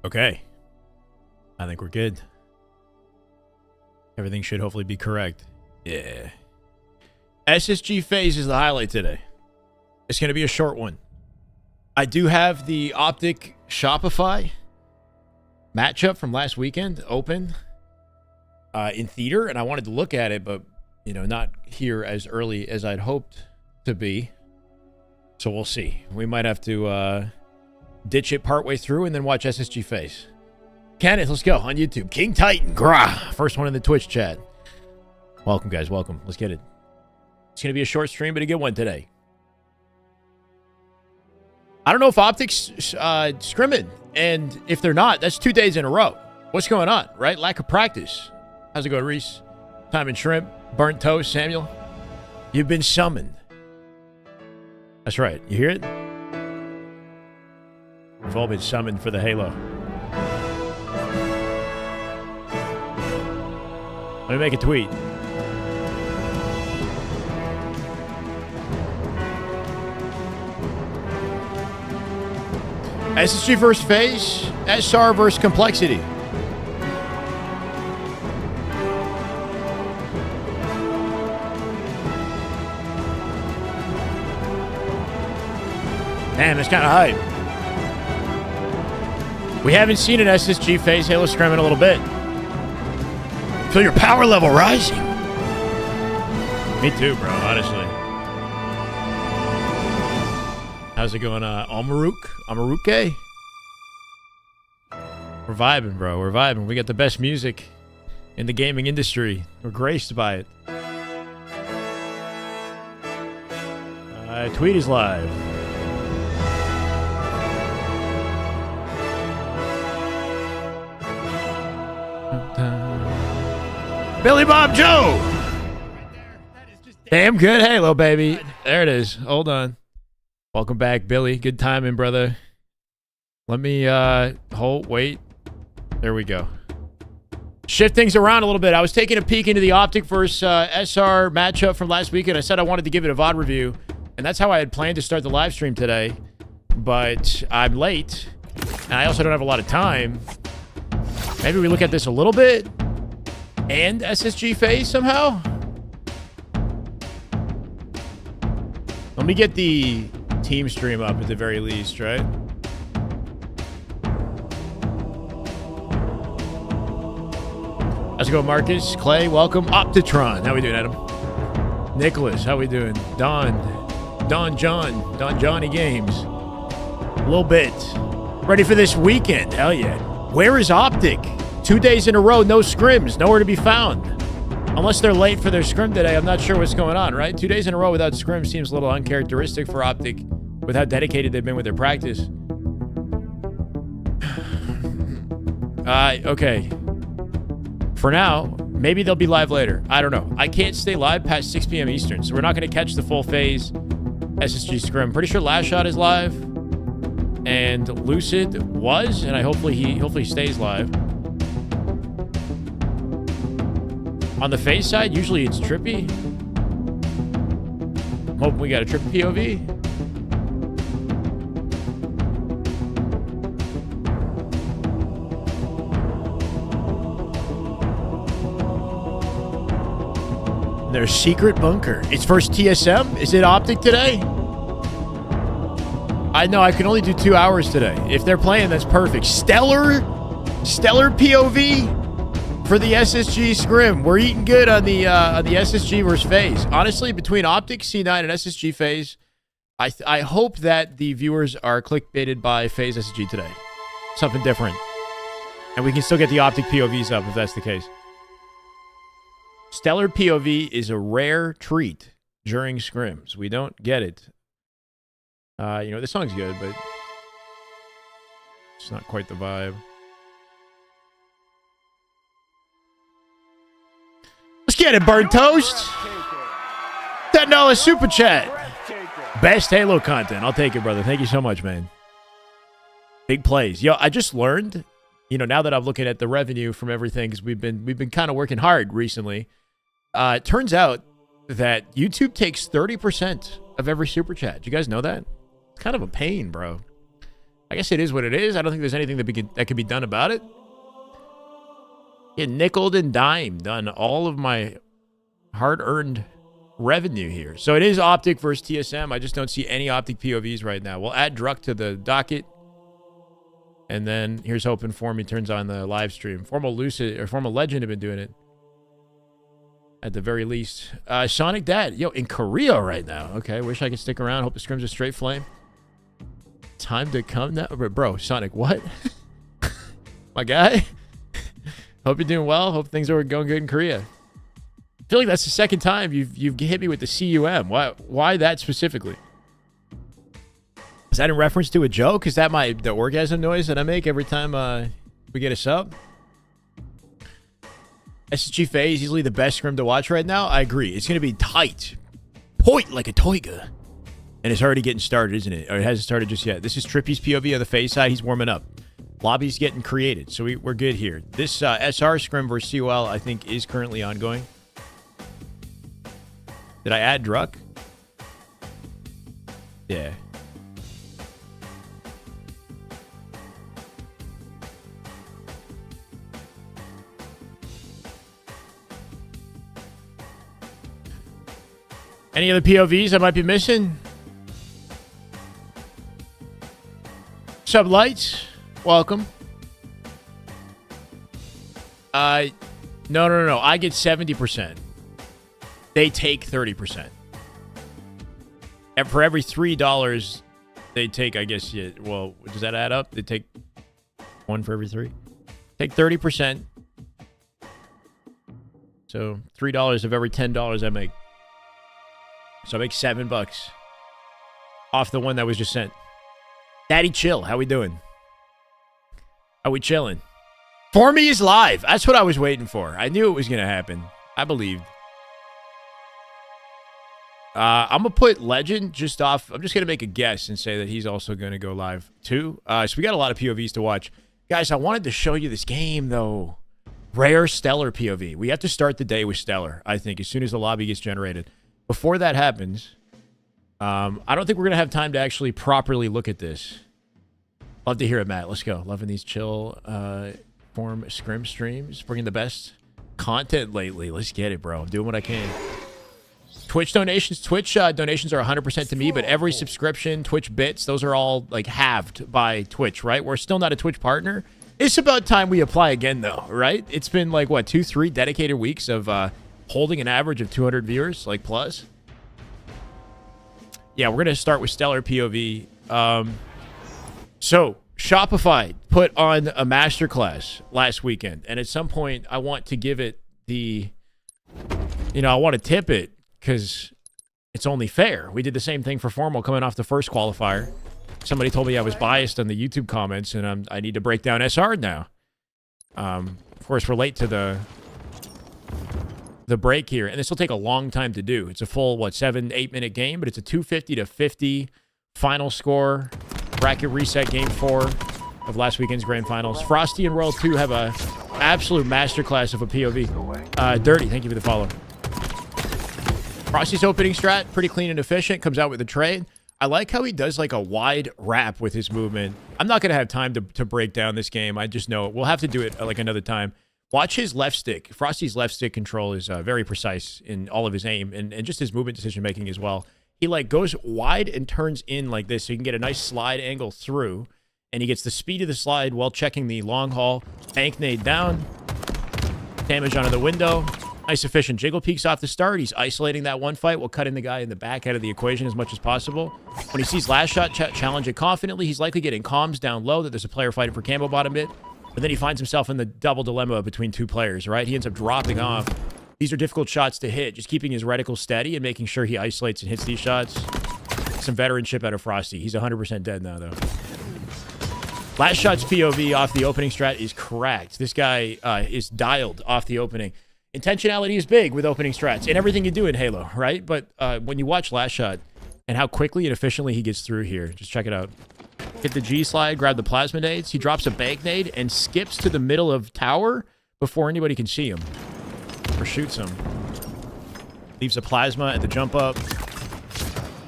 Okay. I think we're good. Everything should hopefully be correct. Yeah. SSG Faze is the highlight today. It's going to be a short one. I do have the OpTic Shopify matchup from last weekend open in theater, and I wanted to look at it, but, you know, not here as early as I'd hoped to be. So we'll see. We might have to ditch it partway through and then watch SSG Faze. Kenneth, let's go on YouTube. King Titan, grah. First one in the Twitch chat. Welcome, guys. Welcome. Let's get it. It's going to be a short stream, but a good one today. I don't know if OpTic's scrimming, and if they're not, that's 2 days in a row. What's going on, right? Lack of practice. How's it going, Reese? Time and Shrimp. Burnt Toast, Samuel. You've been summoned. That's right. You hear it? We've all been summoned for the Halo. Let me make a tweet. SSG versus Faze, SR versus Complexity. Damn, it's kind of hype. We haven't seen an SSG Faze Halo Scrim in a little bit. Feel your power level rising. Me too, bro, honestly. How's it going, Amaruke? We're vibing, bro. We're vibing. We got the best music in the gaming industry. We're graced by it. Tweet is live. Billy Bob Joe! Damn good Halo, baby. There it is. Hold on. Welcome back, Billy. Good timing, brother. Let me, wait. There we go. Shift things around a little bit. I was taking a peek into the OpTic versus SR matchup from last weekend. I said I wanted to give it a VOD review, and that's how I had planned to start the live stream today. But I'm late, and I also don't have a lot of time. Maybe we look at this a little bit, and SSG Faze somehow? Let me get the team stream up at the very least, right? Let's go, Marcus. Clay, welcome. Optitron. How we doing, Adam? Nicholas, how we doing? Don Johnny Games. A little bit. Ready for this weekend. Hell yeah. Where is OpTic? 2 days in a row, no scrims. Nowhere to be found. Unless they're late for their scrim today, I'm not sure what's going on, right? 2 days in a row without scrim seems a little uncharacteristic for OpTic with how dedicated they've been with their practice. Okay. For now, maybe they'll be live later. I don't know. I can't stay live past 6 p.m. Eastern, so we're not going to catch the full Faze SSG scrim. Pretty sure Last Shot is live, and Lucid was, and hopefully he stays live. On the Faze side, usually it's Trippy. I'm hoping we got a Trippy POV. Their secret bunker. It's first TSM. Is it OpTic today? I know I can only do 2 hours today. If they're playing, that's perfect. Stellar POV for the SSG scrim. We're eating good on the SSG versus Faze. Honestly, between OpTic, C9, and SSG Faze, I hope that the viewers are clickbaited by Faze SSG today. Something different. And we can still get the OpTic POVs up if that's the case. Stellar POV is a rare treat during scrims. We don't get it. You know, this song's good, but it's not quite the vibe. Let's get it, Bird Toast. $10 super chat. Best Halo content. I'll take it, brother. Thank you so much, man. Big plays. Yo, I just learned, you know, now that I'm looking at the revenue from everything, because we've been kind of working hard recently. It turns out that YouTube takes 30% of every super chat. Do you guys know that? It's kind of a pain, bro. I guess it is what it is. I don't think there's anything that could be done about it. Get nickeled and dimed on all of my hard-earned revenue here. So it is OpTic versus TSM. I just don't see any OpTic POVs right now. We'll add Druck to the docket. And then here's hoping Form he turns on the live stream. Formal Lucid or Formal Legend have been doing it. At the very least. Sonic Dad. Yo, in Korea right now. Okay, wish I could stick around. Hope the Scrims are straight flame. Time to come now. Bro, Sonic, what? My guy? Hope you're doing well. Hope things are going good in Korea. I feel like that's the second time you've hit me with the CUM. Why that specifically? Is that in reference to a joke? Is that the orgasm noise that I make every time we get a sub? SSG Faze, easily the best Scrim to watch right now. I agree. It's going to be tight. Point like a toiga. And it's already getting started, isn't it? Or it hasn't started just yet. This is Trippy's POV on the Faze side. He's warming up. Lobby's getting created. So we're good here. This SR Scrim versus COL, I think, is currently ongoing. Did I add Druck? Yeah. Any other POVs I might be missing? Sub Lights, welcome. No. I get 70%. They take 30%. And for every $3 they take, I guess, yeah, well, does that add up? They take 1 for every 3. Take 30%. So $3 of every $10 I make. So I make $7 off the one that was just sent. Daddy Chill, how we doing? How we chilling? For me is live. That's what I was waiting for. I knew it was going to happen. I believed. I'm going to put Legend just off. I'm just going to make a guess and say that he's also going to go live too. So we got a lot of POVs to watch. Guys, I wanted to show you this game, though. Rare Stellar POV. We have to start the day with Stellar, I think, as soon as the lobby gets generated. Before that happens, I don't think we're going to have time to actually properly look at this. Love to hear it, Matt. Let's go. Loving these chill form Scrim streams. Bringing the best content lately. Let's get it, bro. I'm doing what I can. Twitch donations. Twitch donations are 100% to me, but every subscription, Twitch bits, those are all like halved by Twitch, right? We're still not a Twitch partner. It's about time we apply again, though, right? It's been like, what, 2-3 dedicated weeks of holding an average of 200 viewers, like plus. Yeah, we're going to start with Stellar POV. So, Shopify put on a masterclass last weekend, and at some point, I want to give it the, I want to tip it, because it's only fair. We did the same thing for Formal coming off the first qualifier. Somebody told me I was biased on the YouTube comments, and I need to break down SR now. Of course, we're late to the break here, and this will take a long time to do. It's a full, 7-8 minute game, but it's a 250 to 50 final score. Bracket reset game 4 of last weekend's grand finals. Frosty and Royal 2 have a absolute masterclass of a POV. Dirty, thank you for the follow. Frosty's opening strat, pretty clean and efficient, comes out with a trade. I like how he does like a wide wrap with his movement. I'm not going to have time to break down this game. I just know it. We'll have to do it like another time. Watch his left stick. Frosty's left stick control is very precise in all of his aim and just his movement decision making as well. He like goes wide and turns in like this so you can get a nice slide angle through, and he gets the speed of the slide while checking the long haul. Bank nade down. Damage onto the window. Nice efficient jiggle peeks off the start. He's isolating that one fight while cutting the guy in the back out of the equation as much as possible. When he sees last shot, challenge it confidently. He's likely getting comms down low that there's a player fighting for camo bottom mid. But then he finds himself in the double dilemma between two players, right? He ends up dropping off. These are difficult shots to hit. Just keeping his reticle steady and making sure he isolates and hits these shots. Some veteranship out of Frosty. He's 100% dead now, though. Last shot's POV off the opening strat is cracked. This guy is dialed off the opening. Intentionality is big with opening strats and everything you do in Halo, right? But when you watch Last Shot and how quickly and efficiently he gets through here, just check it out. Hit the G slide, grab the plasma nades. He drops a bank nade and skips to the middle of tower before anybody can see him or shoots him. Leaves a plasma at the jump up.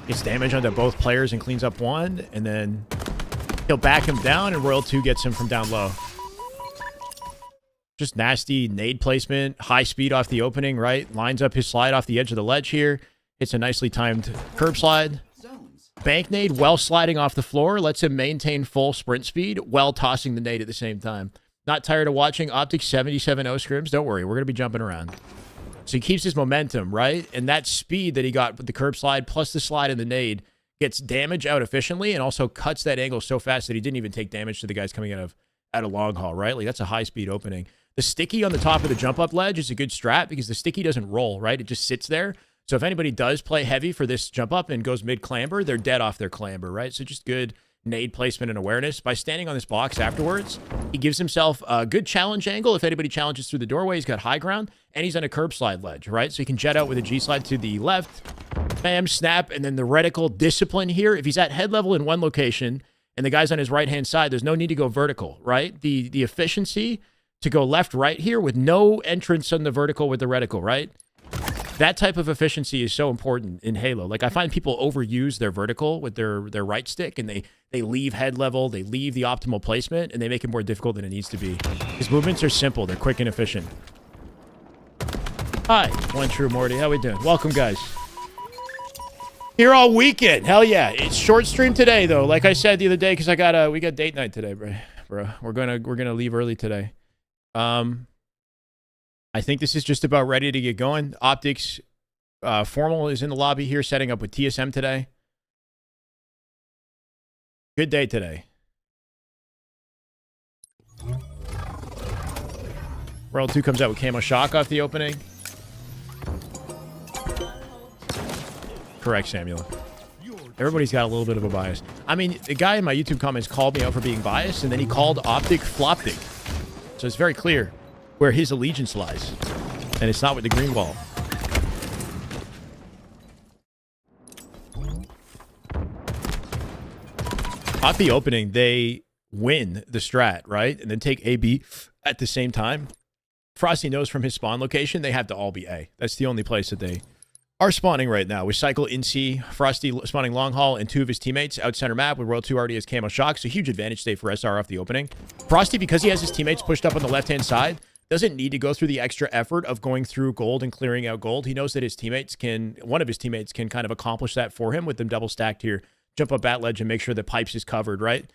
Gets damage onto both players and cleans up one, and then He'll back him down, and Royal 2 gets him from down low. Just nasty nade placement, high speed off the opening, right? Lines up his slide off the edge of the ledge here. It's a nicely timed curb slide. Bank nade while sliding off the floor lets him maintain full sprint speed while tossing the nade at the same time. Not tired of watching OpTic 77-0 scrims? Don't worry, we're going to be jumping around. So he keeps his momentum, right? And that speed that he got with the curb slide plus the slide and the nade gets damage out efficiently and also cuts that angle so fast that he didn't even take damage to the guys coming out of long haul, right? Like, that's a high-speed opening. The sticky on the top of the jump-up ledge is a good strat because the sticky doesn't roll, right? It just sits there. So if anybody does play heavy for this jump-up and goes mid-clamber, they're dead off their clamber, right? So just good nade placement and awareness. By standing on this box afterwards, he gives himself a good challenge angle. If anybody challenges through the doorway, he's got high ground, and he's on a curb slide ledge, right? So he can jet out with a G-slide to the left, bam, snap, and then the reticle discipline here. If he's at head level in one location and the guy's on his right-hand side, there's no need to go vertical, right? The efficiency to go left-right here with no entrance on the vertical with the reticle, right? That type of efficiency is so important in Halo. Like, I find people overuse their vertical with their right stick, and they leave head level, they leave the optimal placement, and they make it more difficult than it needs to be. His movements are simple. They're quick and efficient. Hi, One True Morty. How we doing? Welcome, guys. Here all weekend. Hell yeah. It's short stream today, though. Like I said the other day, because we got date night today, bro. We're gonna leave early today. I think this is just about ready to get going. OpTic's Formal is in the lobby here, setting up with TSM today. Good day today. Royal 2 comes out with Camo Shock off the opening. Correct, Samuel. Everybody's got a little bit of a bias. I mean, the guy in my YouTube comments called me out for being biased, and then he called OpTic Floptic. So it's very clear where his allegiance lies. And it's not with the green wall. Off the opening, they win the strat, right? And then take AB at the same time. Frosty knows from his spawn location, they have to all be A. That's the only place that they are spawning right now. With Cycle in C, Frosty spawning long haul, and 2 of his teammates out center map with Royal 2 already has Camo Shock. So huge advantage state for SR off the opening. Frosty, because he has his teammates pushed up on the left-hand side, doesn't need to go through the extra effort of going through gold and clearing out gold. He knows that his teammates can, one of his teammates can kind of accomplish that for him with them double stacked here. Jump up bat ledge and make sure the pipes is covered, right?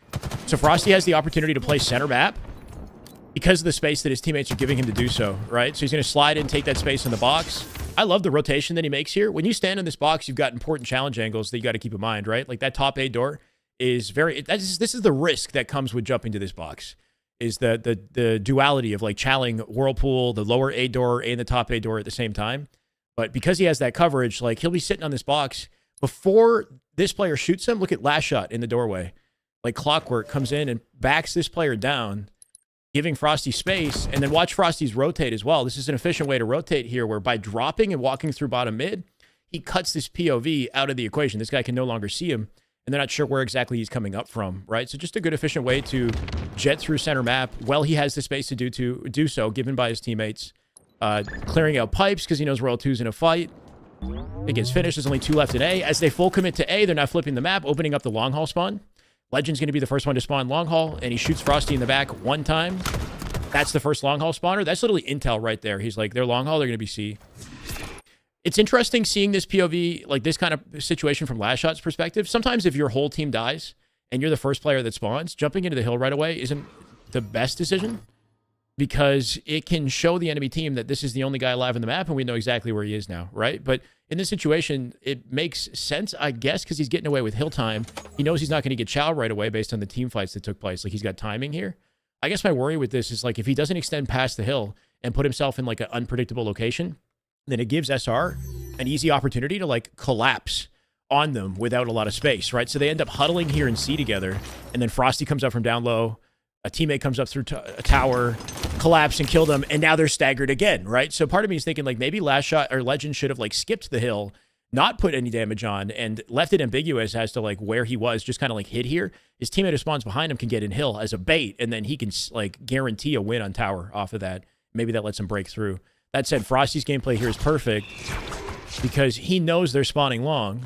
So Frosty has the opportunity to play center map because of the space that his teammates are giving him to do so, right? So he's going to slide and take that space in the box. I love the rotation that he makes here. When you stand in this box, you've got important challenge angles that you got to keep in mind, right? Like that top A door is very, this is the risk that comes with jumping to this box. Is the duality of like challenging Whirlpool, the lower A door and the top A door at the same time. But because he has that coverage, like he'll be sitting on this box before this player shoots him. Look at last shot in the doorway. Like clockwork comes in and backs this player down, giving Frosty space, and then watch Frosty's rotate as well. This is an efficient way to rotate here where by dropping and walking through bottom mid, he cuts this POV out of the equation. This guy can no longer see him. And they're not sure where exactly he's coming up from, right? So just a good, efficient way to jet through center map. Well, he has the space to do so, given by his teammates. Clearing out pipes because he knows Royal 2's in a fight. It gets finished. There's only 2 left in A. As they full commit to A, they're now flipping the map, opening up the long haul spawn. Legend's going to be the first one to spawn long haul, and he shoots Frosty in the back one time. That's the first long haul spawner. That's literally intel right there. He's like, they're long haul, they're going to be C. It's interesting seeing this POV, like this kind of situation from last shot's perspective. Sometimes if your whole team dies and you're the first player that spawns, jumping into the hill right away isn't the best decision because it can show the enemy team that this is the only guy alive on the map and we know exactly where he is now, right? But in this situation, it makes sense, I guess, because he's getting away with hill time. He knows he's not going to get chow right away based on the team fights that took place. Like, he's got timing here. I guess my worry with this is, like, if he doesn't extend past the hill and put himself in, like, an unpredictable location, then it gives SR an easy opportunity to like collapse on them without a lot of space, right? So they end up huddling here in C together, and then Frosty comes up from down low, a teammate comes up through a tower, collapse and kill them, and now they're staggered again, right? So part of me is thinking like maybe last shot or Legend should have like skipped the hill, not put any damage on, and left it ambiguous as to like where he was, just kind of like hid here. His teammate who spawns behind him can get in hill as a bait, and then he can like guarantee a win on tower off of that. Maybe that lets him break through. That said, Frosty's gameplay here is perfect because he knows they're spawning long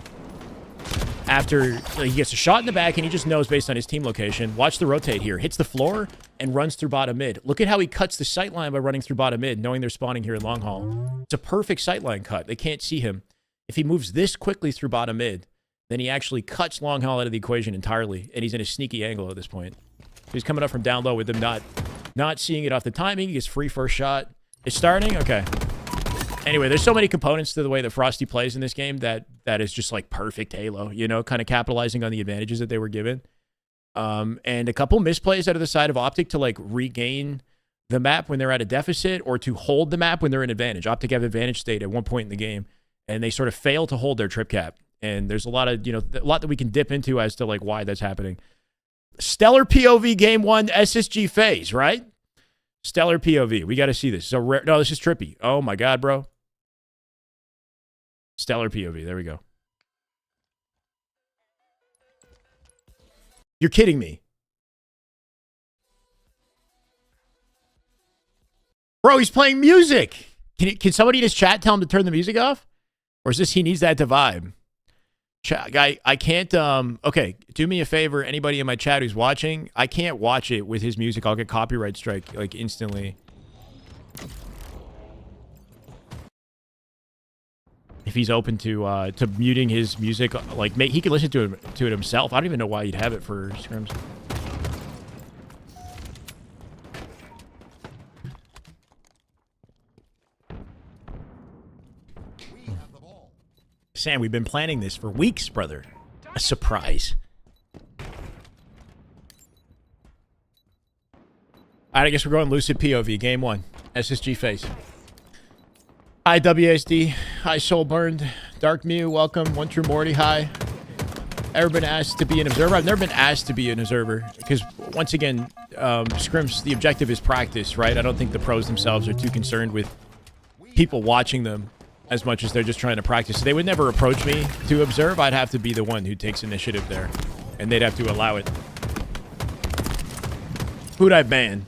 after he gets a shot in the back and he just knows based on his team location. Watch the rotate here. Hits the floor and runs through bottom mid. Look at how he cuts the sight line by running through bottom mid, knowing they're spawning here in long haul. It's a perfect sight line cut. They can't see him. If he moves this quickly through bottom mid, then he actually cuts long haul out of the equation entirely, and he's in a sneaky angle at this point. So he's coming up from down low with him not seeing it off the timing. He gets free first shot. It's starting? Okay. Anyway, there's so many components to the way that Frosty plays in this game that is just like perfect Halo, you know, kind of capitalizing on the advantages that they were given. And a couple misplays out of the side of OpTic to like regain the map when they're at a deficit or to hold the map when they're in advantage. OpTic have advantage state at one point in the game, and they sort of fail to hold their trip cap. And there's a lot of, you know, a lot that we can dip into as to like why that's happening. Stellar POV game 1 SSG Faze, right? Stellar POV. We got to see this. So rare. No, this is trippy. Oh my God, bro. Stellar POV. There we go. You're kidding me. Bro, he's playing music. Can somebody in his chat tell him to turn the music off? Or is this he needs that to vibe? Chat, guy, I can't, okay, do me a favor, anybody in my chat who's watching, I can't watch it with his music. I'll get copyright strike, like, instantly. If he's open to muting his music, like, he can listen to it himself. I don't even know why he'd have it for scrims. Sam, we've been planning this for weeks, brother. A surprise. All right, I guess we're going Lucid POV, game 1. SSG Faze. Hi, WSD. Hi, Soulburned. Dark Mew, welcome. One True Morty, hi. Ever been asked to be an observer? I've never been asked to be an observer because, once again, scrims, the objective is practice, right? I don't think the pros themselves are too concerned with people watching them as much as they're just trying to practice. So they would never approach me to observe. I'd have to be the one who takes initiative there, and they'd have to allow it. Who'd I ban?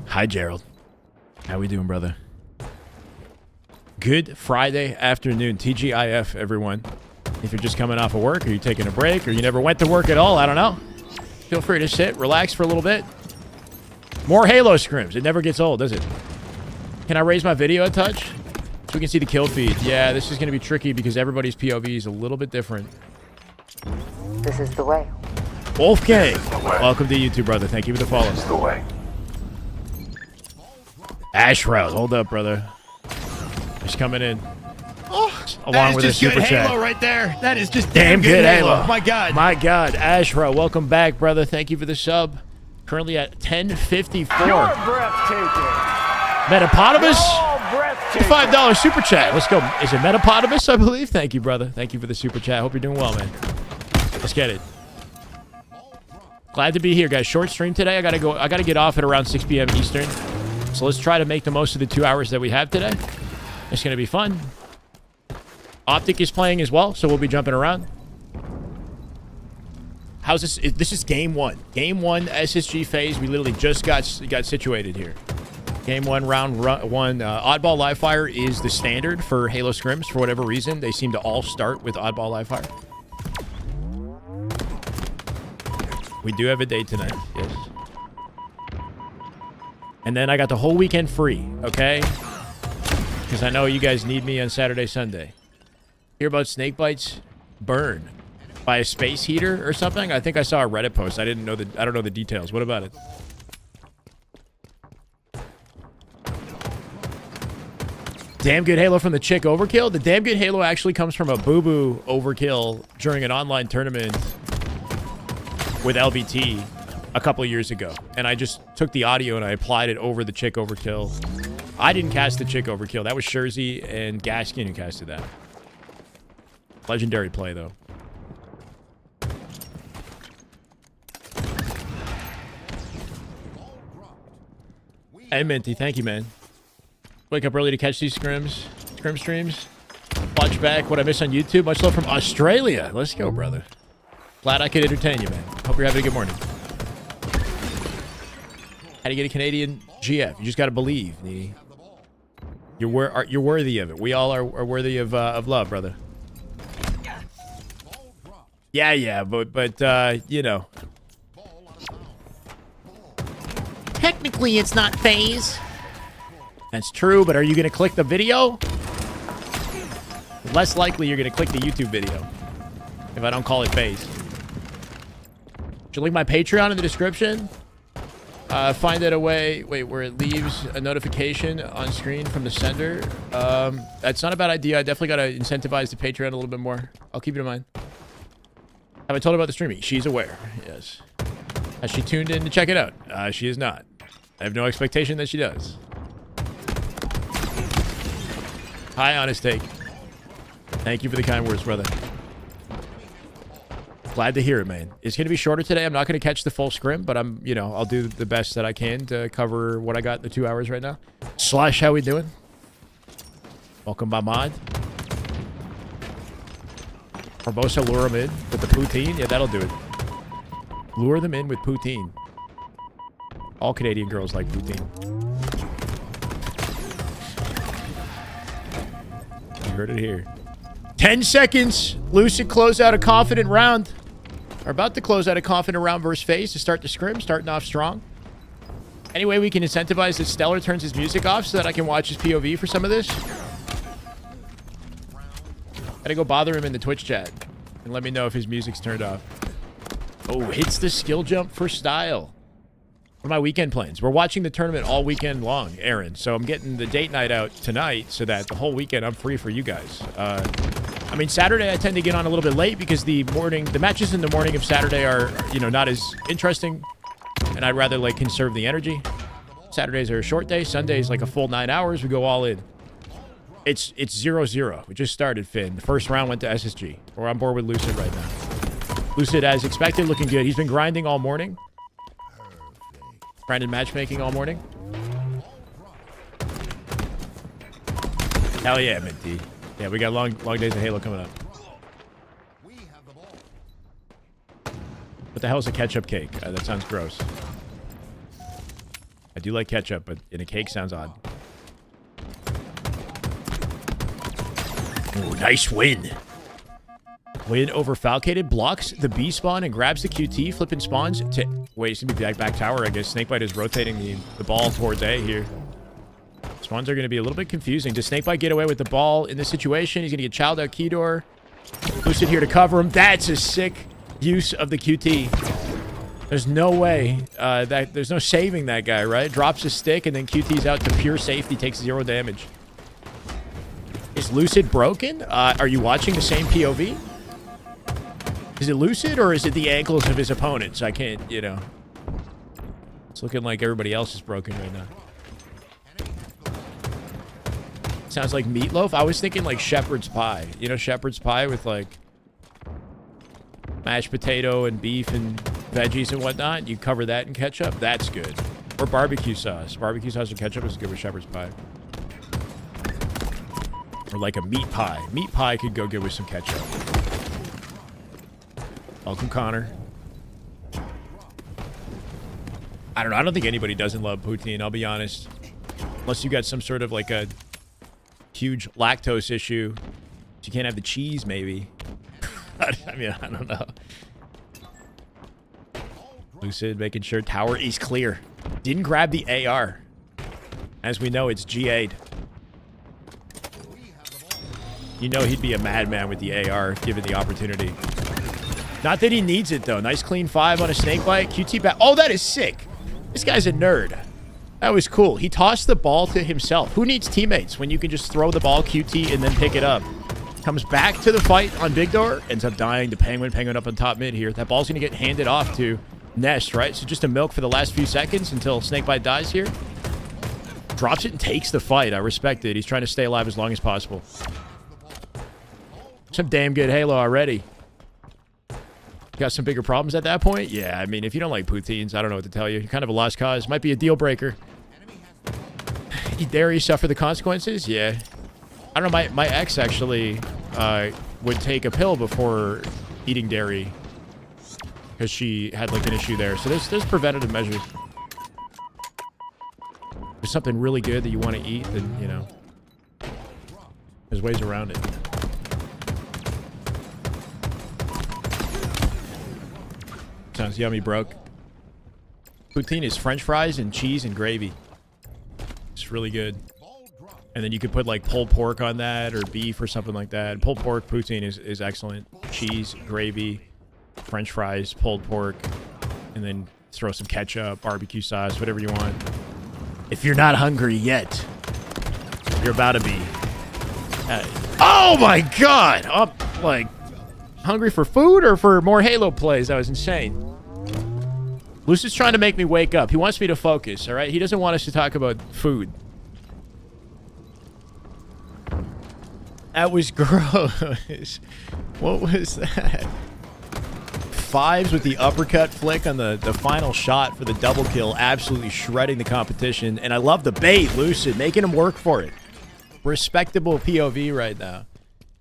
Hi, Gerald. How we doing, brother? Good Friday afternoon. TGIF, everyone. If you're just coming off of work, or you're taking a break, or you never went to work at all, I don't know. Feel free to sit, relax for a little bit. More Halo scrims. It never gets old, does it? Can I raise my video a touch? So we can see the kill feed. Yeah, this is going to be tricky because everybody's POV is a little bit different. This is the way. Wolfgang, welcome to YouTube, brother. Thank you for the follow. This is the way. Ashroud, hold up, brother. He's coming in. Oh, along with a super chat. Halo right there. That is just damn good Halo. Oh my God. My God, Ashroud, welcome back, brother. Thank you for the sub. Currently at 1054. You're breathtaking. Metapotamus. Breathtaking. $5 super chat. Let's go. Is it Metapotamus, I believe? Thank you, brother. Thank you for the super chat. Hope you're doing well, man. Let's get it. Glad to be here, guys. Short stream today. I gotta get off at around 6 p.m. Eastern. So let's try to make the most of the 2 hours that we have today. It's going to be fun. OpTic is playing as well, so we'll be jumping around. How's this? This is game 1. Game 1 SSG Faze. We literally just got situated here. Game 1, round 1. Oddball live fire is the standard for Halo scrims. For whatever reason, they seem to all start with oddball live fire. We do have a date tonight. Yes. And then I got the whole weekend free, okay? Because I know you guys need me on Saturday, Sunday. Hear about snake bites? Burn. By a space heater or something? I think I saw a Reddit post. I don't know the details. What about it? Damn good Halo from the chick overkill? The damn good Halo actually comes from a boo-boo overkill during an online tournament with LBT a couple of years ago. And I just took the audio and I applied it over the chick overkill. I didn't cast the chick overkill. That was Shurzy and Gaskin who casted that. Legendary play, though. Hey, Minty. Thank you, man. Wake up early to catch these scrim streams. Watch back what I missed on YouTube. Much love from Australia. Let's go, brother. Glad I could entertain you, man. Hope you're having a good morning. How do you get a Canadian GF? You just got to believe. You're worthy of it. We all are worthy of love, brother. Yeah, but you know. Technically, it's not Faze. That's true, but are you going to click the video? Less likely you're going to click the YouTube video if I don't call it Faze. Should link my Patreon in the description. Find it away. Wait, where it leaves a notification on screen from the sender. That's not a bad idea. I definitely got to incentivize the Patreon a little bit more. I'll keep it in mind. Have I told her about the streaming? She's aware. Yes. Has she tuned in to check it out? She is not. I have no expectation that she does. Hi, Honest Take. Thank you for the kind words, brother. Glad to hear it, man. It's going to be shorter today. I'm not going to catch the full scrim, but I'll do the best that I can to cover what I got in the 2 hours right now. Slash, how we doing? Welcome, Mahmad. Barbosa, lure them in with the poutine. Yeah, that'll do it. Lure them in with poutine. All Canadian girls like poutine. You heard it here. 10 seconds. Lucid close out a confident round. Are about to close out a confident round versus Faze to start the scrim. Starting off strong. Anyway, we can incentivize that Stellar turns his music off so that I can watch his POV for some of this. Gotta go bother him in the Twitch chat and let me know if his music's turned off. Oh, hits the skill jump for style. What are my weekend plans? We're watching the tournament all weekend long, Aaron. So I'm getting the date night out tonight so that the whole weekend I'm free for you guys. I mean, Saturday I tend to get on a little bit late because the matches in the morning of Saturday are, not as interesting. And I'd rather, conserve the energy. Saturdays are a short day. Sundays, a full 9 hours. We go all in. It's 0-0. We just started, Finn. The first round went to SSG. We're on board with Lucid right now. Lucid, as expected, looking good. He's been grinding all morning. Grinded matchmaking all morning. Hell yeah, Minty. Yeah, we got long days of Halo coming up. What the hell is a ketchup cake? That sounds gross. I do like ketchup, but in a cake sounds odd. Ooh, nice win. Win over Falcated, blocks the B spawn and grabs the QT, flipping spawns to... Wait, it's going to be back tower, I guess. Snakebite is rotating the ball towards A here. Spawns are going to be a little bit confusing. Does Snakebite get away with the ball in this situation? He's going to get chowed out key door. Lucid here to cover him. That's a sick use of the QT. There's no way. There's no saving that guy, right? Drops his stick and then QT's out to pure safety, takes 0 damage. Is Lucid broken? Are you watching the same POV? Is it Lucid or is it the ankles of his opponents? I can't, It's looking like everybody else is broken right now. Sounds like meatloaf. I was thinking shepherd's pie. Shepherd's pie with mashed potato and beef and veggies and whatnot. You cover that in ketchup. That's good. Or barbecue sauce. Barbecue sauce and ketchup is good with shepherd's pie. Or a meat pie. Meat pie could go good with some ketchup. Welcome, Connor. I don't know. I don't think anybody doesn't love poutine, I'll be honest. Unless you got some sort of a huge lactose issue. You can't have the cheese, maybe. I mean, I don't know. Lucid making sure tower is clear. Didn't grab the AR. As we know, it's GA'd. He'd be a madman with the AR if given the opportunity. Not that he needs it, though. Nice clean 5 on a snakebite. QT back. Oh, that is sick. This guy's a nerd. That was cool. He tossed the ball to himself. Who needs teammates when you can just throw the ball QT and then pick it up? Comes back to the fight on Big Door. Ends up dying to Penguin. Penguin up on top mid here. That ball's going to get handed off to Nest, right? So just a milk for the last few seconds until Snakebite dies here. Drops it and takes the fight. I respect it. He's trying to stay alive as long as possible. Some damn good Halo already. Got some bigger problems at that point? Yeah, I mean, if you don't like poutines, I don't know what to tell you. You're kind of a lost cause. Might be a deal breaker. You dare you suffer the consequences? Yeah. I don't know, my ex actually would take a pill before eating dairy because she had like an issue there. So there's preventative measures. If there's something really good that you want to eat, then, you know, there's ways around it. Sounds yummy, broke. Poutine is French fries and cheese and gravy. It's really good. And then you could put like pulled pork on that or beef or something like that. Pulled pork poutine is excellent. Cheese, gravy, French fries, pulled pork, and then throw some ketchup, barbecue sauce, whatever you want. If you're not hungry yet, you're about to be. Oh my God! I'm like hungry for food or for more Halo plays. That was insane. Lucid's trying to make me wake up. He wants me to focus, all right? He doesn't want us to talk about food. That was gross. What was that? Fives with the uppercut flick on the final shot for the double kill. Absolutely shredding the competition. And I love the bait, Lucid, making him work for it. Respectable POV right now.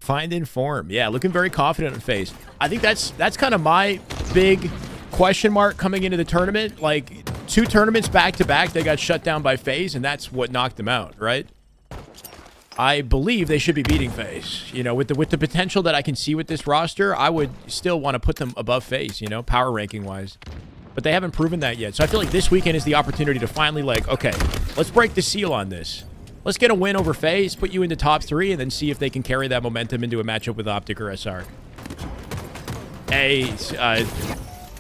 Finding form. Yeah, looking very confident in Faze. I think that's kind of my big question mark coming into the tournament. Like, 2 tournaments back-to-back, they got shut down by Faze, and that's what knocked them out, right? I believe they should be beating Faze. You know, with the potential that I can see with this roster, I would still want to put them above Faze, you know, power ranking-wise. But they haven't proven that yet. So I feel like this weekend is the opportunity to finally, like, okay, let's break the seal on this. Let's get a win over Faze, put you into top 3, and then see if they can carry that momentum into a matchup with OpTic or SR.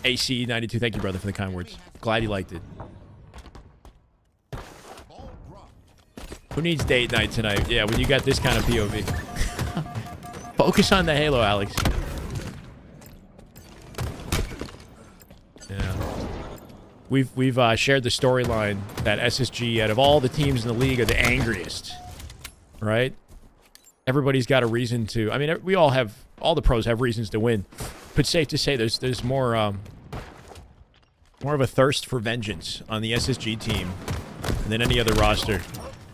AC92, thank you, brother, for the kind words. Glad you liked it. Who needs date night tonight? Yeah, when you got this kind of POV. Focus on the Halo, Alex. Yeah. We've shared the storyline that SSG, out of all the teams in the league, are the angriest. Right? Everybody's got a reason to... I mean, we all have... All the pros have reasons to win. But safe to say there's more of a thirst for vengeance on the SSG team than any other roster.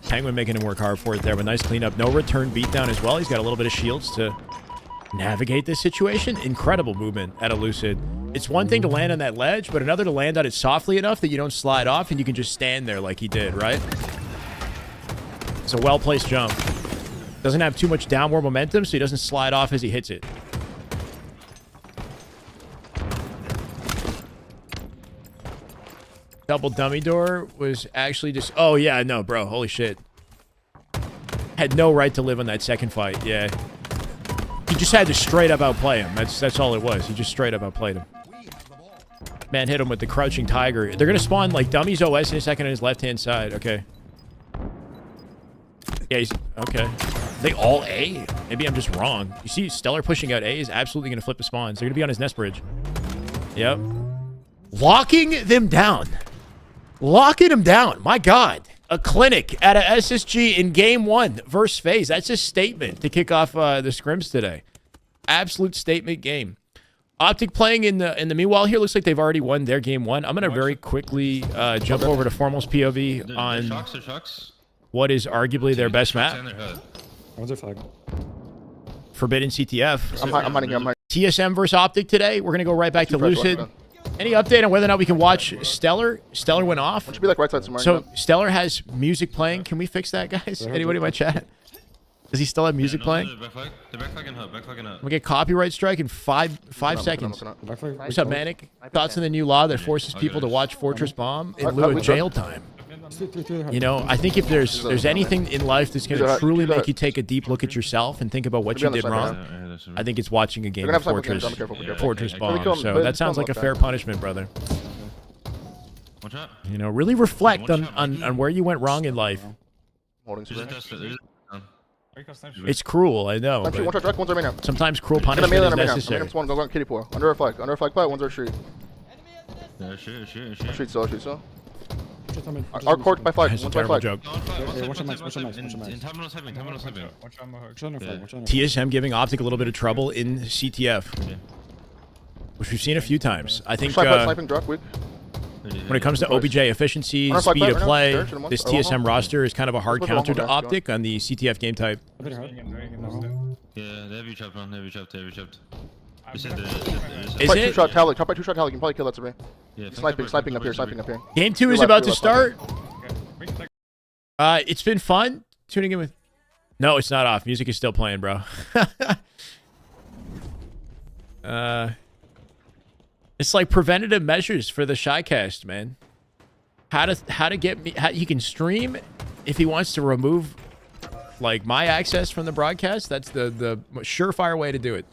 Penguin making him work hard for it there, but nice cleanup. No return beatdown as well. He's got a little bit of shields to navigate this situation. Incredible movement at a Lucid. It's one thing to land on that ledge, but another to land on it softly enough that you don't slide off and you can just stand there like he did, right? It's a well-placed jump. Doesn't have too much downward momentum, so he doesn't slide off as he hits it. Double dummy door was actually just... Oh, yeah, no, bro. Holy shit. Had no right to live on that second fight. Yeah. He just had to straight up outplay him. That's all it was. He just straight up outplayed him. Man hit him with the crouching tiger. They're going to spawn, like, dummies OS in a second on his left-hand side. Okay. Yeah, he's... Okay. They all A? Maybe I'm just wrong. You see Stellar pushing out A is absolutely going to flip the spawns. They're going to be on his nest bridge. Yep. Locking them down. Locking him down. My God. A clinic at a SSG in game 1 versus Faze. That's a statement to kick off the scrims today. Absolute statement game. OpTic playing in the meanwhile here. Looks like they've already won their game 1. I'm going to very quickly jump over to Formal's POV on what is arguably their best map. Forbidden CTF. I'm hiding here. TSM versus OpTic today. We're going to go right back to Lucid. Any update on whether or not we can watch Stellar? Stellar went off. It should be like right side somewhere. So Stellar has music playing. Can we fix that, guys? Anybody in my chat? Does he still have music playing? We get copyright strike in five seconds. What's up, Manic? Thoughts on the new law that forces people to watch Fortress Bomb in lieu of jail time? You know, I think if there's anything in life that's going to truly make you take a deep look at yourself and think about what you did wrong, I think it's watching a game of Fortress Bomb. So that sounds like a fair punishment, brother. You know, really reflect on where you went wrong in life. It's cruel, I know. But sometimes cruel punishment is necessary. Under a flag plat, one's our street. Street so. Our court by flag, one's by flag. TSM giving OpTic a little bit of trouble in CTF, which we've seen a few times. I think. Sniping drop, weak. When it comes to OBJ efficiency, speed of play, this TSM roster is kind of a hard counter to OpTic on the CTF game type. Yeah, they have you chopped on. They have you chopped. They have you chopped. Is it? Two-shot tally. Top by two-shot tally. You can probably kill that to me. Yeah, sniping up here. Sniping up here. Game 2 is about to start. It's been fun tuning in with... No, it's not off. Music is still playing, bro. It's like preventative measures for the Shycast, man. How to get me... he can stream if he wants to remove, like, my access from the broadcast. That's the surefire way to do it.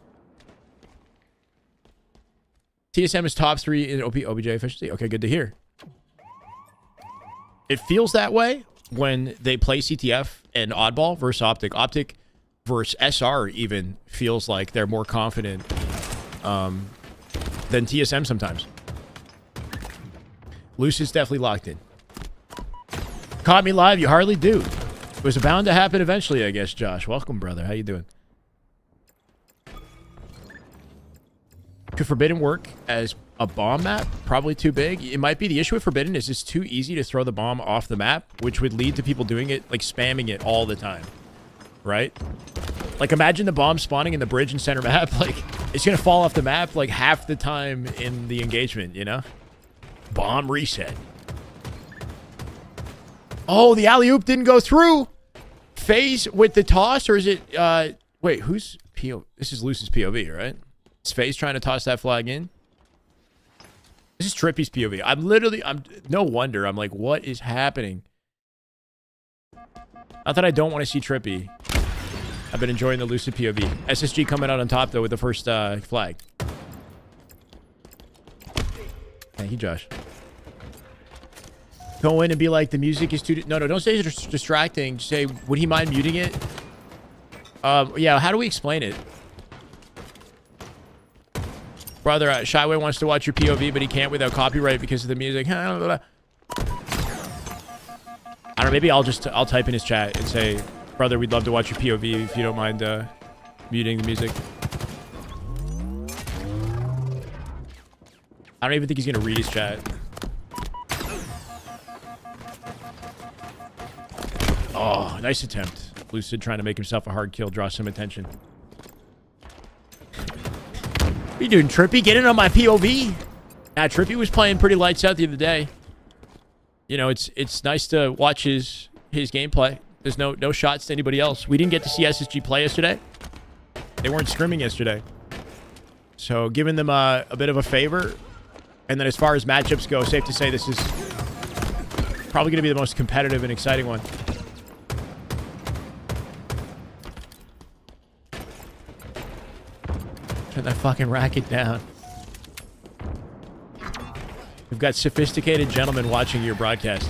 TSM is top 3 in OBJ efficiency. Okay, good to hear. It feels that way when they play CTF and Oddball versus OpTic. OpTic versus SR even feels like they're more confident than TSM sometimes. Luce is definitely locked in. Caught me live. You hardly do. It was bound to happen eventually, I guess, Josh. Welcome, brother. How you doing? Could Forbidden work as a bomb map? Probably too big. It might be the issue with Forbidden is it's too easy to throw the bomb off the map, which would lead to people doing it, like spamming it all the time. Right? Like imagine the bomb spawning in the bridge and center map. Like it's going to fall off the map like half the time in the engagement, you know? Bomb reset. Oh, the alley-oop didn't go through. Faze with the toss, or is it... wait, who's PO? This is Luce's POV, right? Is Faze trying to toss that flag in? This is Trippy's POV. I'm no wonder. I'm like, what is happening? Not that I don't want to see Trippy. I've been enjoying the Lucid POV. SSG coming out on top, though, with the first flag. Thank you, Josh. Go in and be like, the music is too... No, don't say it's distracting. Just say, would he mind muting it? Yeah, how do we explain it? Brother, Shyway wants to watch your POV, but he can't without copyright because of the music. I don't know, maybe I'll type in his chat and say, brother, we'd love to watch your POV if you don't mind muting the music. I don't even think he's going to read his chat. Oh, nice attempt. Lucid trying to make himself a hard kill, draw some attention. What are you doing, Trippy? Get in on my POV. Nah, Trippy was playing pretty lights out the other day. You know, it's nice to watch his gameplay. There's no shots to anybody else. We didn't get to see SSG play yesterday. They weren't scrimming yesterday. So giving them a bit of a favor. And then as far as matchups go, safe to say this is probably going to be the most competitive and exciting one. Turn that fucking racket down. We've got sophisticated gentlemen watching your broadcast.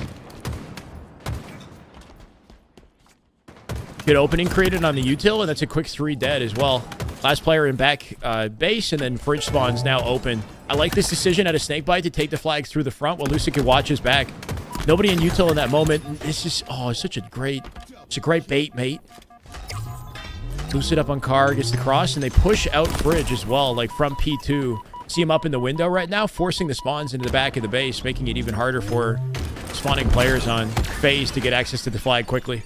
Good opening created on the util, and that's a quick 3 dead as well. Last player in back base, and then fridge spawns now open. I like this decision at a snakebite to take the flag through the front while Lucid can watch his back. Nobody in util in that moment. This is, oh, it's a great bait, mate. Lucid up on car, gets the cross, and they push out fridge as well, like from P2. See him up in the window right now, forcing the spawns into the back of the base, making it even harder for spawning players on Faze to get access to the flag quickly.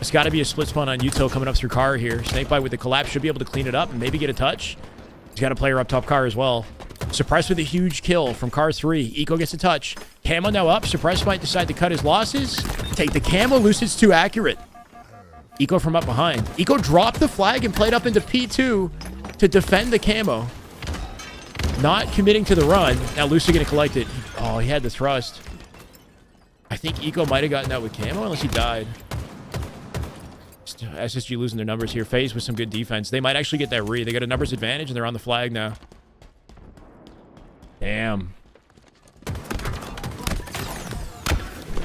It's got to be a split spawn on util coming up through car here. Snakebite with the collapse should be able to clean it up and maybe get a touch. He's got a player up top car as well. Suppress with a huge kill from car 3. Eco gets a touch. Camo now up. Suppress might decide to cut his losses. Take the camo. Lucid's too accurate. Eco from up behind. Eco dropped the flag and played up into P2 to defend the camo. Not committing to the run. Now Lucid going to collect it. Oh, he had the thrust. I think Eco might have gotten out with camo unless he died. SSG losing their numbers here. Faze with some good defense. They might actually get that re. They got a numbers advantage and they're on the flag now. Damn.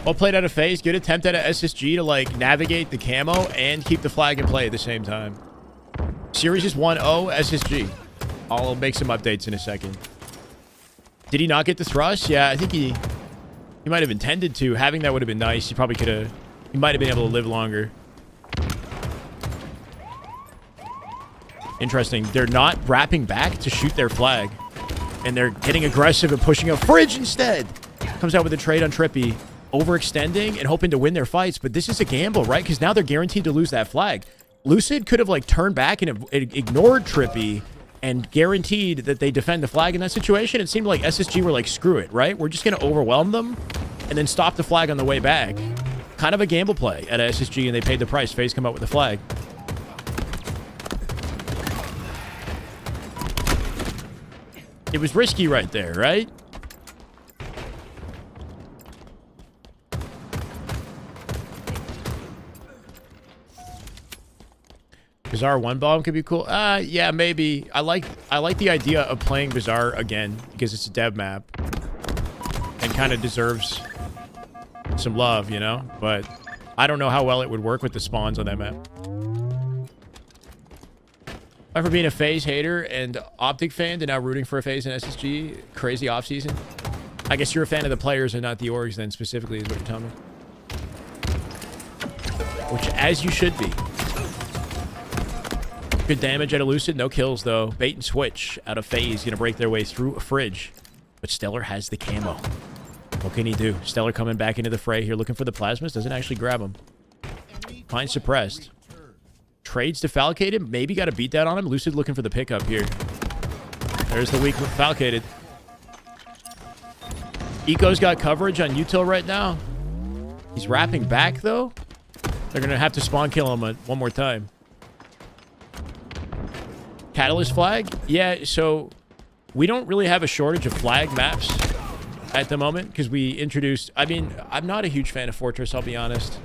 Well played out of Faze. Good attempt out of SSG to like navigate the camo and keep the flag in play at the same time. Series is 1-0 SSG. I'll make some updates in a second. Did he not get the thrust? Yeah, I think he might have intended to. Having that would have been nice. He probably could have... He might have been able to live longer. Interesting. They're not wrapping back to shoot their flag. And they're getting aggressive and pushing a fridge instead. comes out with a trade on Trippy, overextending and hoping to win their fights. But this is a gamble, right? Because now they're guaranteed to lose that flag. Lucid could have, like, turned back and ignored Trippy and guaranteed that they defend the flag in that situation. It seemed like SSG were like, screw it, right? We're just going to overwhelm them and then stop the flag on the way back. Kind of a gamble play at SSG, and they paid the price. Faze come out with the flag. It was risky right there, right? Bazaar one bomb could be cool. Yeah, maybe. I like the idea of playing Bazaar again because it's a dev map and kind of deserves some love, you know? But I don't know how well it would work with the spawns on that map. I'm for being a Faze hater and OpTic fan to now rooting for a Faze and SSG. Crazy off season. I guess you're a fan of the players and not the orgs then specifically is what you're telling me. Which, as you should be. Good damage out of Lucid. No kills, though. Bait and switch out of Faze. Going to break their way through a fridge. But Stellar has the camo. What can he do? Stellar coming back into the fray here, looking for the plasmas. Doesn't actually grab him. Fine suppressed. Trades to Falcated. Maybe got a beat down on him. Lucid looking for the pickup here. There's the weak Falcated. Eco's got coverage on Util right now. He's wrapping back, though. They're going to have to spawn kill him one more time. Catalyst flag? Yeah, so we don't really have a shortage of flag maps at the moment because we introduced... I mean, I'm not a huge fan of Fortress, I'll be honest.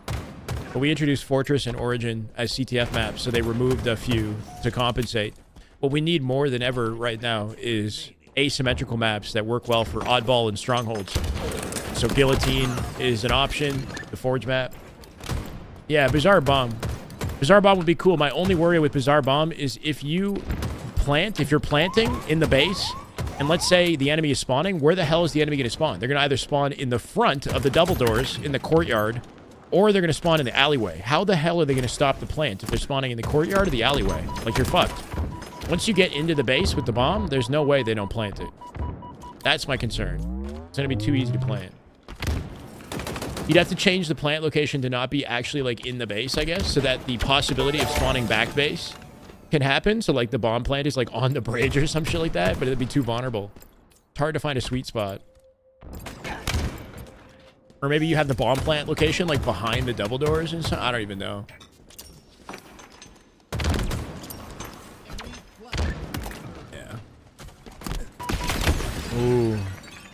But we introduced Fortress and Origin as CTF maps, so they removed a few to compensate. What we need more than ever right now is asymmetrical maps that work well for Oddball and Strongholds. So Guillotine is an option, the Forge map. Yeah, Bazaar Bomb. Bazaar Bomb would be cool. My only worry with Bazaar Bomb is if you're planting in the base, and let's say the enemy is spawning, where the hell is the enemy going to spawn? They're going to either spawn in the front of the double doors in the courtyard, or they're going to spawn in the alleyway. How the hell are they going to stop the plant if they're spawning in the courtyard or the alleyway? Like, you're fucked. Once you get into the base with the bomb, there's no way they don't plant it. That's my concern. It's going to be too easy to plant. You'd have to change the plant location to not be actually, like, in the base, I guess, so that the possibility of spawning back base can happen. So, like, the bomb plant is, like, on the bridge or some shit like that, but it'd be too vulnerable. It's hard to find a sweet spot. Or maybe you have the bomb plant location, like, behind the double doors and so I don't even know. Yeah. Ooh.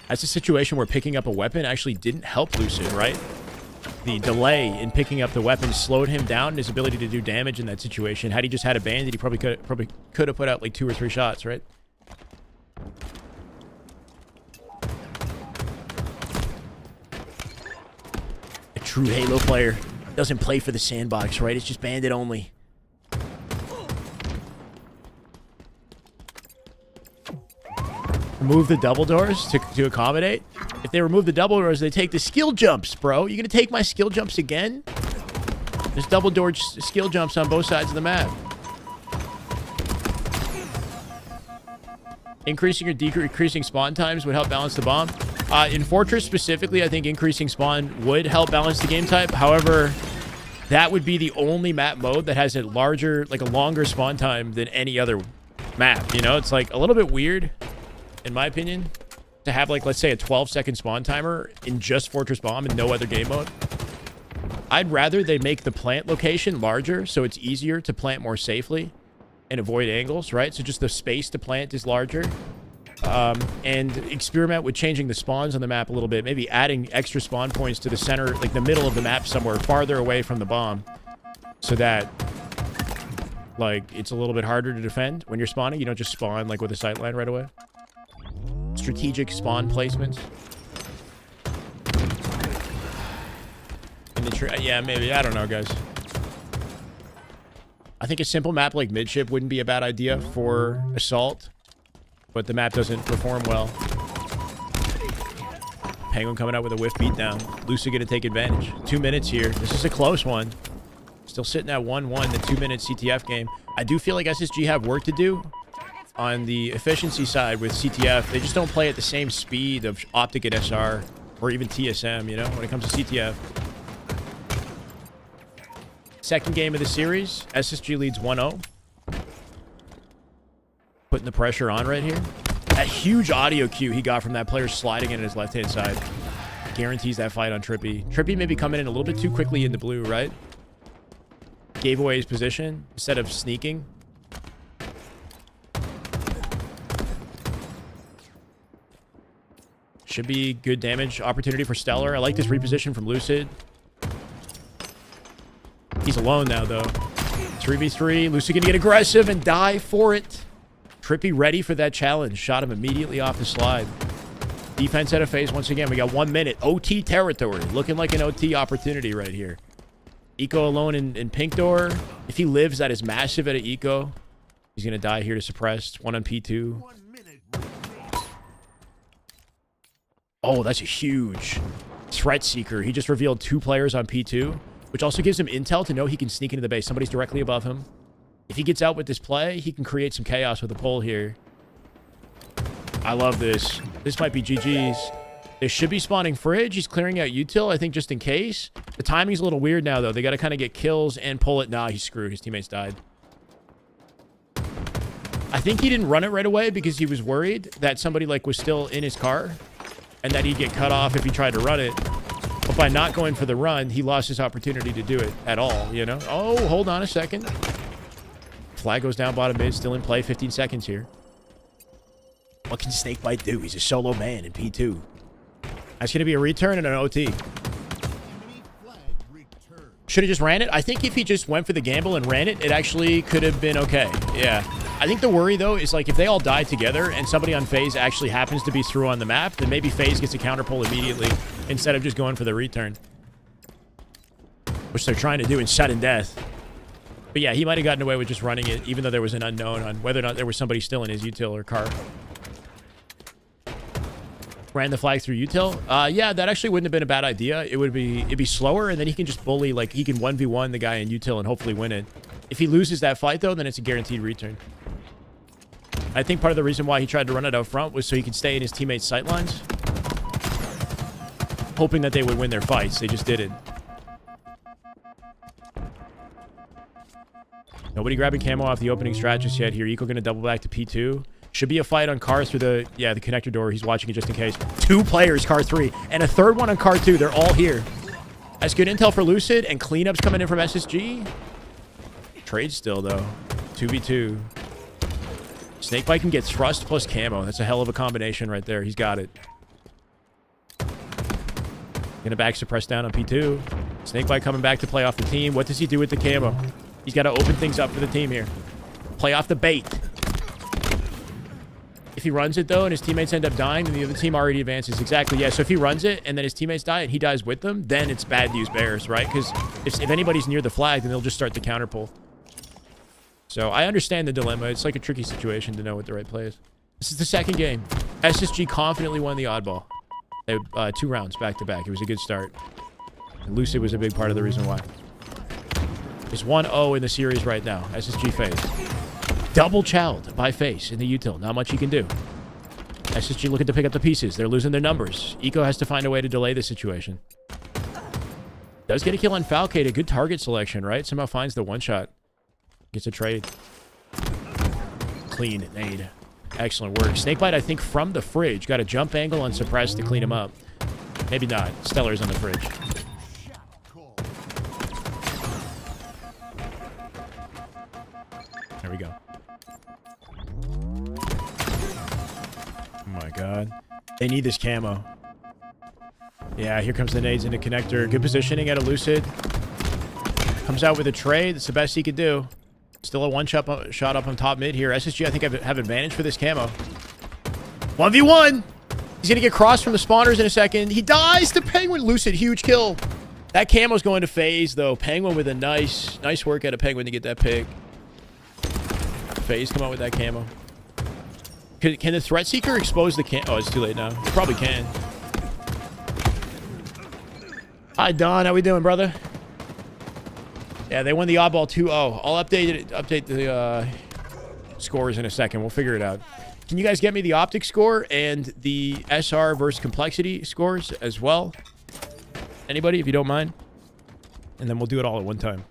That's a situation where picking up a weapon actually didn't help Lucid, right? The delay in picking up the weapon slowed him down in his ability to do damage in that situation. Had he just had a bandit, he probably could have put out like 2 or 3 shots, right? A true Halo player doesn't play for the sandbox, right? It's just bandit only. Remove the double doors to accommodate. If they remove the double doors, they take the skill jumps, bro. You gonna take my skill jumps again? There's double door skill jumps on both sides of the map. Increasing or decreasing spawn times would help balance the bomb. In Fortress specifically, I think increasing spawn would help balance the game type. However, that would be the only map mode that has a larger, like a longer spawn time than any other map. You know, it's like a little bit weird, in my opinion, to have, like, let's say a 12-second spawn timer in just Fortress Bomb and no other game mode. I'd rather they make the plant location larger so it's easier to plant more safely and avoid angles, right? So just the space to plant is larger. And experiment with changing the spawns on the map a little bit. Maybe adding extra spawn points to the center, like the middle of the map somewhere farther away from the bomb. So that, like, it's a little bit harder to defend when you're spawning. You don't just spawn, like, with a sightline right away. Strategic spawn placements. In the yeah, maybe. I don't know, guys. I think a simple map like Midship wouldn't be a bad idea for Assault, but the map doesn't perform well. Penguin coming out with a whiff beatdown. Lucid gonna take advantage. 2 minutes here. This is a close one. Still sitting at 1-1, the 2-minute CTF game. I do feel like SSG have work to do on the efficiency side with CTF. They just don't play at the same speed of OpTic and SR or even TSM, you know, when it comes to CTF. Second game of the series, SSG leads 1-0. Putting the pressure on right here. That huge audio cue he got from that player sliding in his left-hand side guarantees that fight on Trippy. Trippy may be coming in a little bit too quickly in the blue, right? Gave away his position instead of sneaking. Should be good damage opportunity for Stellar. I like this reposition from Lucid. He's alone now, though. 3v3. Lucid gonna get aggressive and die for it. Trippy ready for that challenge. Shot him immediately off the slide. Defense out of phase once again. We got 1 minute. OT territory. Looking like an OT opportunity right here. Eco alone in pink door. If he lives, that is massive at an Eco. He's going to die here to suppressed. 1 on P2. Oh, that's a huge threat seeker. He just revealed 2 players on P2, which also gives him intel to know he can sneak into the base. Somebody's directly above him. If he gets out with this play, he can create some chaos with a pull here. I love this. This might be GG's. They should be spawning Fridge. He's clearing out util, I think, just in case. The timing's a little weird now, though. They got to kind of get kills and pull it. Nah, he's screwed. His teammates died. I think he didn't run it right away because he was worried that somebody, like, was still in his car and that he'd get cut off if he tried to run it. But by not going for the run, he lost his opportunity to do it at all, you know? Oh, hold on a second. Flag goes down bottom mid. Still in play. 15 seconds here. What can Snakebite do? He's a solo man in P2. That's going to be a return and an OT. Should have just ran it. I think if he just went for the gamble and ran it, it actually could have been okay. Yeah. I think the worry, though, is like if they all die together and somebody on Faze actually happens to be through on the map, then maybe Faze gets a counter pull immediately instead of just going for the return. Which they're trying to do in sudden death. But yeah, he might have gotten away with just running it, even though there was an unknown on whether or not there was somebody still in his util or car. Ran the flag through util. Yeah, that actually wouldn't have been a bad idea. It'd be slower, and then he can just bully, like, he can 1v1 the guy in util and hopefully win it. If he loses that fight, though, then it's a guaranteed return. I think part of the reason why he tried to run it out front was so he could stay in his teammates' sightlines, hoping that they would win their fights. They just didn't. Nobody grabbing camo off the opening strat just yet here. Eco going to double back to P2. Should be a fight on car through the connector door. He's watching it just in case. 2 players, car 3. And a third one on car 2. They're all here. That's good intel for Lucid. And cleanups coming in from SSG. Trade still, though. 2v2. Snakebite can get thrust plus camo. That's a hell of a combination right there. He's got it. Gonna back suppress down on P2. Snakebite coming back to play off the team. What does he do with the camo? He's got to open things up for the team here. Play off the bait. If he runs it, though, and his teammates end up dying, then the other team already advances. Exactly, yeah. So if he runs it, and then his teammates die, and he dies with them, then it's bad news bears, right? Because if anybody's near the flag, then they'll just start the counter pull. So I understand the dilemma. It's like a tricky situation to know what the right play is. This is the second game. SSG confidently won the oddball. They, 2 rounds back-to-back. It was a good start. And Lucid was a big part of the reason why. It's 1-0 in the series right now. SSG Faze. Double chowed by Faze in the util. Not much he can do. SSG looking to pick up the pieces. They're losing their numbers. Eco has to find a way to delay the situation. Does get a kill on Falcade. A good target selection, right? Somehow finds the one-shot. Gets a trade. Clean nade. Excellent work. Snakebite, I think, from the fridge. Got a jump angle on suppressed to clean him up. Maybe not. Stellar's on the fridge. There we go. Oh my god. They need this camo. Yeah, here comes the nades into connector. Good positioning at a Lucid. Comes out with a trade. That's the best he could do. Still a one-shot up on top mid here. SSG, I think, have advantage for this camo. 1v1! He's going to get crossed from the spawners in a second. He dies to Penguin. Lucid, huge kill. That camo's going to Faze, though. Penguin with a nice work out of Penguin to get that pick. Faze come out with that camo. Can the Threat Seeker expose the camo? Oh, it's too late now. It probably can. Hi, Don. How we doing, brother? Yeah, they won the oddball 2-0. I'll update the scores in a second. We'll figure it out. Can you guys get me the OpTic score and the SR versus complexity scores as well? Anybody, if you don't mind? And then we'll do it all at one time.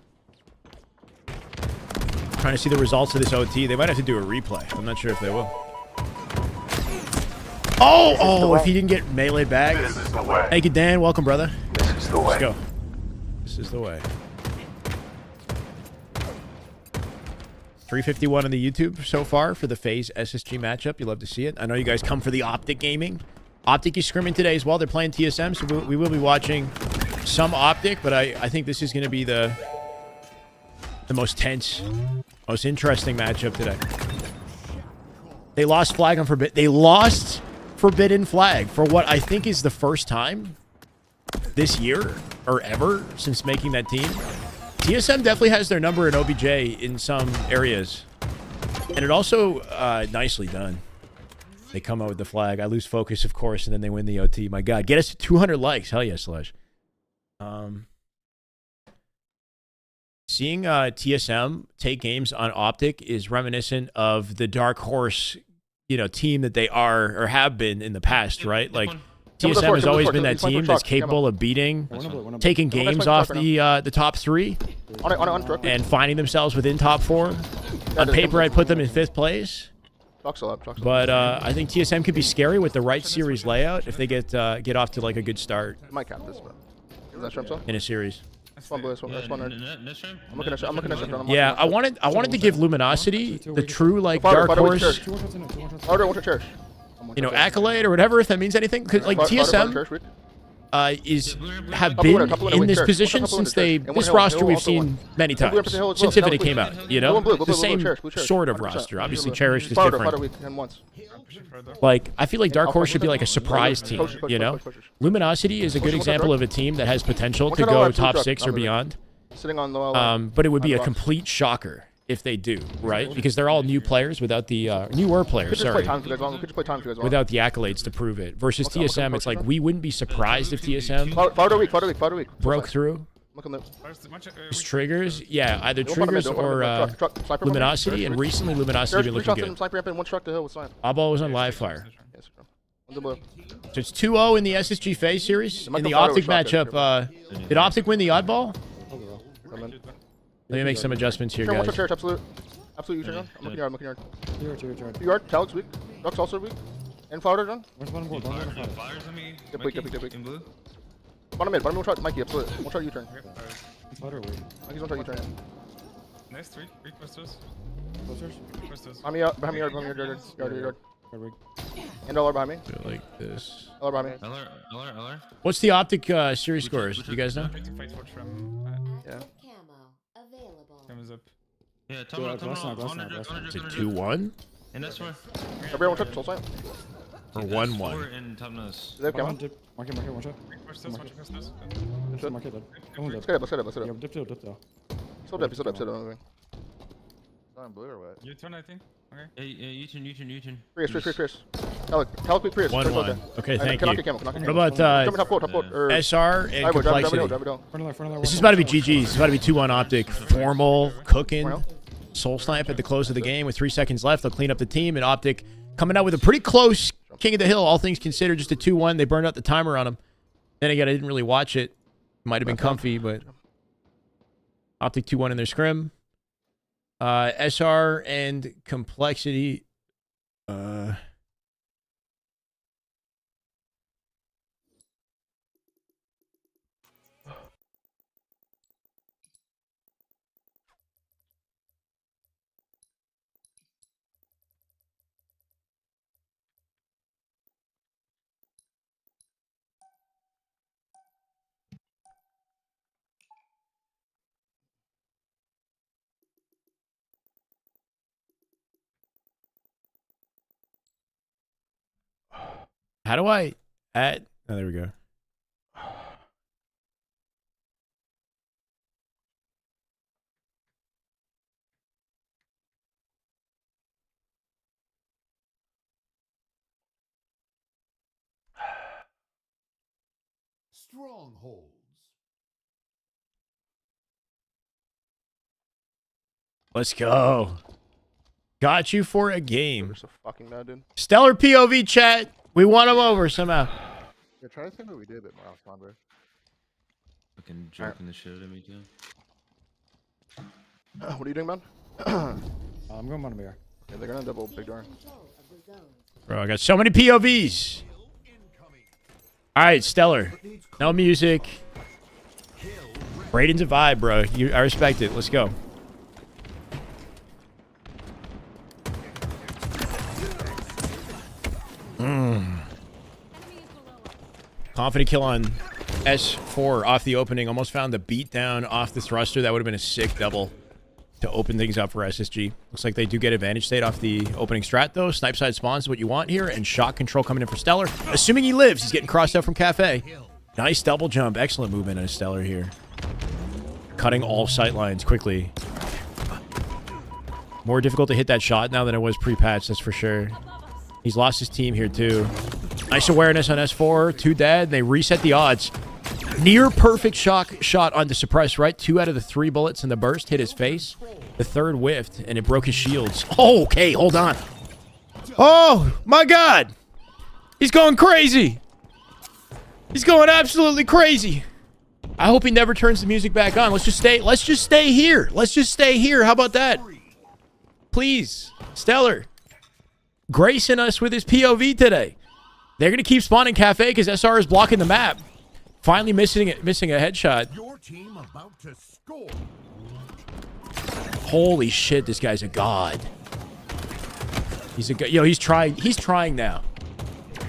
Trying to see the results of this OT. They might have to do a replay. I'm not sure if they will. Oh, if he didn't get melee back. Thank you, Dan. Welcome, brother. This is the way. Let's go. This is the way. 351 on the YouTube so far for the Faze SSG matchup. You love to see it. I know you guys come for the OpTic gaming. OpTic is scrimming today as well. They're playing TSM, so we will be watching some OpTic, but I think this is going to be the most tense, most interesting matchup today. They lost flag on Forbidden. They lost Forbidden Flag for what I think is the first time this year or ever since making that team. TSM definitely has their number in OBJ in some areas. And it also, nicely done. They come out with the flag. I lose focus, of course, and then they win the OT. My God, get us to 200 likes. Hell yeah, Slush. Seeing TSM take games on OpTic is reminiscent of the dark horse, team that they are or have been in the past, right? Like TSM has always been that team that's capable of taking games off the top 3 and finding themselves within top 4. On paper, I'd put them in 5th place. But I think TSM could be scary with the right series layout if they get off to like a good start in a series. I'm looking at Yeah, I wanted to give Luminosity the true like dark horse, accolade or whatever, if that means anything. Because like TSM have been in this position since this roster we've seen many times since Infinite came out. The same sort of roster. Obviously, Cherished is different. Like I feel like Dark Horse should be like a surprise team. Luminosity is a good example of a team that has potential to go top 6 or beyond. But it would be a complete shocker if they do, right? Because they're all new players without the newer players, sorry, without the accolades to prove it. Versus TSM, it's like we wouldn't be surprised if TSM broke through. His triggers, yeah, either triggers or Luminosity, and recently Luminosity has been looking good. Oddball was on live fire. So it's 2-0 in the SSG Faze series. In the OpTic matchup, did OpTic win the oddball? Let me make some adjustments here, guys. Absolute U-turn. I'm looking yard. U-yard, Talix weak. Duck's also weak. And Flounder, John. Get weak. Bottom mid, one shot, Mikey, absolute. One shot U-turn. Mikey's one shot U-turn. Nice, three clusters. Behind me, yard. And LR behind me. Like this. LR behind me. LR. What's the OpTic series scores? Do you guys know? Yeah. Cameras up. Yeah, Tom, Is it 2-1? and that's where. Everyone touch soul sign. Or 1-1? In Tomnos. Do they have camera? Market, one shot. Watch clusters. Market dead. Let's get it. Yeah, dip tail. Still dead. Blue or what? You turn, I think. Okay. Hey, U-turn. Prius. Talix weak Prius. 1-1. Okay, thank you. What What about top floor? SR and complexity? Drive it down. This is about to be GG's. It's about to be 2-1 OpTic. Formal, cooking, soul snipe at the close of the game with 3 seconds left. They'll clean up the team, and OpTic coming out with a pretty close King of the Hill, all things considered, just a 2-1. They burned out the timer on him. Then again, I didn't really watch it. Might have been comfy, but OpTic 2-1 in their scrim. SR and complexity. How do I add? Oh, there we go. Strongholds. Let's go. Got you for a game. You're so fucking mad, dude. Stellar POV chat. We won him over somehow. Yeah, try to think what we did a bit more often, bro. Fucking joking the shit out of me, too. What are you doing, man? I'm going bottom here. Yeah, they're gonna double big door. Bro, I got so many POVs. All right, Stellar. No music. Brayden's a vibe, bro. I respect it. Let's go. Confident kill on S4 off the opening. Almost found the beatdown off the thruster. That would have been a sick double to open things up for SSG. Looks like they do get advantage state off the opening strat, though. Snipe side spawns is what you want here, and shot control coming in for Stellar. Assuming he lives, he's getting crossed out from Cafe. Nice double jump. Excellent movement on Stellar here. Cutting all sight lines quickly. More difficult to hit that shot now than it was pre-patch, that's for sure. He's lost his team here, too. Nice awareness on S4. 2 dead. They reset the odds. Near perfect shot on the suppress, right? 2 out of the 3 bullets in the burst hit his face. The 3rd whiffed, and it broke his shields. Oh, okay, hold on. Oh, my God. He's going crazy. He's going absolutely crazy. I hope he never turns the music back on. Let's just stay here. Let's just stay here. How about that? Please. Stellar. Gracing us with his POV today. They're going to keep spawning Cafe because SR is blocking the map. Finally missing a headshot. Your team about to score. Holy shit, this guy's a god. He's a god. Yo, he's trying now.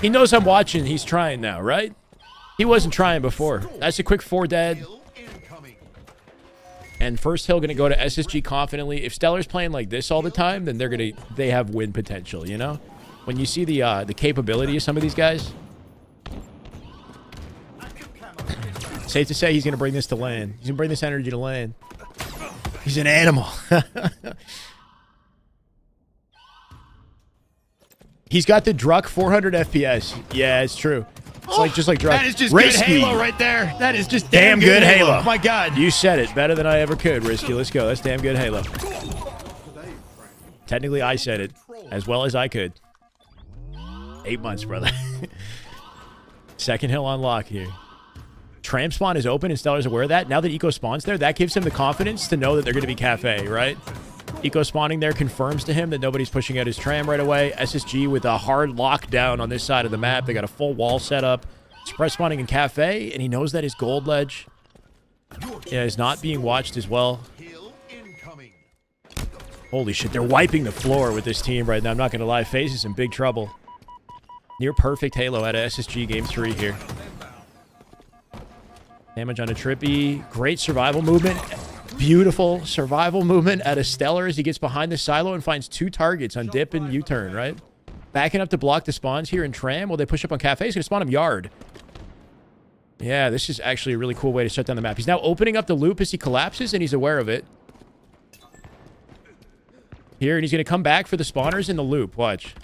He knows I'm watching. He's trying now, right? He wasn't trying before. That's a quick 4 dead. And first hill gonna go to SSG confidently. If Stellar's playing like this all the time, then they have win potential, you know? When you see the capability of some of these guys, safe to say he's gonna bring this to land. He's gonna bring this energy to land. He's an animal. He's got the Druck 400 FPS. Yeah, it's true. It's like just like Druck. That is just Risky. good Halo right there. That is just Damn good Halo. Oh my God. You said it better than I ever could, Risky. Let's go. That's damn good Halo. Technically, I said it as well as I could. 8 months, brother. Second hill on lock here. Tramp spawn is open and Stellar's aware of that. Now that Eco spawns there, that gives him the confidence to know that they're going to be Cafe, right? Eco spawning there confirms to him that nobody's pushing out his tram right away. SSG with a hard lockdown on this side of the map. They got a full wall set up. Suppress spawning in Cafe, and he knows that his gold ledge is not being watched as well. Holy shit, they're wiping the floor with this team right now. I'm not going to lie. Faze is in big trouble. Near perfect Halo out of SSG game 3 here. Damage on a Trippy. Great survival movement. Beautiful survival movement out of Stellar as he gets behind the silo and finds 2 targets on dip and U-turn, right? Backing up to block the spawns here in Tram while they push up on Cafe. He's going to spawn him yard. Yeah, this is actually a really cool way to shut down the map. He's now opening up the loop as he collapses, and he's aware of it. Here, and he's going to come back for the spawners in the loop. Watch.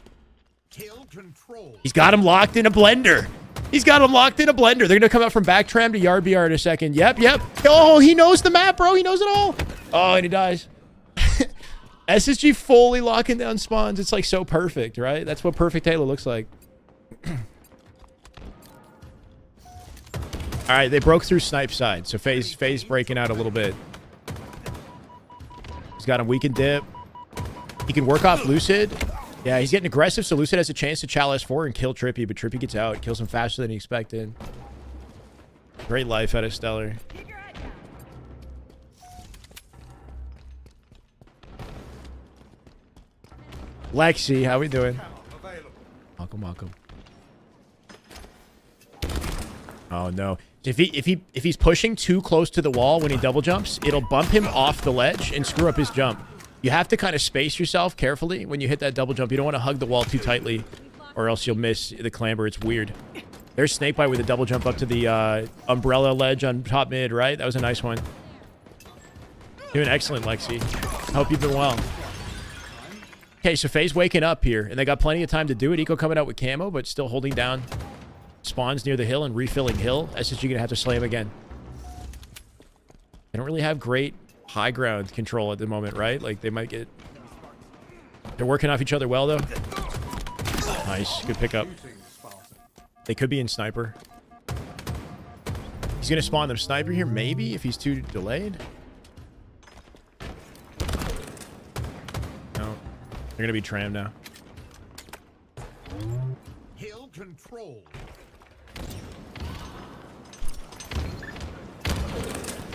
He's got him locked in a blender. He's got him locked in a blender. They're going to come out from back tram to yard BR in a second. Yep. Oh, he knows the map, bro. He knows it all. Oh, and he dies. SSG fully locking down spawns. It's like so perfect, right? That's what perfect Halo looks like. All right, they broke through snipe side. So Faze breaking out a little bit. He's got him weakened dip. He can work off Lucid. Yeah, he's getting aggressive, so Lucid has a chance to chalice 4 and kill Trippy, but Trippy gets out. Kills him faster than he expected. Great life out of Stellar. Lexi, how we doing? Welcome. Oh no. If he's pushing too close to the wall when he double jumps, it'll bump him off the ledge and screw up his jump. You have to kind of space yourself carefully when you hit that double jump. You don't want to hug the wall too tightly or else you'll miss the clamber. It's weird. There's Snakebite with a double jump up to the umbrella ledge on top mid, right? That was a nice one. Doing excellent, Lexi. Hope you've been well. Okay, so Faze waking up here, and they got plenty of time to do it. Eco coming out with camo, but still holding down spawns near the hill and refilling hill. SSG going to have to slay him again. They don't really have great high ground control at the moment, right? Like, they might get They're working off each other well, though. Nice. Good pickup. They could be in sniper. He's going to spawn them sniper here, maybe, if he's too delayed. No. They're going to be tram now. Hill control.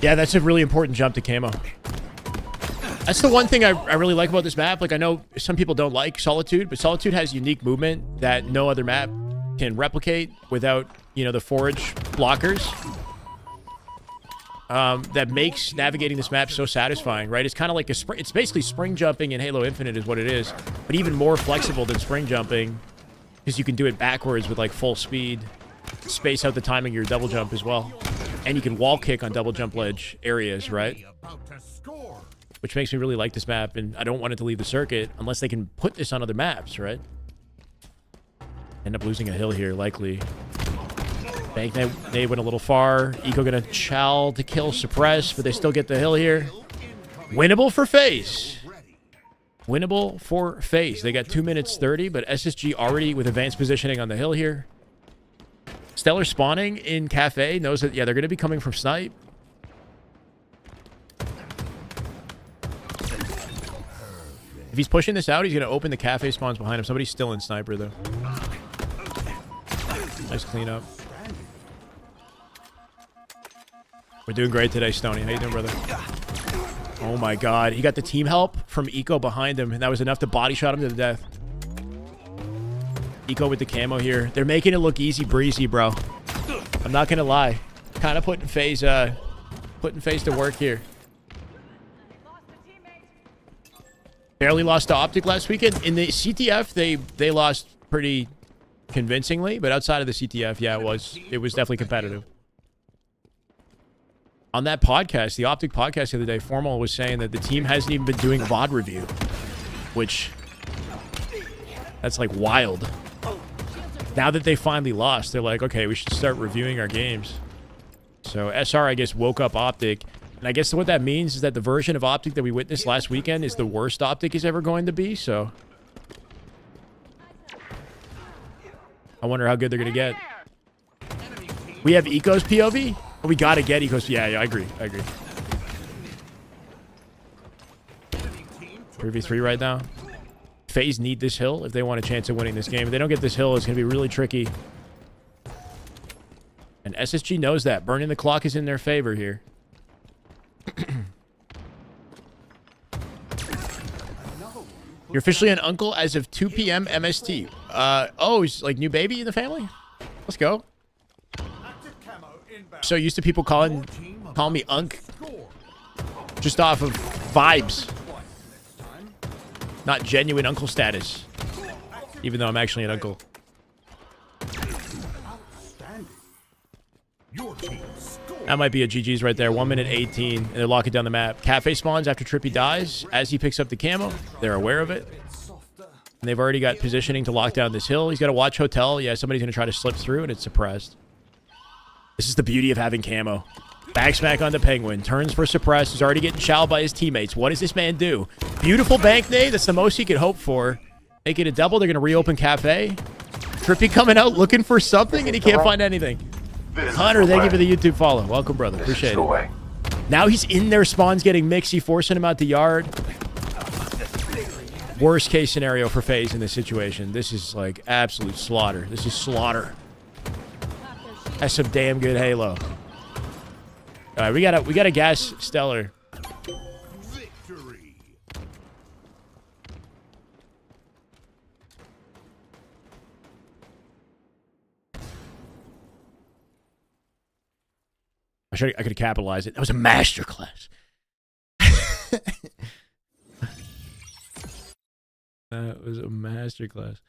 Yeah, that's a really important jump to camo. That's the one thing I really like about this map. Like, I know some people don't like Solitude, but Solitude has unique movement that no other map can replicate without, you know, the forage blockers. That makes navigating this map so satisfying, right? It's kind of like it's basically spring jumping in Halo Infinite is what it is, but even more flexible than spring jumping because you can do it backwards with like full speed, space out the timing of your double jump as well. And you can wall kick on double jump ledge areas, right? Which makes me really like this map, and I don't want it to leave the circuit unless they can put this on other maps, right? End up losing a hill here, likely. Bank they went a little far. Eco gonna chow to kill suppress, but they still get the hill here. Winnable for Faze. Winnable for Faze. They got 2 minutes 30, but SSG already with advanced positioning on the hill here. Stellar spawning in Cafe knows that, yeah, they're going to be coming from snipe. If he's pushing this out, he's going to open the Cafe spawns behind him. Somebody's still in sniper, though. Nice cleanup. We're doing great today, Stoney. How you doing, brother? Oh, my God. He got the team help from Eco behind him, and that was enough to body shot him to the death. Eco with the camo here. They're making it look easy breezy, bro. I'm not gonna lie. Kind of putting Faze to work here. Barely lost to OpTic last weekend. In the CTF, they lost pretty convincingly, but outside of the CTF, yeah, it was definitely competitive. On that podcast, the OpTic podcast the other day, Formal was saying that the team hasn't even been doing VOD review, which that's like wild. Now that they finally lost, they're like, okay, we should start reviewing our games. So SR, I guess, woke up OpTic. And I guess what that means is that the version of OpTic that we witnessed last weekend is the worst OpTic is ever going to be. So I wonder how good they're going to get. We have Eco's POV? Oh, we got to get Eco's. Yeah, I agree. 3v3 right now. Faze need this hill if they want a chance of winning this game. If they don't get this hill, it's going to be really tricky. And SSG knows that. Burning the clock is in their favor here. You're officially an uncle as of 2 p.m. MST. Oh, he's like new baby in the family? Let's go. So used to people calling me Unk. Just off of vibes. Not genuine uncle status. Even though I'm actually an uncle. That might be a GG's right there. 1 minute 18. And they're locking down the map. Cafe spawns after Trippy dies. As he picks up the camo, they're aware of it. And they've already got positioning to lock down this hill. He's got to watch Hotel. Yeah, somebody's going to try to slip through, and it's suppressed. This is the beauty of having camo. Back smack on the Penguin. Turns for suppress. He's already getting shelled by his teammates. What does this man do? Beautiful bank nade. That's the most he could hope for. Make it a double. They're going to reopen Cafe. Trippy coming out looking for something, and he can't find anything. Hunter, thank you for the YouTube follow. Welcome, brother. Appreciate it. Now he's in their spawns getting mixy, forcing him out the yard. Worst case scenario for Faze in this situation. This is like absolute slaughter. This is slaughter. That's some damn good Halo. All right, we gotta gas Stellar. Victory. I could have capitalized it. That was a masterclass. That was a masterclass.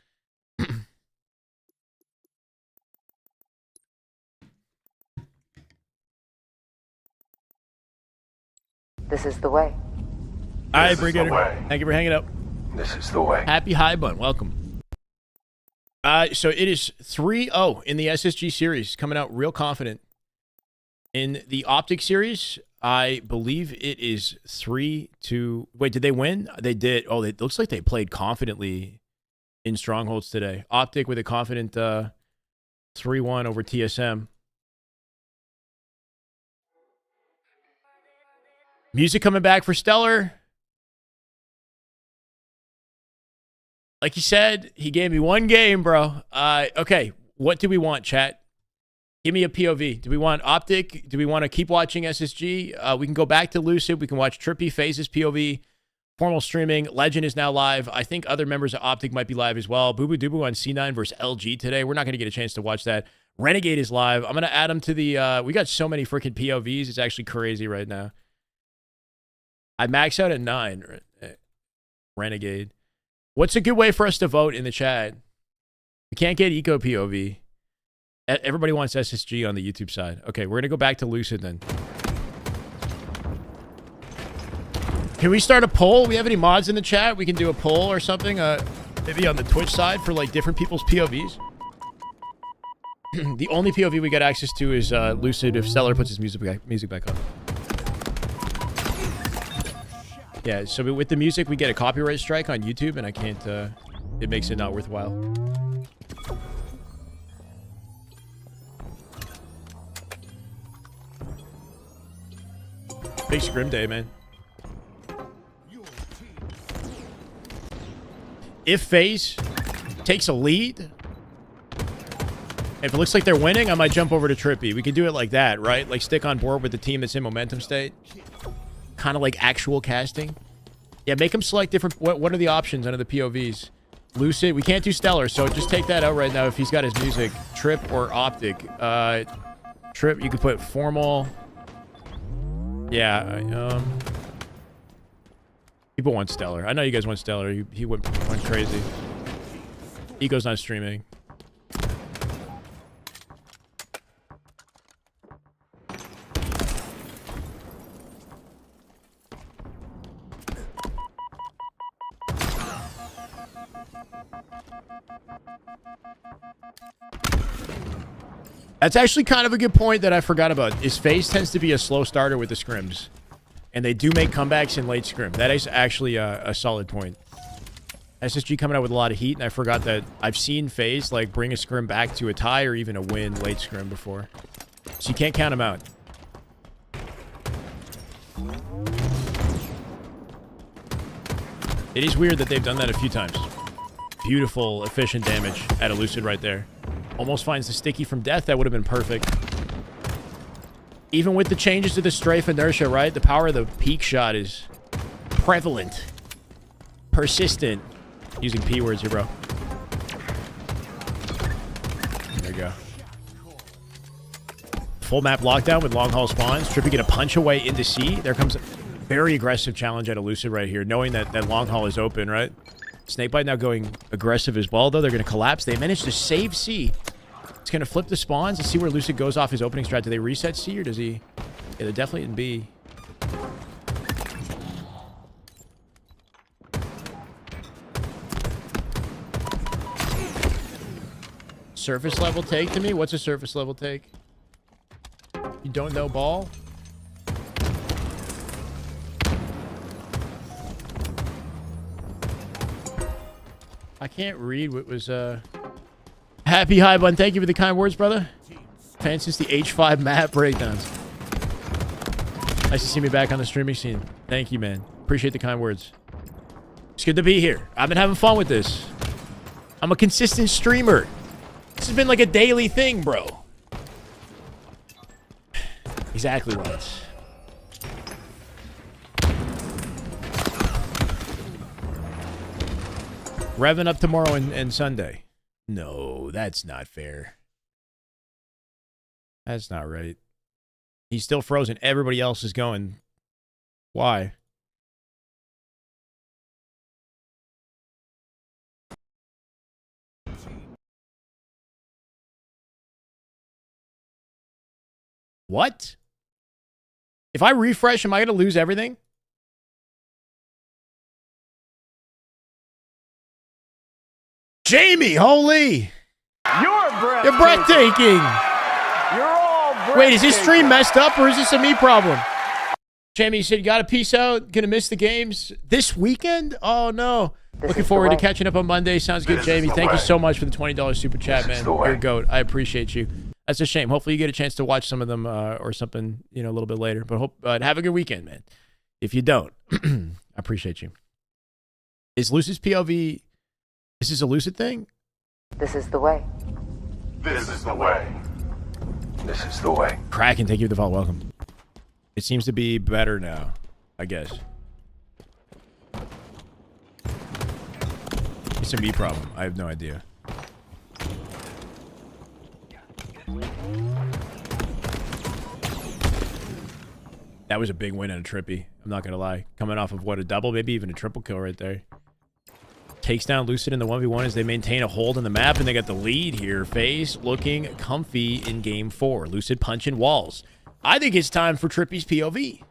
This is the way. All right, Brigadier. Thank you for hanging up. This is the way. Happy High Bun. Welcome. So it is 3-0 in the SSG series. Coming out real confident. In the OpTic series, I believe it is 3-2. Wait, did they win? They did. Oh, it looks like they played confidently in Strongholds today. OpTic with a confident 3-1 over TSM. Music coming back for Stellar. Like he said, he gave me one game, bro. Okay, what do we want, chat? Give me a POV. Do we want OpTic? Do we want to keep watching SSG? We can go back to Lucid. We can watch Trippy, Faze's POV. Formal streaming. Legend is now live. I think other members of OpTic might be live as well. Boo Boo Doo on C9 versus LG today. We're not going to get a chance to watch that. Renegade is live. I'm going to add him to the... we got so many freaking POVs. It's actually crazy right now. I max out at 9. Renegade. What's a good way for us to vote in the chat? We can't get Eco POV. Everybody wants SSG on the YouTube side. Okay, we're going to go back to Lucid then. Can we start a poll? We have any mods in the chat? We can do a poll or something. Maybe on the Twitch side for like different people's POVs. The only POV we get access to is Lucid if Stellar puts his music back up. Yeah, so with the music, we get a copyright strike on YouTube, and I can't... it makes it not worthwhile. Big Scrim day, man. If Faze takes a lead, if it looks like they're winning, I might jump over to Trippy. We could do it like that, right? Like stick on board with the team that's in momentum state. Kind of like actual casting. Yeah, make them select different... What are the options under the POVs? Lucid. We can't do Stellar, so just take that out right now if he's got his music. Trip or OpTic. Trip, you can put formal... Yeah, people want Stellar. I know you guys want Stellar. He went crazy. Eco's not streaming. That's actually kind of a good point that I forgot about. Is Faze tends to be a slow starter with the scrims. And they do make comebacks in late scrim. That is actually a solid point. SSG coming out with a lot of heat, and I forgot that I've seen Faze like bring a scrim back to a tie or even a win late scrim before. So you can't count him out. It is weird that they've done that a few times. Beautiful, efficient damage at a Lucid right there. Almost finds the sticky from death. That would have been perfect. Even with the changes to the strafe inertia, right? The power of the peak shot is prevalent. Persistent. Using P words here, bro. There you go. Full map lockdown with long haul spawns. Trippy get a punch away into C. There comes a very aggressive challenge at Elusive right here, knowing that that long haul is open, right? Snakebite now going aggressive as well, though. They're going to collapse. They managed to save C. It's going to flip the spawns and see where Lucid goes off his opening strat. Do they reset C or does he... Yeah, they're definitely in B. Surface level take to me? What's a surface level take? You don't know ball? I can't read what was, Happy High Bun, thank you for the kind words, brother. Fan since the H5 map breakdowns. Nice to see me back on the streaming scene. Thank you, man. Appreciate the kind words. It's good to be here. I've been having fun with this. I'm a consistent streamer. This has been like a daily thing, bro. Exactly right. Revving up tomorrow and Sunday. No, that's not fair. That's not right. He's still frozen. Everybody else is going. Why? What? If I refresh, am I going to lose everything? Jamie, holy! You're breathtaking! You're all breathtaking. Wait, is this stream messed up or is this a me problem? Jamie said, you got to peace out. Gonna miss the games this weekend? Oh, no. This Looking is the forward to way. catching up on Monday. Sounds good, Jamie. Thank you so much for the $20 super chat, man. You're a goat. I appreciate you. That's a shame. Hopefully you get a chance to watch some of them or something, a little bit later. But have a good weekend, man. If you don't, I appreciate you. Is Lucid's POV, this is a Lucid thing? This is the way. This is the way. This is the way. Kraken, thank you for the follow. Welcome. It seems to be better now, I guess. It's a me problem. I have no idea. That was a big win and a trippy. I'm not going to lie. Coming off of what, a double, maybe even a triple kill right there. Takes down Lucid in the 1v1 as they maintain a hold on the map, and they got the lead here. Faze looking comfy in game 4. Lucid punching walls. I think it's time for Trippy's POV.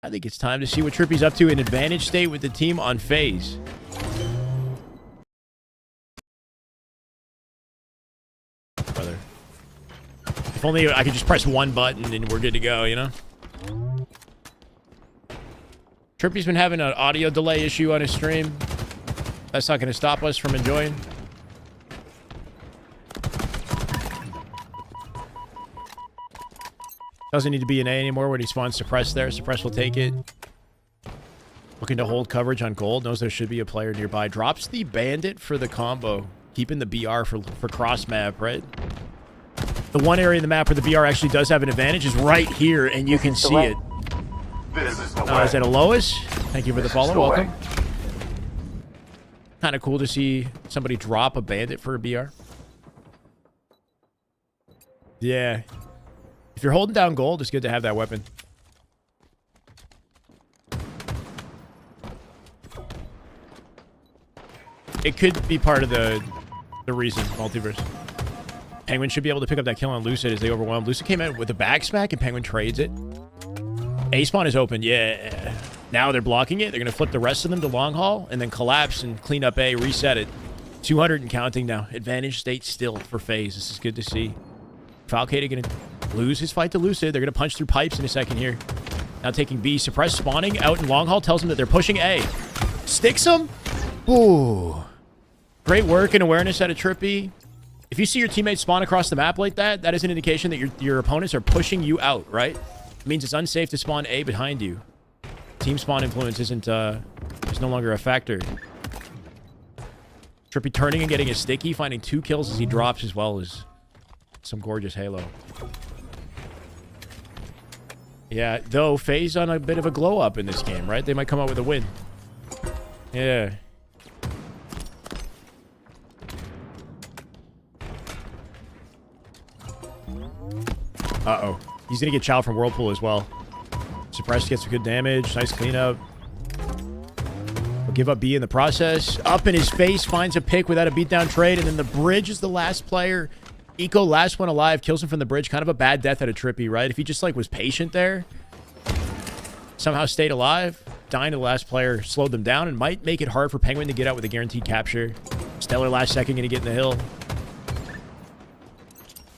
I think it's time to see what Trippy's up to in advantage state with the team on Faze. Brother. If only I could just press one button and we're good to go, Trippy's been having an audio delay issue on his stream. That's not going to stop us from enjoying. Doesn't need to be an A anymore when he spawns Suppress there. Suppress will take it. Looking to hold coverage on gold. Knows there should be a player nearby. Drops the bandit for the combo. Keeping the BR for cross map, right? The one area in the map where the BR actually does have an advantage is right here, and you can see it. This is the way. Is that a Lois? Thank you for the follow. Welcome. Kind of cool to see somebody drop a bandit for a BR. Yeah. If you're holding down gold, it's good to have that weapon. It could be part of the reason, multiverse. Penguin should be able to pick up that kill on Lucid as they overwhelm. Lucid came out with a back smack and Penguin trades it. A spawn is open, yeah. Now they're blocking it. They're going to flip the rest of them to long haul and then collapse and clean up A, reset it. 200 and counting now. Advantage state still for Faze. This is good to see. Falcade going to lose his fight to Lucid. They're going to punch through pipes in a second here. Now taking B. Suppress spawning out in long haul tells them that they're pushing A. Sticks him. Ooh. Great work and awareness out of Trippy. If you see your teammates spawn across the map like that, that is an indication that your opponents are pushing you out, right? It means it's unsafe to spawn A behind you. Team spawn influence is no longer a factor. Trippy turning and getting a sticky, finding 2 kills as he drops as well as some gorgeous halo. Yeah, though Faze on a bit of a glow up in this game, right? They might come out with a win. Yeah. Uh-oh. He's going to get Chow from Whirlpool as well. Suppressed gets some good damage. Nice cleanup. Will give up B in the process. Up in his face. Finds a pick without a beatdown trade. And then the bridge is the last player. Eco, last one alive. Kills him from the bridge. Kind of a bad death out of Trippy, right? If he just, was patient there. Somehow stayed alive. Dying to the last player. Slowed them down. And might make it hard for Penguin to get out with a guaranteed capture. Stellar last second going to get in the hill.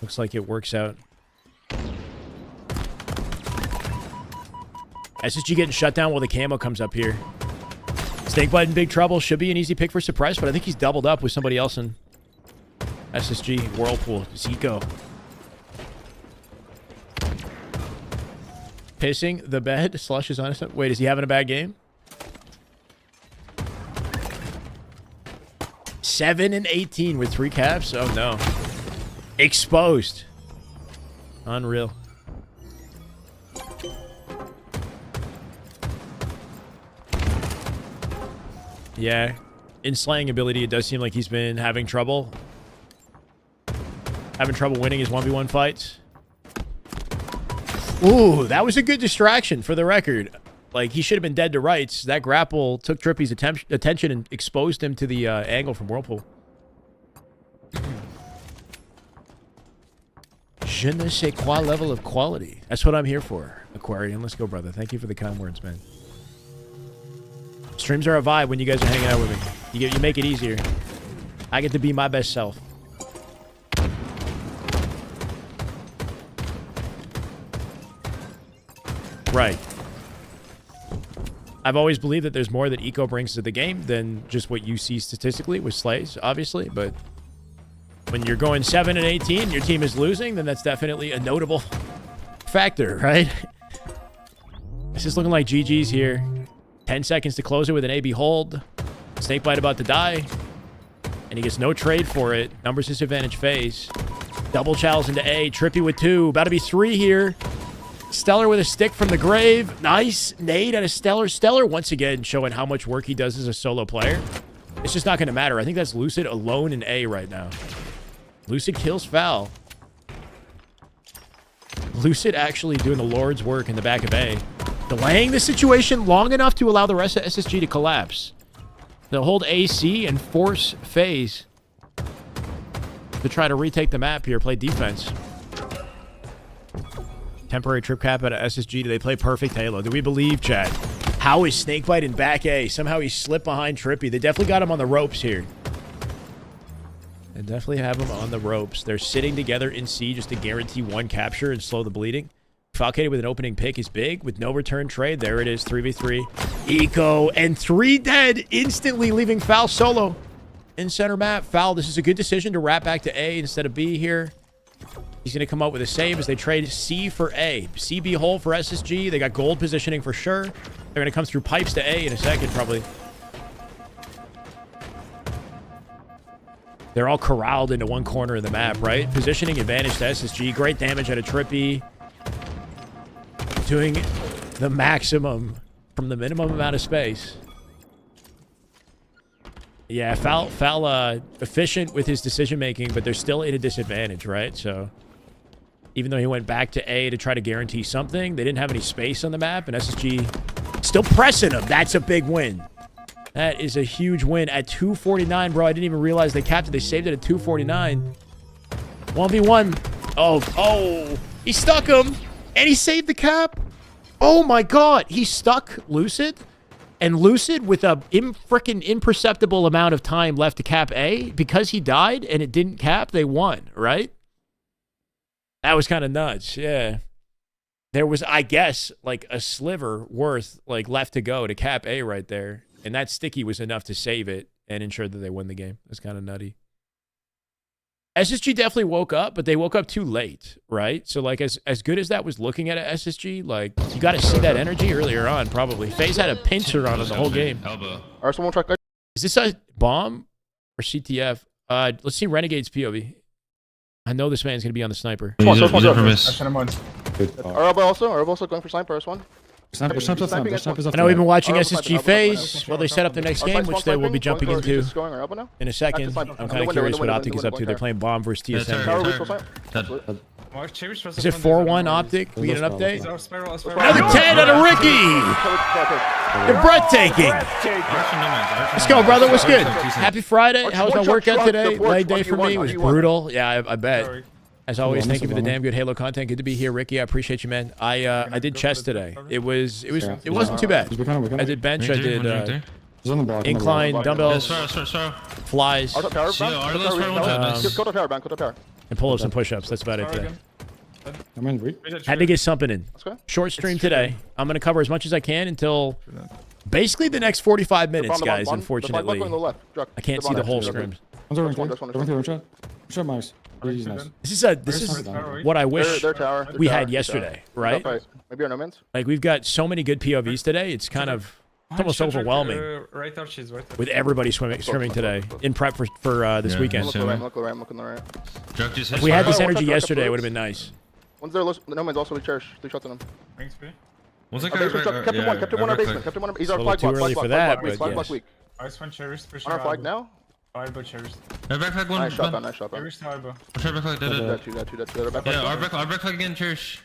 Looks like it works out. SSG getting shut down while the camo comes up here. Snakebite in big trouble. Should be an easy pick for Suppress, but I think he's doubled up with somebody else in SSG. Whirlpool. Zico. Pissing the bed. Slush is on his... Wait, is he having a bad game? 7 and 18 with 3 caps? Oh, no. Exposed. Unreal. Yeah, in slaying ability, it does seem like he's been having trouble. Having trouble winning his 1v1 fights. Ooh, that was a good distraction for the record. He should have been dead to rights. That grapple took Trippy's attention and exposed him to the angle from Whirlpool. Je ne sais quoi level of quality. That's what I'm here for, Aquarian. Let's go, brother. Thank you for the kind words, man. Streams are a vibe when you guys are hanging out with me. You make it easier. I get to be my best self. Right. I've always believed that there's more that Eco brings to the game than just what you see statistically with slays, obviously. But when you're going 7 and 18, your team is losing, then that's definitely a notable factor, right? This is looking like GG's here. 10 seconds to close it with an AB hold. Snakebite about to die. And he gets no trade for it. Numbers disadvantage Faze. Double chalice into A. Trippy with 2. About to be 3 here. Stellar with a stick from the grave. Nice. Nade at a Stellar. Stellar once again showing how much work he does as a solo player. It's just not going to matter. I think that's Lucid alone in A right now. Lucid kills Foul. Lucid actually doing the Lord's work in the back of A. Delaying the situation long enough to allow the rest of SSG to collapse. They'll hold AC and force Faze to try to retake the map here, play defense. Temporary trip cap out of SSG. Do they play perfect Halo? Do we believe, chat? How is Snakebite in back A? Somehow he slipped behind Trippy. They definitely got him on the ropes here. They definitely have him on the ropes. They're sitting together in C just to guarantee 1 capture and slow the bleeding. Falcated with an opening pick is big with no return trade. There it is, 3v3. Eco and 3 dead, instantly leaving Foul solo in center map. Foul, this is a good decision to wrap back to A instead of B here. He's going to come out with a save as they trade C for A. CB hole for SSG. They got gold positioning for sure. They're going to come through pipes to A in a second, probably. They're all corralled into one corner of the map, right? Positioning advantage to SSG. Great damage out of Trippy. Doing the maximum from the minimum amount of space. Yeah, Foul efficient with his decision-making, but they're still at a disadvantage, right? So even though he went back to A to try to guarantee something, they didn't have any space on the map, and SSG still pressing him. That's a big win. That is a huge win at 249, bro. I didn't even realize they capped it. They saved it at 249. 1v1. Oh, he stuck him, and he saved the cap. Oh my God, he stuck Lucid, and Lucid with a freaking imperceptible amount of time left to cap A, because he died and it didn't cap, they won, right? That was kind of nuts, yeah. There was, I guess, like a sliver worth like left to go to cap A right there, and that sticky was enough to save it and ensure that they win the game. That's kind of nutty. SSG definitely woke up, but they woke up too late, right? So, like, as good as that was looking at SSG, like, you got to see that energy earlier on, probably. Faze had a pincer on it the whole game. Alright, someone try. Is this a bomb or CTF? Let's see Renegade's POV. I know this man's going to be on the sniper. Arab also going for sniper, S1. I know we've been watching SSG Faze while they set up the next game, which they will be jumping into in a second. I'm kind of curious what OpTic is up to. They're playing bomb versus TSM. Is it 4-1 OpTic? We get an update? Another 10 out of Ricky! They're breathtaking! Let's go, brother. What's good? Happy Friday. How was my workout today? Leg day for me. It was brutal. Yeah, I bet. As always, thank you for the damn good Halo content. Good to be here, Ricky. I appreciate you, man. I did chest today. It wasn't too bad. I did bench. I did incline, dumbbells, flies, and pull-ups and push-ups. That's about it today. Had to get something in. Short stream today. I'm gonna cover as much as I can until basically the next 45 minutes, guys. Unfortunately, I can't see the whole scrims. This is what I wish we had yesterday, right? Maybe our no mans. Like, we've got so many good POVs today. It's kind of almost overwhelming with everybody scrimming today in prep for this weekend. If we had this energy yesterday, it would have been nice. One's there, no mans also we cherish. 3 shots on him. Thanks, B. Kept him one on basement. Kept him one. He's our flag block. Too early for that, but flag block weak. Ice one cherished. On our flag now. Elbow cherished. Nice shot, nice shot. Cherished elbow. Yeah, our back flag again, cherish.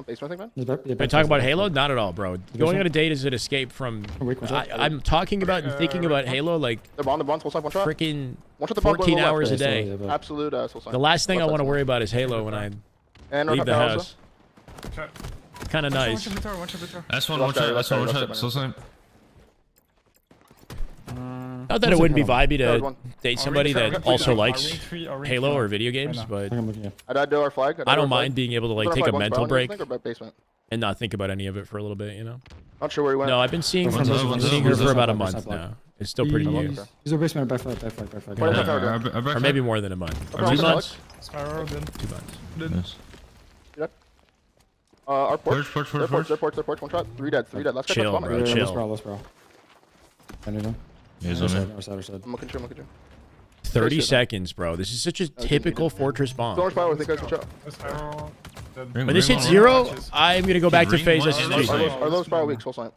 Basement, I think, Are you talking about Halo? Not at all, bro. Going on a date is an escape from... I'm talking about and thinking about Halo like freaking 14 hours a day. Absolute the last thing I want to worry about is Halo when I leave the house. Kind of nice. That's one shot. Not that it wouldn't be vibey to date somebody that also likes Halo or video games, but I don't mind being able to like take a mental break and not think about any of it for a little bit, you know? Not sure where he went. No, I've been seeing, One's up, one's up, her one's for up. about a month now. It's still pretty new. He's a basement, back flag. What Yeah, is that Or maybe more than a month. Okay, 2 months? Spiral, then. 2 months. Nice. Our porch. Porch. Their porch. One shot. 3 dead. Last guy Chill, touched bro. bomb. Chill. Let's bro. I need him. He's on me. Our side. I'm looking through. 30 seconds, bro. This is such a typical Fortress bomb. So much power. I think I can shot. Spiral. Dead. When this hits 0, I'm going to go back to Ring phase one. SSG. Are those spiral weak? Soul snipe.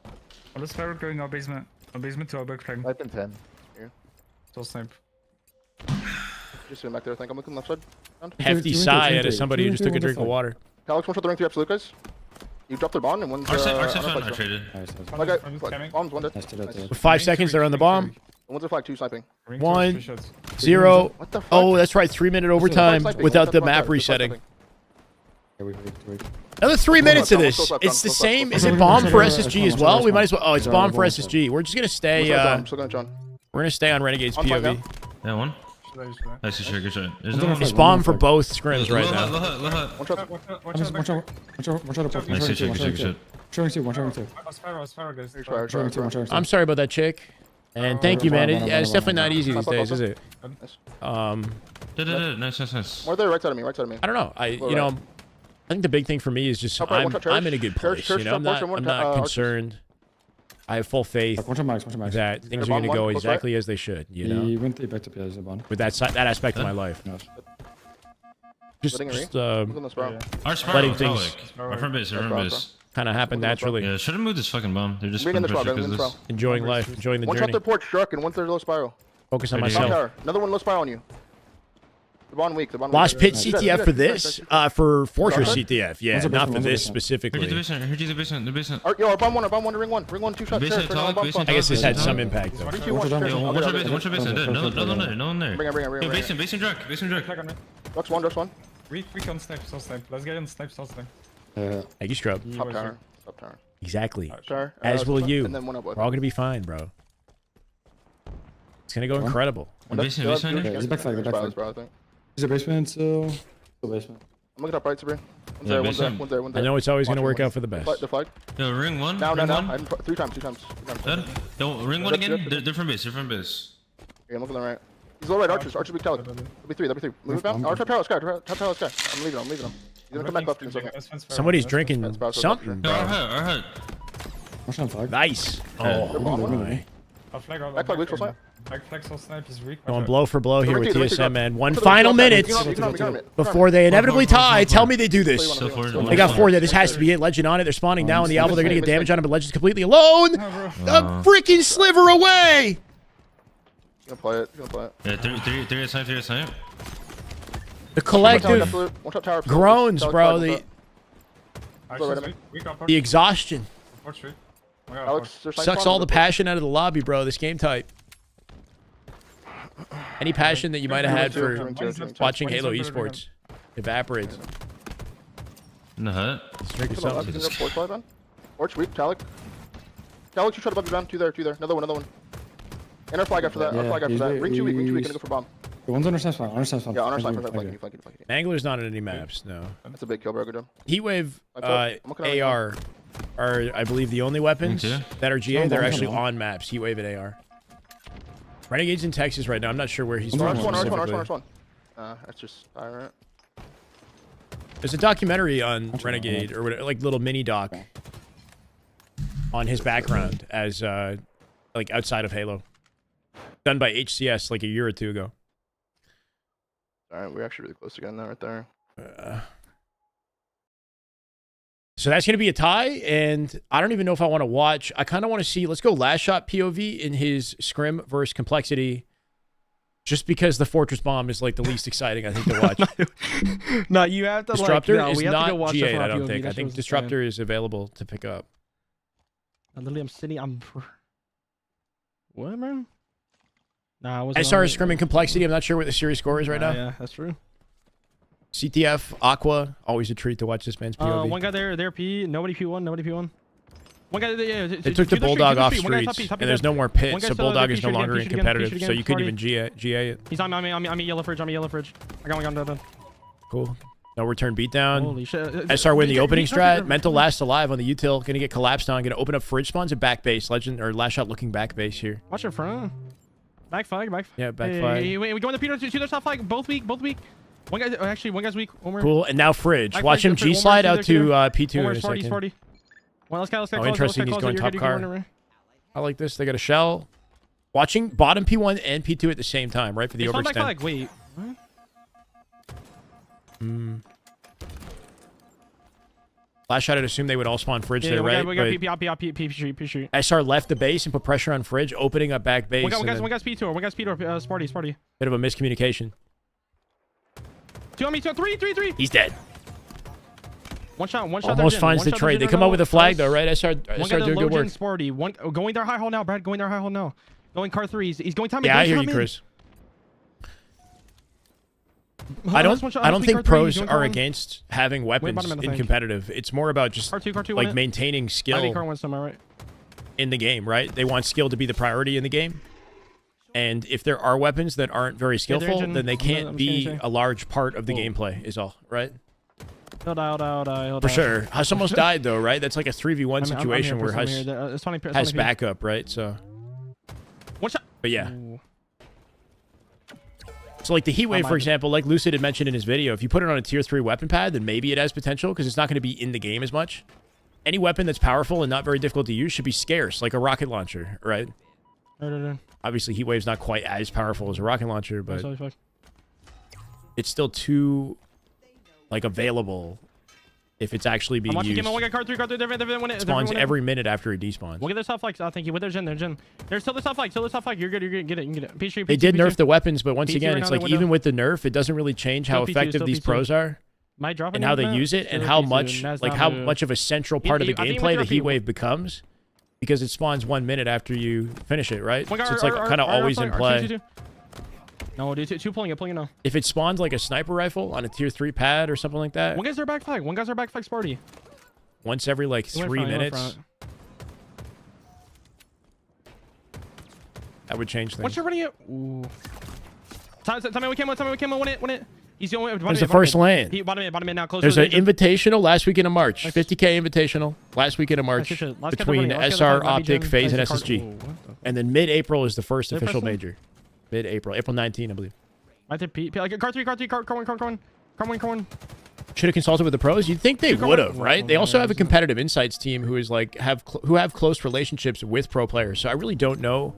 On the spiral going our basement. On basement to our back flag. I've been 10. Soul snipe. Just sitting back there. I think I'm looking left side. Hefty sigh out of somebody who just took a drink of water. Alex, one shot the ring 3 absolute guys. You dropped their bomb and one's Our side, on I flag. traded. My guy, Front is flag. coming. Bomb's one dead. Nice to that. With 5 seconds, they're on the bomb. One's a flag, 2 sniping. Ring 1, two, 3 shots. 0. What the fuck? Oh, that's right. 3-minute overtime Sniping, without one the shot, map one shot, resetting. sniping. Wait. Another 3 minutes of this. Close up, It's the close up, same. close Is up. it bomb for SSG as well? We might as well. Oh, it's Sorry, bomb for bomb. SSG. We're just gonna stay. I'm still going John. We're gonna stay on Renegade's On flag POV. Yeah, one. Should I? Nice, good shot. There's One's no on one. It's flag. bomb for both scrims right Low now. hut. One shot. Watch out. One shot. Nice, good shot. Showing two. Spiral, guys. Sorry. Showing two. I'm sorry about that, chick. And thank you, man. It's definitely not easy these days, is it? Nice. More there, right side of me. I don't know. I think the big thing for me is just Top right, one shot, I'm in a good place. Church, You know, I'm top portion, one not arches. concerned. I have full faith One shot max. that things are bomb going to one, go close exactly as they should. You know, He went back to PS one. with that aspect of my life. No. Just Letting it Look on the spiral. Our spiral, Letting things- Our front base. kind of happened naturally. Yeah, should've moved this fucking bomb. They're just Bring in the putting spiral, pressure bring in the because spiral. Enjoying life, enjoying the One shot journey. their porch, struck, and one's their low spiral. Focus on Top Top myself. tower. Another one low spiral on you. The bond weak. Lost pit Nice. CTF for this, for Fortress Sorry? CTF. Yeah, One's a not basement, for one's a this basement. specifically. the basement. Our bomb one to ring one. Ring one, 2 shots. Basement, Turn on Talik, bomb basement, spawn. I guess this had Talik. some impact though. Ring 2, one One shot. shot. One shot basement. No one there. Bring. Basement drunk. Ducks one. We can snipe, soul snipe. Let's get in snipe, soul snipe. Thank you, Scrub. Top tower. Exactly. Tower. As will you. And then one up. We're all gonna be fine, bro. It's gonna go incredible. Basement. He's back flag. He's a basement still. Still basement. I'm looking up right, Sabrina. Yeah, One's there. I know it's always gonna work out for the best. The flag. Yo, ring one. Now. Ring one. I didn't 3 times. Dead. Don't ring one again. Different base. Yeah, I'm looking on the right. He's low right, archers big Talik. That'll be 3. Move it down. Our top tower sky. I'm leaving him. He's gonna come back left in a second. Somebody's drinking something, Yo, bro. our hut. One shot flag. Nice. Oh my. Our flag, our Back flag, weak, soul snipe. Back flag, soul snipe is weak. Going blow for blow here with Ring two, TSM, man. One Look at the final top minute side. You can arm it. before they inevitably tie. Tell me they do this. So far, They got 4 there. This has to be it. Legend on it. They're spawning now on the elbow. They're gonna get damage on him, but Legend's completely alone. A freaking sliver away. He's gonna play it. Yeah, three at time. The collective One shot tower. groans, Talik bro. flag, The exhaustion Alex, there's snipes sucks on all the the passion out of the lobby, bro. This game type. Any passion that you might have had for watching Halo esports evaporates. In the hut. Let's drink or Porch something. flag on. Porch weak. Talik, you shot above the ground. 2 there. Another one. And our flag after that. Ring 2 weak. Gonna go for bomb. The one's on our side spawn. Yeah, on our side. Thank you. Flank you. Angler's not on any maps, no. That's a big kill, bro. Good job. Heatwave I'm looking at AR are, I believe, the only weapons Me too. that are GA. They're Come actually on. on maps. Heatwave and AR. Renegade's in Texas right now. I'm not sure where he's One's from on specifically. Arch one. That's just Tyrant. There's a documentary on Renegade, or whatever, like little mini doc on his background as like outside of Halo, done by HCS like a year or 2 ago. Alright, we're actually really close to getting that right there. So that's going to be a tie, and I don't even know if I want to watch. I kind of want to see, let's go last shot POV in his Scrim versus Complexity, just because the Fortress Bomb is like the least exciting, I think, to watch. No, you have to Disruptor like, no, is we have to go not watch GA, that I from don't POV. think. That I think show's Disruptor is available to pick up. literally, I'm sitting. What, man? Nah, I was. I saw his Scrim and Complexity. I'm not sure what the series score is right now. Yeah, that's true. CTF, Aqua, always a treat to watch this man's POV. One guy there, P. Nobody P1. One guy there. They took the Bulldog off streets, and there's no more pit, so Bulldog is no longer in competitive, so you couldn't even GA it. He's on me. I'm a yellow fridge. I got one done. Cool. No return beatdown. Holy shit. SR win the opening strat. Mental last alive on the util. Gonna get collapsed on. Gonna open up fridge spawns and back base. Legend or last shot looking back base here. Watch your front. Back flag. Yeah, back flag. Hey, wait, we go in the Peter to the top flag. Both weak. One guy's actually one guy's weak. One more. Cool. And now fridge. Back Watch flag, him G slide out to P2 in a He's 40. second. Well, let's go. Oh, interesting. He's going top car. I like this. They got a shell. Watching bottom P1 and P2 at the same time, right? For the overextend. Back flag. Wait. What? Last shot, I'd assume they would all spawn fridge there, right? We got P street. SR left the base and put pressure on fridge, opening up back base. One guy's P2 or one guy's P2 or Sparty. Bit of a miscommunication. 2 on me, 3. He's dead. One shot. Almost finds the trade. They come up with a flag though, right? SR doing good work. Sparty. One going there high hole now, Brad. Going there high hole now. Going car 3. He's going time. Yeah, I hear you, Chris. I don't think pros are against having weapons in competitive. It's more about just like maintaining skill in the game, right? They want skill to be the priority in the game. And if there are weapons that aren't very skillful, then they can't be a large part of the gameplay is all, right? For sure. Hus almost died though, right? That's like a 3v1 situation where Hus has backup, right? So, but yeah. So like the Heatwave, for example, like Lucid had mentioned in his video, if you put it on a tier 3 weapon pad, then maybe it has potential because it's not going to be in the game as much. Any weapon that's powerful and not very difficult to use should be scarce, like a rocket launcher, right? Obviously, Heatwave's not quite as powerful as a rocket launcher, but it's still too like available if it's actually being used. Spawns every minute after it despawns. Look at this top flag. Oh, thank you. With their gen. There's still this top flag. You're good. Get it. P3, they did nerf the weapons, but once again, it's like even with the nerf, it doesn't really change how effective these pros are and how they use it and how much of a central part of the gameplay the Heatwave becomes because it spawns 1 minute after you finish it, right? So it's like kind of always in play. No, dude, two pulling it now. If it spawns like a sniper rifle on a tier 3 pad or something like that. One guy's our back flag. Sparty. Once every like 3 minutes. That would change things. What's your running it? Ooh. Tell me we came on. Win it. He's the only. There's the first lane. Bottom in now. Close. There's an invitational last weekend of March. 50K invitational last weekend of March between SR, OpTic, Faze, and SSG. And then mid-April is the first official major. Mid-April. April 19, I believe. I think car 3, car 1. Should have consulted with the pros. You'd think they would have, right? They also have a competitive insights team who is like who have close relationships with pro players. So I really don't know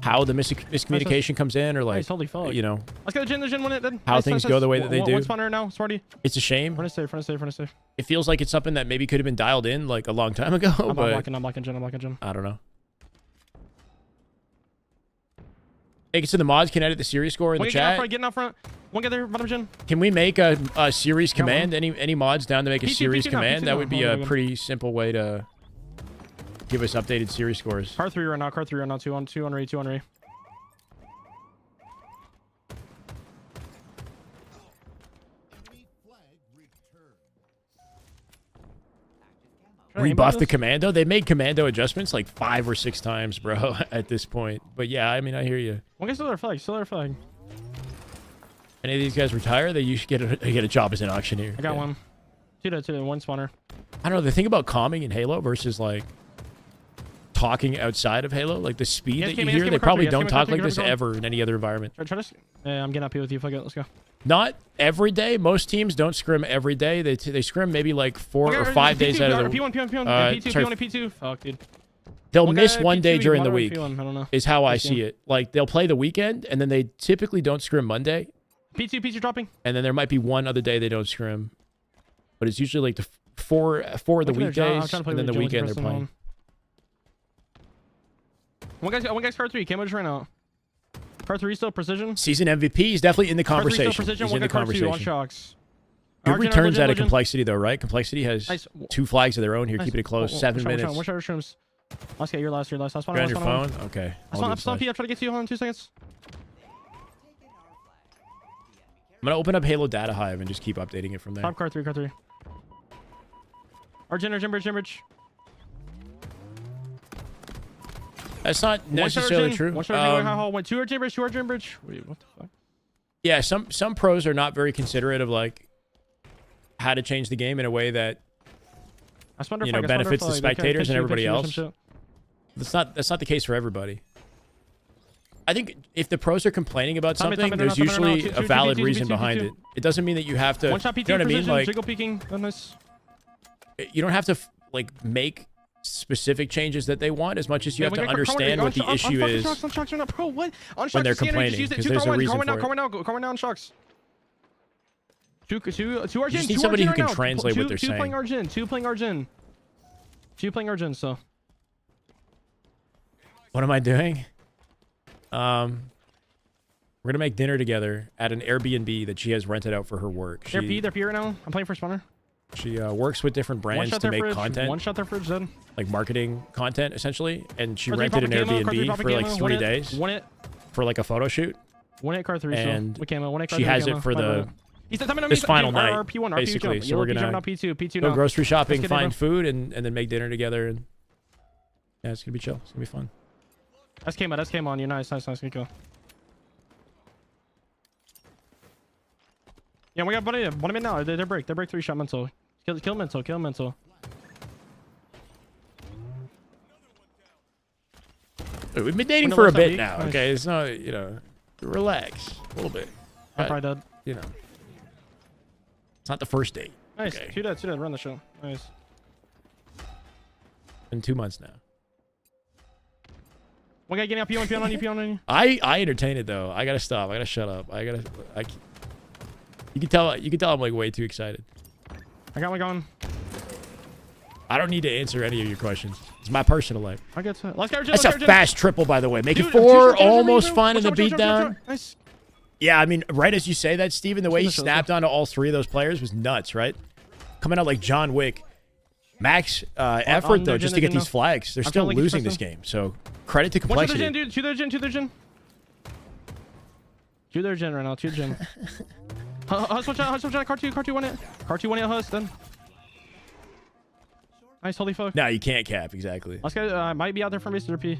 how the miscommunication comes in or like, you know, let's get the gen win it then. How things go the way that they do. One spawner now, Sparty. It's a shame. Front of safe. It feels like it's something that maybe could have been dialed in like a long time ago. I'm but blocking gen. I don't know. Take us to the mods. Can edit the series score in the chat. Getting out front. One guy there, bottom gen. Can we make a series command? Any mods down to make a series command? That would be a pretty simple way to give us updated series scores. Car 3 right now. 2 on Ray. Rebuff the commando. They made commando adjustments like 5 or 6 times, bro, at this point. But yeah, I mean, I hear you. One guy's still their flag. Any of these guys retire, they usually get a job as an auctioneer. I got one. Two, one spawner. I don't know. The thing about calming in Halo versus like talking outside of Halo, like the speed that you hear, they probably don't talk like this ever in any other environment. I'm getting up here with you. Fuck it, let's go. Not every day. Most teams don't scrim every day. They scrim maybe like 4 or 5 days out of the week. P2. Fuck, dude. They'll miss one day during the week, is how I see it. Like, they'll play the weekend, and then they typically don't scrim Monday. P2 dropping. And then there might be one other day they don't scrim. But it's usually like the four of the weekdays, and then the weekend they're playing. One guy's car 3. Camo just ran out. Car 3 still precision. Season MVP is definitely in the conversation. He's in the conversation. Good returns out of complexity, though, right? Complexity has 2 flags of their own here. Keeping it close. 7 minutes. One shot of Scrims. Let's get your last. You're on your phone? Okay. I'm still on P. I'm trying to get to you. Hold on 2 seconds. I'm going to open up Halo Data Hive and just keep updating it from there. Top car 3. Our gym bridge. That's not necessarily true. One shot went 2 our gym bridge. Wait, what the fuck? Yeah, some pros are not very considerate of like how to change the game in a way that I just wonder you if know benefits the like, spectators and everybody some else. shit. That's not the case for everybody. I think if the pros are complaining about Tommy, something, Tommy, there's no, no, no, no, usually two, a valid two, reason two, behind two. it. It doesn't mean that you have to. One shot PT you know what I mean? precision, Like jiggle peeking. Oh, nice. you don't have to like make specific changes that they want as much as you have to understand what the issue is On shocks right now, bro. What? On shocks, when they're scanner, complaining, just use it. because Two there's car a one, reason car for one now, it. car one now on shocks. Two Argent. You just need two somebody who Argent can right now. translate what they're Two playing saying. Argent. Two playing Argent. Two playing Argent. So. What am I doing? We're gonna make dinner together at an Airbnb that she has rented out for her work. They're P right now. I'm playing for spawner. She works with different One brands shot to their make fridge. content, One shot their fridge then. like marketing content essentially, and she Car three rented an popping camo, car three Airbnb popping for like camo, 3 one hit, days One hit. for like a photo shoot. One hit car three. And so with camo. One hit car she three has camo. it for the this final night, P1, basically. So we're gonna P2 go now. grocery shopping, Let's get it, find bro. food, and then make dinner together. And yeah, it's gonna be chill. It's gonna be fun. That's camo on you. Nice. Good go. Yeah, we got one of them in now. They're break 3-shot mental. Kill mental. We've been dating Window for a left bit weak. now. Nice. Okay, it's not relax a little bit. I'm probably dead. You know, it's not the first date. Nice. Okay. Two dead. Run the show. Nice. In 2 months now. One guy getting up. P1 on you. I entertain it though. I gotta stop. I gotta shut up. You can tell I'm like way too excited. I got one going. I don't need to answer any of your questions. It's my personal life. I get to it. Let's go. That's a fast triple, by the way. Making Dude, 4, two almost shots, finding the watch out, beatdown. Nice. Yeah, I mean, right as you say that, Steven, the way he Let's go. snapped onto all 3 of those players was nuts, right? Coming out like John Wick. Max effort, though, their just gen, to get they these flags. They're I'm still feeling like losing it's this game, so credit to One shot their complexity. gen, dude. Two their gen. Two their gen right now. Two gen. Hus, watch out. Car two, one hit. Car two, one hit, Hus, then. Nice, holy fuck. No, you can't cap, exactly. Let's go. Might be out there for Mr. P.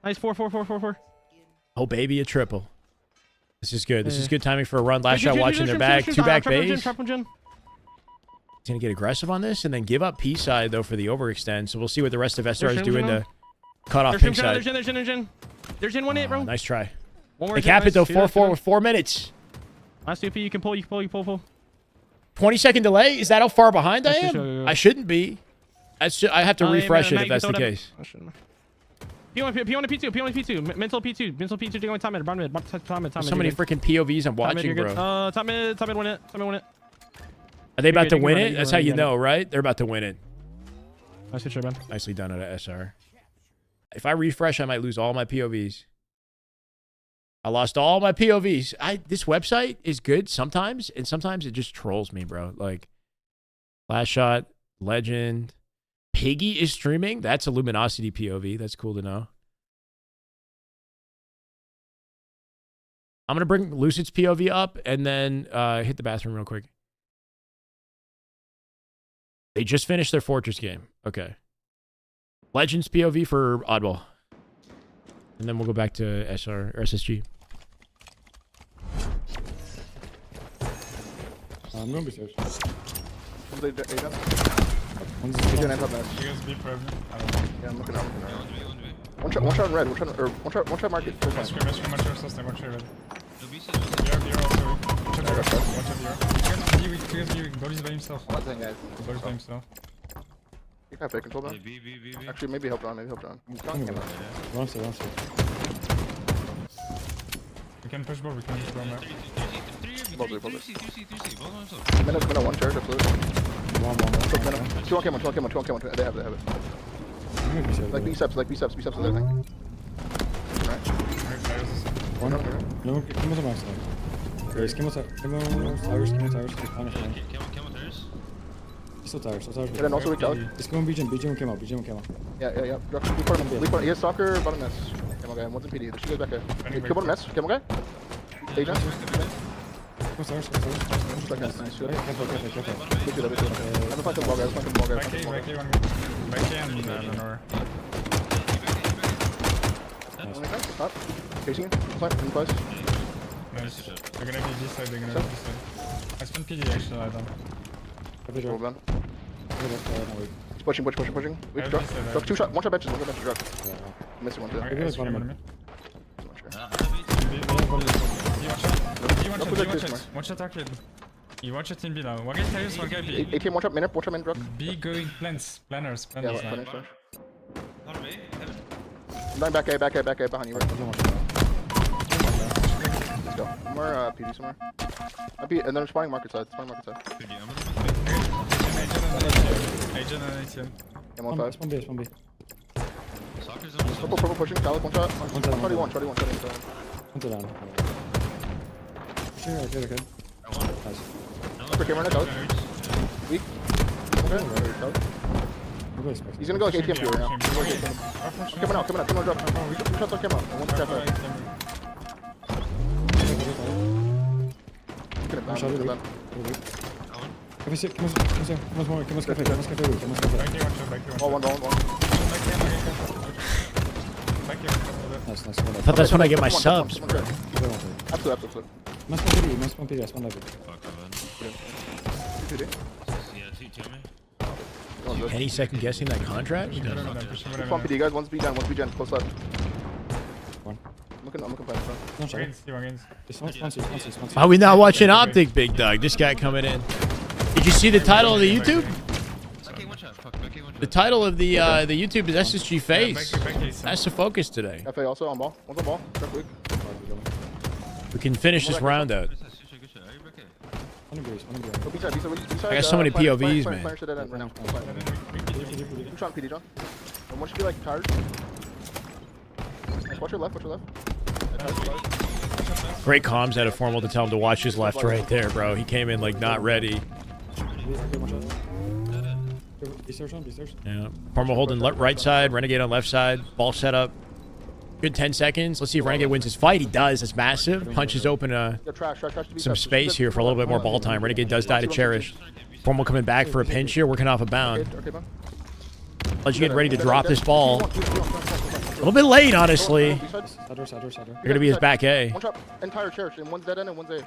Nice, 4. Oh, baby, a triple. This is good. This is good timing for a run. Last shot watching their back. 2 back bays. Trap one gen. He's going to get aggressive on this and then give up P side, though, for the overextend. So we'll see what the rest of SR is doing to cut off pink side. There's gen 1 hit, bro. Nice try. One more They gen, cap it, though, nice. 4-4 with 4 minutes. Last 2P, you can pull. 20-second delay? Is that how far behind I That's am? too- I shouldn't be. I have to refresh it if that's the case. P1 P2. Mental P2 going top mid. Bottom mid. There's so many freaking POVs I'm watching, bro. Top mid win it. Are they about to good, win you it? can That's run how it, you you know, right? They're about to win it. Nice hit, man. Nicely done at a SR. If I refresh, I might lose all my POVs. I lost all my POVs. This website is good sometimes, and sometimes it just trolls me, bro. Like, Last Shot, Legend. Piggy is streaming. That's a Luminosity POV. That's cool to know. I'm going to bring Lucid's POV up and then hit the bathroom real quick. They just finished their Fortress game. Okay. Legends POV for Oddball. And then we'll go back to SR or SSG. I'm going to be safe. He's gonna end up nice. You guys be problem. Yeah, I'm looking out. One shot in red. One shot market. Full time. Scrim, watch your system, watch your red. You're also. Watch out, you guys be weak. Body's by himself. One thing, guys. Body's by himself. You can have fake control now. B. Actually, maybe help John. One side. We can push both, we can push both map. Minute, one charge, absolutely. One. Two on camera. They have it. I'm going to be safe. Like B-steps is everything. Right. One. No, come on my side. Guys, come on tires. Punish him. Still tires. And then also weak out. It's going BGM came out. Yeah. Leap on. He has soccer, bottom mess. Camel guy, one's in PD. There she goes back there. Kill bottom mess. Camel guy. Agent. Come on tires. Nice. Good. Careful. I'm gonna find the ball guy. Back A and Lenore. Stop. Chasing him. Plant. In place. Nice. They're gonna be this side, I spent PD actually, I don't. Copy Roll drop. down. No, wait. He's pushing. Weak Yeah, drop. just, Drop 2 shot. 1 shot benches. 1 shot benches. Drop. Yeah. Missing 1 too. Okay, Maybe I it's one scream of on them. One shot arcade. You one shot in B now. One guy carries, one guy B. ATM 1 shot. Minute. 1 shot min drop. B going plants. Planners. Yeah, Planners. finish. Pardon me? Heaven. I'm going back A behind you. Right. There's one shot. Let's go. Somewhere PD somewhere. And then spawning market side. Could you? I'm gonna be Agent and ATM. Yeah, 1-5. It's 1B, it's 1B. Soccer's on Purple pushing. Talib 1 shot. One shot. 31. One to down. Sure, okay. Nice. Upper camera now, Talib. Weak. Okay. Talib. We'll go expect. He's gonna go like ATM here right now. Coming out. 2 drop. 2 shots on camera. 1 shot left. One shot, weak. Come on, cafe. Oh, one. Nice. I thought that's when I get my subs. Absolutely. Must be PD, that's one level. fuck, man. PD. Yeah, see me. Any second guessing that contract? Spawn PD, guys. 1's B gen. Close left. One. I'm looking plans, bro. One shot. Against. It's one sponsor. Are we not watching OpTic, big dog? This guy coming in. Did you see the title of the YouTube? Okay, one shot. Fuck, okay, one shot. The title of the YouTube is SSG Faze. That's the focus today. FA also on ball. One's on ball. Drop weak. We can finish this round out. Good shot. Are you okay? One embrace. Go B side. I got so many POVs, man. Fire shit at end right now. I'm trying PD, John. And one should be like tired. Nice. Watch your left. Great comms out of Formal to tell him to watch his left right there, bro. He came in like not ready. Yeah. Formal holding right side, Renegade on left side, ball set up. Good 10 seconds. Let's see if Renegade wins his fight. He does. That's massive. Punches open some space here for a little bit more ball time. Renegade does die to Cherish. Formal coming back for a pinch here, working off a bound. Legend getting ready to drop this ball. A little bit late, honestly. They're going to be his back A. One shot, entire Cherish, and one's dead end and one's A.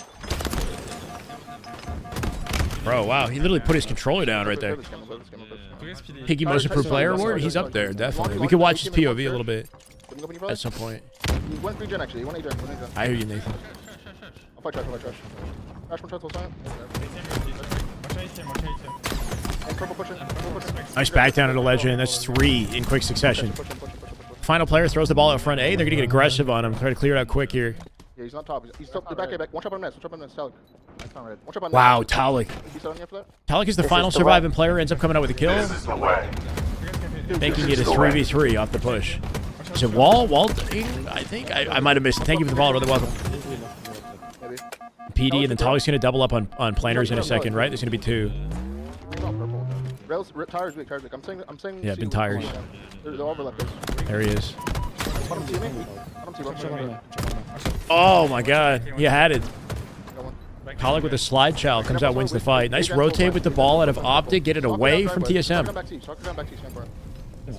Bro, wow. He literally put his controller down right there. Piggy most improved player award? He's up there, definitely. We could watch his POV a little bit at some point. He went 3 gen actually, he went 8 gen. I hear you, Nathan. I'll fight trash. Trash 1 shot, full time. And purple pushing. Nice back down to the Legend. That's 3 in quick succession. Final player throws the ball out front A. They're going to get aggressive on him. Try to clear it out quick here. Yeah, he's not top. He's top. The back. One shot on nets. Talib. One shot on Wow, Talik. He's on here for that. Talik is the final surviving player. Ends up coming out with a kill. This is the way. Making it a 3v3 off the push. Is it Wall? I think. I might have missed it. Thank you for the follow, brother. Welcome. Maybe. PD, and then Talik's going to double up on planners in a second, right? There's going to be 2. Rails, tires weak. I'm saying. Yeah, been tires. There's overlap. There he is. Bottom see me? Bottom see me. Oh, my God. He had it. Talik with a slide chow comes out, wins the fight. Nice rotate with the ball out of OpTic. Get it away from TSM.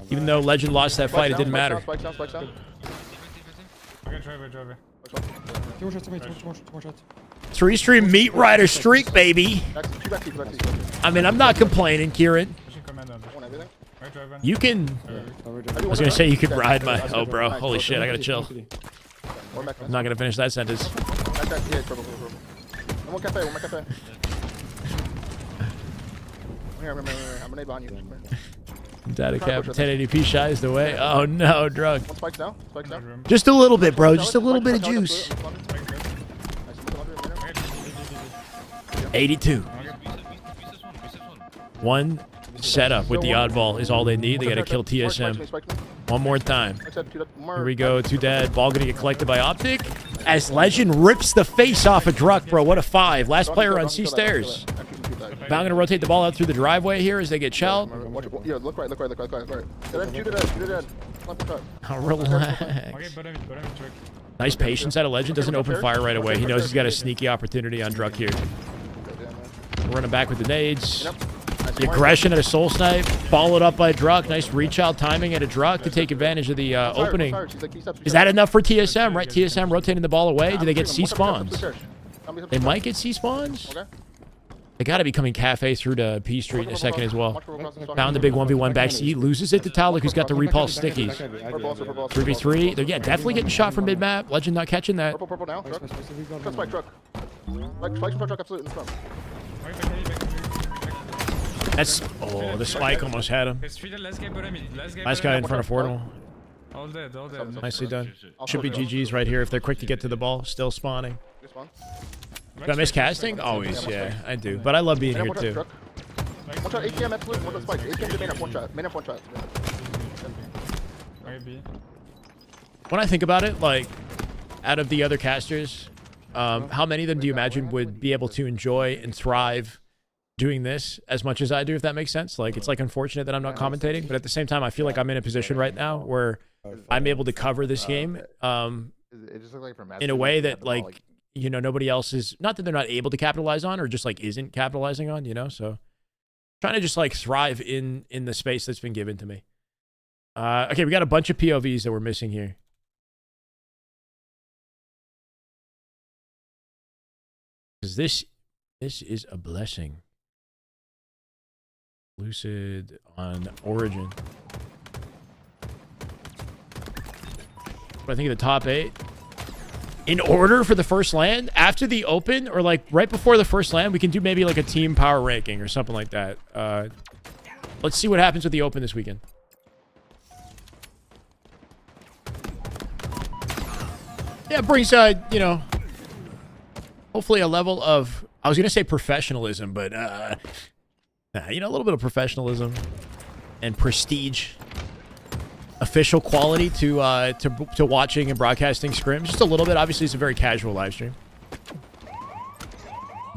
Even though Legend lost that fight, it didn't matter. Spike down. Okay, driver. 2 more shots. 3-stream meat rider streak, baby. Back to. I mean, I'm not complaining, Kieran. Pushing commander. Want everything? Right, driver. You can... I was going to say you could ride my... Oh, bro. Holy shit. I got to chill. I'm not going to finish that sentence. One more cafe. Here, I'm gonna behind you. Data cap 1080p shy is the way. Oh, no. Drug. One spikes down. Just a little bit, bro. Just a little bit of juice. 82. One setup with the oddball is all they need. They got to kill TSM. One more time. Here we go. 2 dead. Ball going to get collected by OpTic. As Legend rips the face off of Druck, bro. What a 5. Last player on C stairs. Now I'm going to rotate the ball out through the driveway here as they get shelled. Yeah, look right. Oh, relax. Nice patience out of Legend. Doesn't open fire right away. He knows he's got a sneaky opportunity on Druck here. Running back with the nades. The aggression at a soul snipe. Followed up by Druck. Nice reach out timing at a Druck to take advantage of the opening. Is that enough for TSM, right? TSM rotating the ball away. Do they get C spawns? They might get C spawns. Okay. They got to be coming cafe through to P Street in a second as well. Found the big 1v1 back C. Loses it to Talik, who's got the repulse stickies. 3v3. They're, yeah, definitely getting shot from mid-map. Legend not catching that. Purple now. Truck. Spike truck. Spike from truck absolutely in the scrum. That's... Oh, the spike almost had him. Nice guy in front of Portal. All dead, all dead. Nicely done. Should be GG's right here if they're quick to get to the ball. Still spawning. Do I miss casting? Always, yeah, I do. But I love being here too. One shot, ATM absolute, one spike. ATM to main up, one shot. Main up, one shot. When I think about it, like, out of the other casters, how many of them do you imagine would be able to enjoy and thrive doing this as much as I do, if that makes sense? Like, it's like unfortunate that I'm not commentating, but at the same time, I feel like I'm in a position right now where I'm able to cover this game in a way that, like, you know, nobody else is, not that they're not able to capitalize on or just like isn't capitalizing on, you know? So trying to just like thrive in the space that's been given to me. Okay, we got a bunch of POVs that we're missing here. Because this is a blessing. Lucid on Origin. But I think the top 8. In order for the first land? After the open? Or like right before the first land? We can do maybe like a team power ranking or something like that. Let's see what happens with the open this weekend. Yeah, it brings, you know, hopefully a level of, I was going to say professionalism, but, you know, a little bit of professionalism and prestige. Official quality to watching and broadcasting scrims. Just a little bit. Obviously, it's a very casual live stream.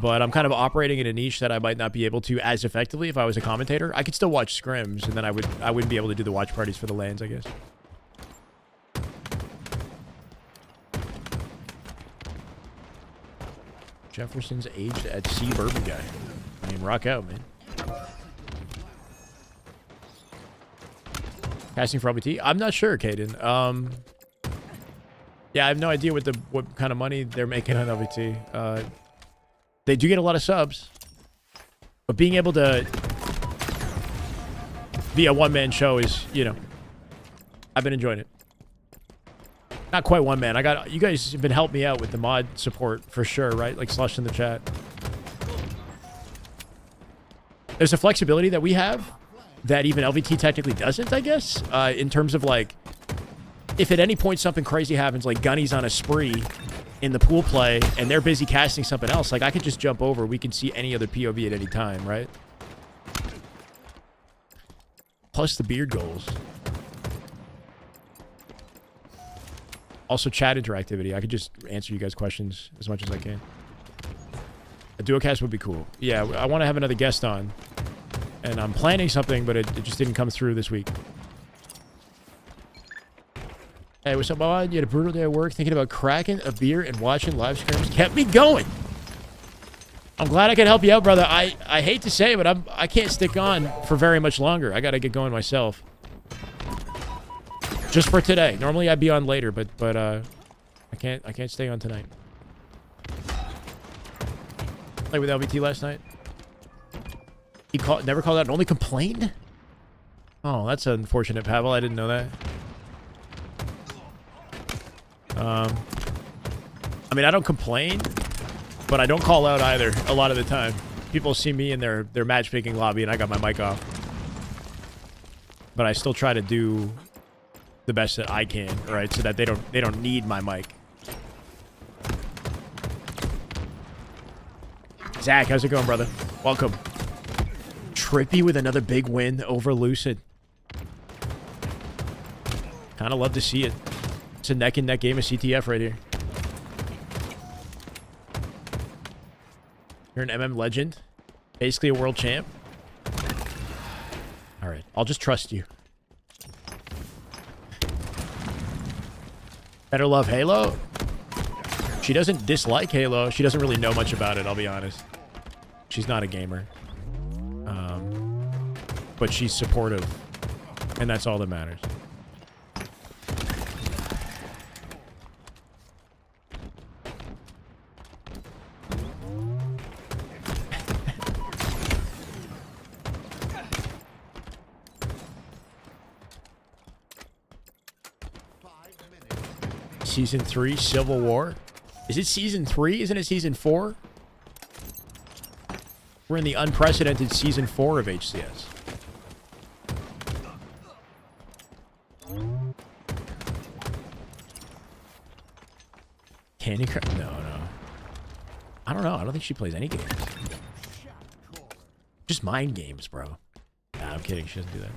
But I'm kind of operating in a niche that I might not be able to as effectively if I was a commentator. I could still watch scrims, and then I wouldn't be able to do the watch parties for the lanes, I guess. Jefferson's aged at sea bourbon guy. I mean, rock out, man. Casting for LBT? I'm not sure, Caden. Yeah, I have no idea what kind of money they're making on LBT. They do get a lot of subs, but being able to be a one-man show is, you know, I've been enjoying it. Not quite one man. You guys have been helping me out with the mod support for sure, right? Like Slush in the chat. There's a flexibility that we have that even LVT technically doesn't, I guess, in terms of like, if at any point something crazy happens, like Gunny's on a spree in the pool play and they're busy casting something else, like I could just jump over. We can see any other POV at any time, right? Plus the beard goals. Also chat interactivity. I could just answer you guys' questions as much as I can. A duocast would be cool. Yeah, I want to have another guest on. And I'm planning something, but it just didn't come through this week. Hey, what's up, Bob? You had a brutal day at work. Thinking about cracking a beer and watching live scrims kept me going. I'm glad I could help you out, brother. I hate to say it, but I can't stick on for very much longer. I got to get going myself. Just for today. Normally I'd be on later, but I can't stay on tonight. Played with LVT last night. He never called out and only complained? Oh, that's unfortunate, Pavel. I didn't know that. I mean, I don't complain, but I don't call out either a lot of the time. People see me in their matchmaking lobby and I got my mic off. But I still try to do the best that I can, right? So that they don't need my mic. Zach, how's it going, brother? Welcome. Trippy with another big win over Lucid. Kind of love to see it. It's a neck-and-neck game of CTF right here. You're an MM legend. Basically a world champ. Alright, I'll just trust you. Better love Halo? She doesn't dislike Halo. She doesn't really know much about it, I'll be honest. She's not a gamer. But she's supportive. And that's all that matters. Season 3 Civil War. Is it Season 3? Isn't it Season 4? We're in the unprecedented Season 4 of HCS. Candy Crush? No. I don't know. I don't think she plays any games. Just mind games, bro. Nah, I'm kidding. She doesn't do that.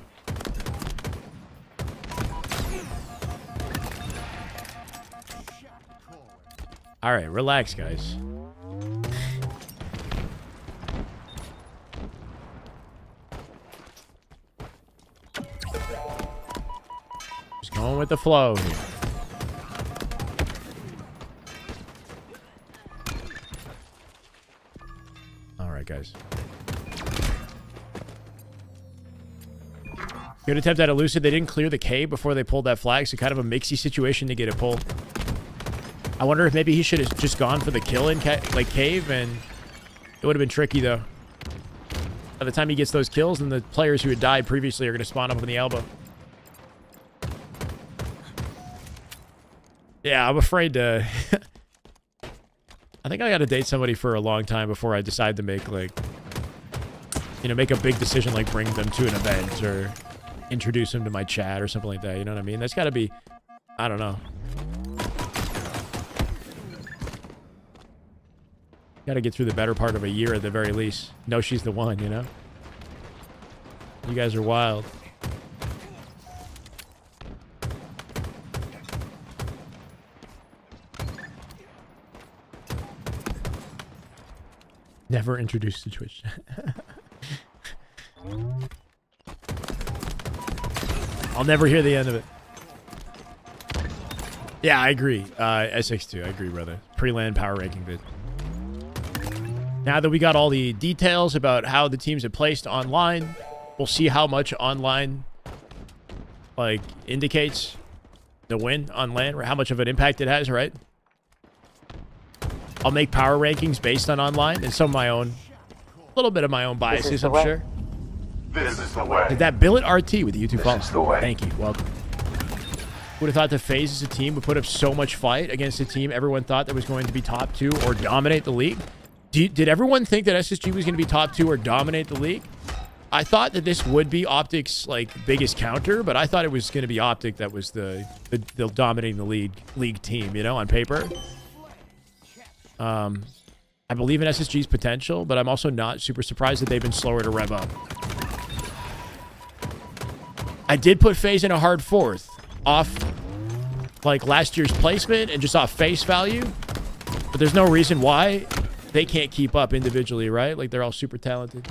All right, relax, guys. Just going with the flow here. All right, guys. Good attempt at elusive. They didn't clear the cave before they pulled that flag, so kind of a mixy situation to get a pull. I wonder if maybe he should have just gone for the kill in cave, and it would have been tricky, though. By the time he gets those kills, then the players who had died previously are going to spawn up in the elbow. Yeah, I'm afraid to... I think I got to date somebody for a long time before I decide to make, like... You know, make a big decision, like bring them to an event or introduce them to my chat or something like that. You know what I mean? That's got to be... I don't know. Got to get through the better part of a year at the very least. Know she's the one, you know? You guys are wild. Never introduced to Twitch. I'll never hear the end of it. Yeah, I agree. SX2, I agree, brother. Pre-land power ranking bid. Now that we got all the details about how the teams have placed online, we'll see how much online, like, indicates the win on LAN, or how much of an impact it has, right? I'll make power rankings based on online and some of my own, a little bit of my own biases, I'm sure. This is the way. Did that Billet RT with the YouTube follow? This is the way. Thank you. Welcome. Would have thought the Faze as a team would put up so much fight against a team everyone thought that was going to be top 2 or dominate the league. Did everyone think that SSG was going to be top 2 or dominate the league? I thought that this would be OpTic's like biggest counter, but I thought it was going to be OpTic that was the dominating the league team, you know, on paper. I believe in SSG's potential, but I'm also not super surprised that they've been slower to rev up. I did put Faze in a hard 4th off like last year's placement and just off face value, but there's no reason why they can't keep up individually, right? Like, they're all super talented.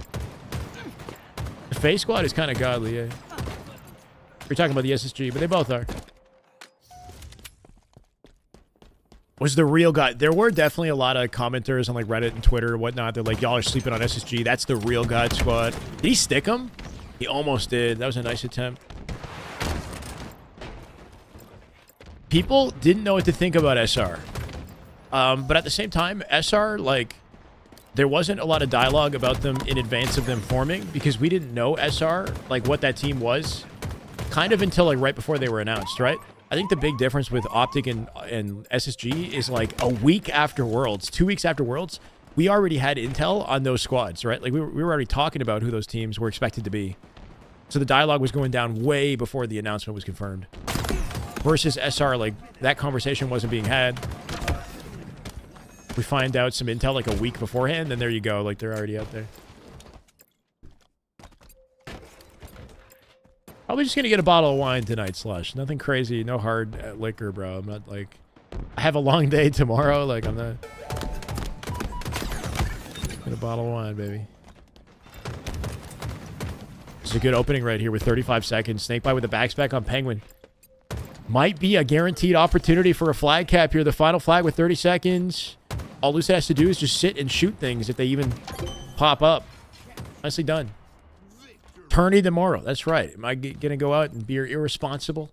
The Faze squad is kind of godly, yeah. We're talking about the SSG, but they both are. Was the real guy... There were definitely a lot of commenters on, like, Reddit and Twitter and whatnot. They're like, y'all are sleeping on SSG. That's the real God squad. Did he stick him? He almost did. That was a nice attempt. People didn't know what to think about SR. But at the same time, SR, like, there wasn't a lot of dialogue about them in advance of them forming because we didn't know SR, like, what that team was, kind of until, like, right before they were announced, right? I think the big difference with OpTic and SSG is, like, a week after Worlds, 2 weeks after Worlds, we already had intel on those squads, right? Like, we were already talking about who those teams were expected to be. So the dialogue was going down way before the announcement was confirmed. Versus SR, like, that conversation wasn't being had. We find out some intel like a week beforehand, and there you go. Like, they're already out there. Probably just gonna get a bottle of wine tonight, Slush. Nothing crazy. No hard liquor, bro. I'm not, like... I have a long day tomorrow. Like, I'm not... Get a bottle of wine, baby. This is a good opening right here with 35 seconds. Snakebite with a backspec on Penguin. Might be a guaranteed opportunity for a flag cap here. The final flag with 30 seconds. All Lucid has to do is just sit and shoot things if they even pop up. Nicely done. Tourney tomorrow. That's right. Am I going to go out and be irresponsible?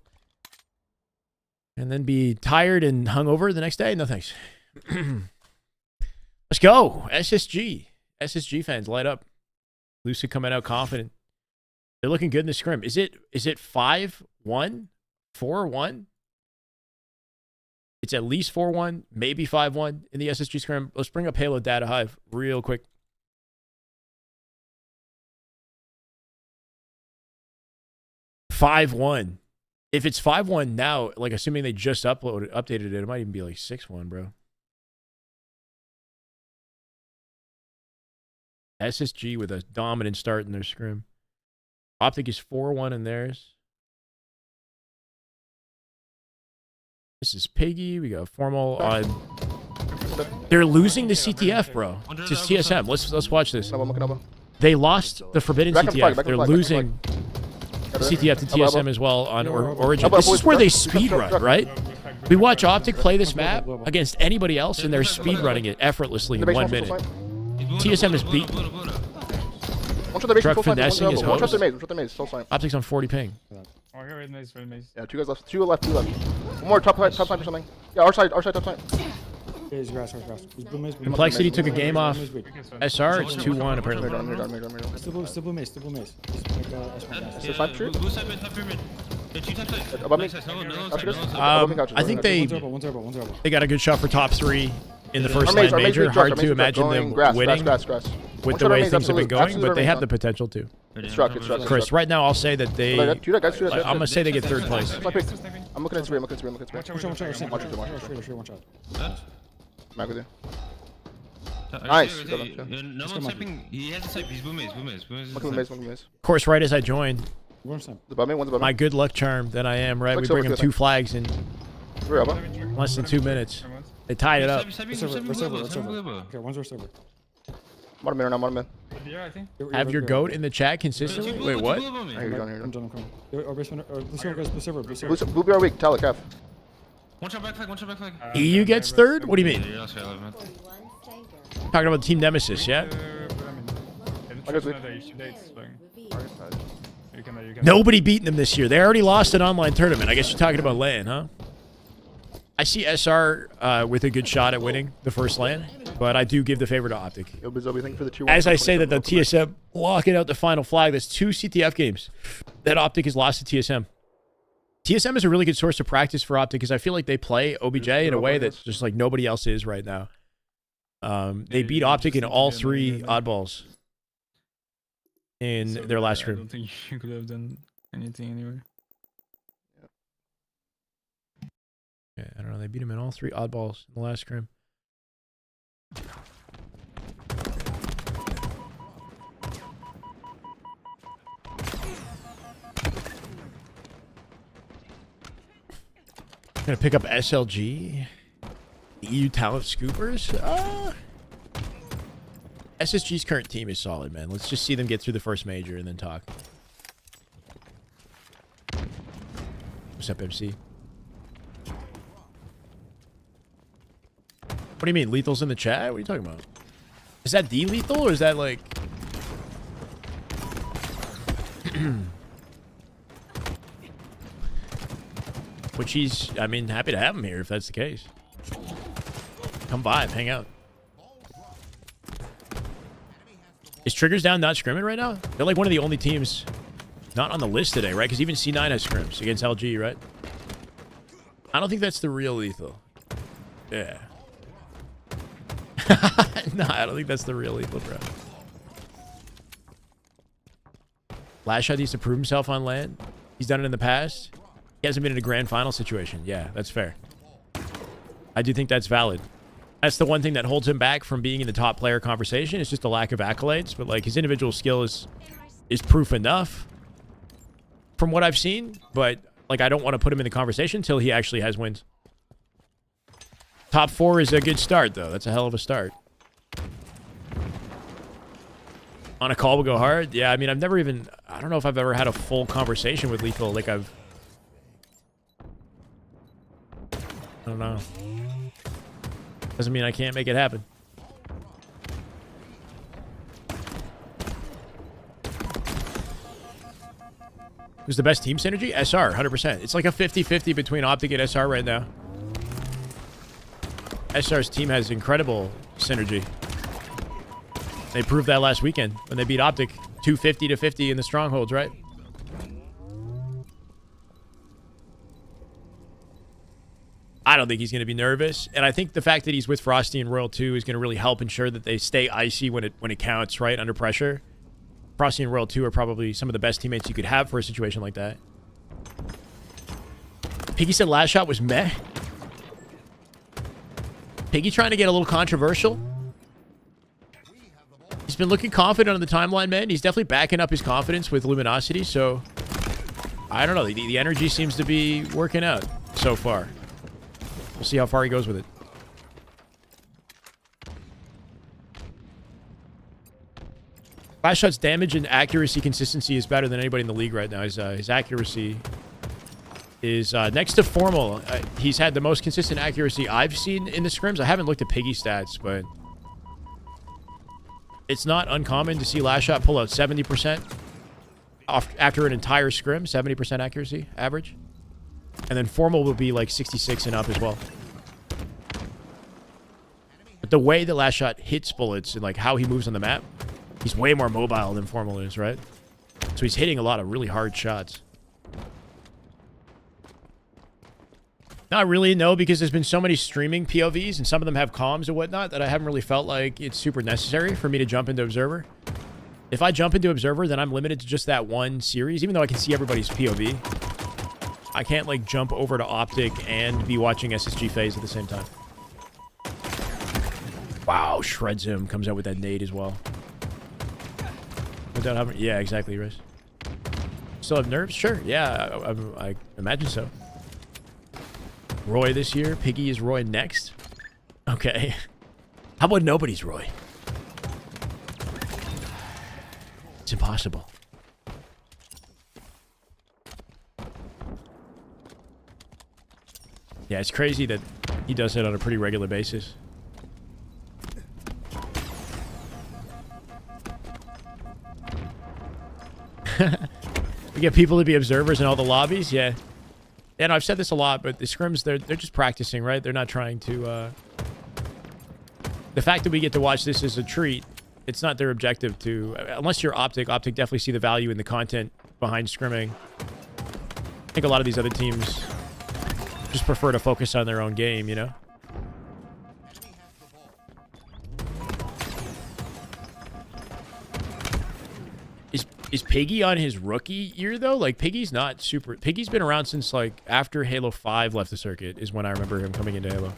And then be tired and hungover the next day? No thanks. Let's go. SSG. SSG fans, light up. Lucid coming out confident. They're looking good in the scrim. Is it 5-1? 4-1? It's at least 4-1, maybe 5-1 in the SSG Scrim. Let's bring up Halo Data Hive real quick. 5-1. If it's 5-1 now, like assuming they just updated it, it might even be like 6-1, bro. SSG with a dominant start in their scrim. OpTic is 4-1 in theirs. This is Piggy. We got Formal on. They're losing to CTF, bro. To TSM. Let's watch this. They lost the Forbidden CTF. They're losing CTF to TSM as well on Origin. This is where they speedrun, right? We watch OpTic play this map against anybody else, and they're speedrunning it effortltly in 1 minute. TSM is beat. Truck finessing his host. OpTic's on 40 ping. Oh, here, red maze, red maze. Yeah, 2 guys left. 2 left, 2 left. One more top side or something. Yeah, our side, top side. Yeah, he's grass. Complexity took a game off SR. It's 2-1 apparently. Still blue maze. Blue side mid, top pyramid. Yeah, 2 top side. Above me. I think they got a good shot for top 3 in the first land major. Hard to imagine them winning with the way things have been going, but they have the potential to. Struck. Chris, right now I'll say that they. I'm gonna say they get 3rd place. I'm looking at 3. One shot. Back with you. Nice. No one's typing. He has a type. He's blue maze. Of course, right as I joined, One's above me. my good luck charm that I am, right? We bring them 2 flags in less than 2 minutes. They tied it up. Okay, one's our server. One minute. Yeah, I think. Have your goat in the chat consistently? Wait, what? Here you I'm done. Blue server. Blue BR weak. Tell it, Kev. One shot back flag. EU gets 3rd? What do you mean? Yeah, that's relevant. Talking about Team Nemesis, yeah? Nobody beating them this year. They already lost an online tournament. I guess you're talking about LAN, huh? I see SR with a good shot at winning the first LAN, but I do give the favor to OpTic. As I say that the TSM locking out the final flag, that's 2 CTF games that OpTic has lost to TSM. TSM is a really good source of practice for OpTic because I feel like they play OBJ in a way that's just like nobody else is right now. They beat OpTic in all 3 oddballs in their last scrim. I don't think you could have done anything anyway. Yeah, I don't know. They beat him in all 3 oddballs in the last scrim. Gonna pick up SLG. EU talent scoopers. SSG's current team is solid, man. Let's just see them get through the first major and then talk. What's up, MC? What do you mean? Lethal's in the chat? What are you talking about? Is that D-Lethal or is that like... Which he's, I mean, happy to have him here if that's the case. Come by, hang out. Is Triggers Down not scrimming right now? They're like one of the only teams not on the list today, right? Because even C9 has scrims against LG, right? I don't think that's the real Lethal. Yeah. No, I don't think that's the real Lethal, bro. Last shot needs to prove himself on LAN. He's done it in the past. He hasn't been in a grand final situation. Yeah, that's fair. I do think that's valid. That's the one thing that holds him back from being in the top player conversation. It's just a lack of accolades. But like his individual skill is proof enough from what I've seen. But like I don't want to put him in the conversation until he actually has wins. Top 4 is a good start though. That's a hell of a start. On a call will go hard. Yeah, I mean I don't know if I've ever had a full conversation with Lethal. Like I don't know. Doesn't mean I can't make it happen. Who's the best team synergy? SR, 100%. It's like a 50-50 between OpTic and SR right now. SR's team has incredible synergy. They proved that last weekend when they beat OpTic 250-50 in the strongholds, right? I don't think he's going to be nervous. And I think the fact that he's with Frosty and Royal 2 is going to really help ensure that they stay icy when it counts, right, under pressure. Frosty and Royal 2 are probably some of the best teammates you could have for a situation like that. Piggy said last shot was meh. Piggy trying to get a little controversial. He's been looking confident on the timeline, man. He's definitely backing up his confidence with Luminosity, so I don't know. The energy seems to be working out so far. We'll see how far he goes with it. Last shot's damage and accuracy consistency is better than anybody in the league right now. His accuracy is next to Formal. He's had the most consistent accuracy I've seen in the scrims. I haven't looked at Piggy stats, but it's not uncommon to see last shot pull out 70% after an entire scrim, 70% accuracy average. And then Formal will be like 66 and up as well. But the way that last shot hits bullets and like how he moves on the map, he's way more mobile than Formal is, right? So he's hitting a lot of really hard shots. Not really, no, because there's been so many streaming POVs and some of them have comms and whatnot that I haven't really felt like it's super necessary for me to jump into Observer. If I jump into Observer, then I'm limited to just that one series, even though I can see everybody's POV. I can't, like, jump over to OpTic and be watching SSG Faze at the same time. Wow, shreds him. Comes out with that nade as well. Yeah, exactly, Riz. Still have nerves? Sure. Yeah, I imagine so. Roy this year. Piggy is Roy next. Okay. How about nobody's Roy? It's impossible. Yeah, it's crazy that he does it on a pretty regular basis. We get people to be observers in all the lobbies. Yeah. Yeah, no, I've said this a lot, but the scrims, they're just practicing, right? They're not trying to... The fact that we get to watch this is a treat. It's not their objective to... Unless you're OpTic. OpTic definitely see the value in the content behind scrimming. I think a lot of these other teams just prefer to focus on their own game, you know? Is Piggy on his rookie year, though? Like, Piggy's not super... Piggy's been around since, like, after Halo 5 left the circuit is when I remember him coming into Halo.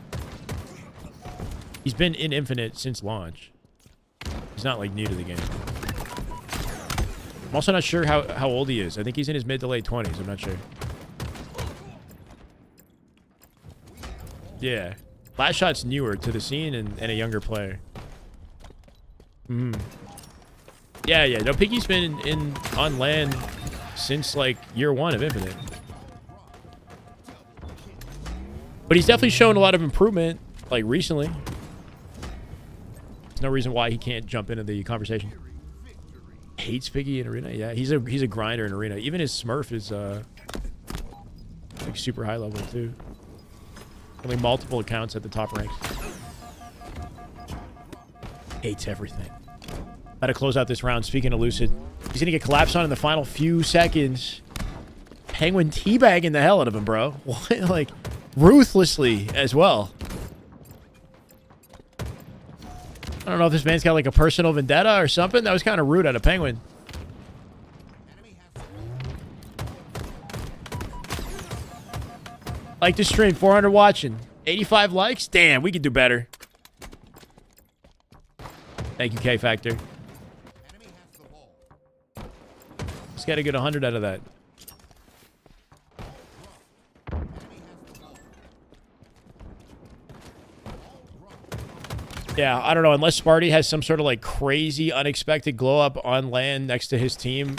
He's been in Infinite since launch. He's not, like, new to the game. I'm also not sure how old he is. I think he's in his mid to late 20s. I'm not sure. Yeah. Last Shot's newer to the scene and a younger player. Yeah, yeah. No, Piggy's been on LAN since, like, year 1 of Infinite. But he's definitely shown a lot of improvement, like, recently. There's no reason why he can't jump into the conversation. Hates Piggy in Arena? Yeah, he's a grinder in Arena. Even his Smurf is, like, super high level, too. Only multiple accounts at the top ranks. Hates everything. Got to close out this round. Speaking of Lucid, he's going to get collapsed on in the final few seconds. Penguin teabagging the hell out of him, bro. What? Like, ruthlessly as well. I don't know if this man's got, like, a personal vendetta or something. That was kind of rude out of Penguin. Like the stream, 400 watching. 85 likes? Damn, we could do better. Thank you, K-Factor. Just got to get 100 out of that. Yeah, I don't know. Unless Sparty has some sort of, like, crazy, unexpected glow-up on LAN next to his team,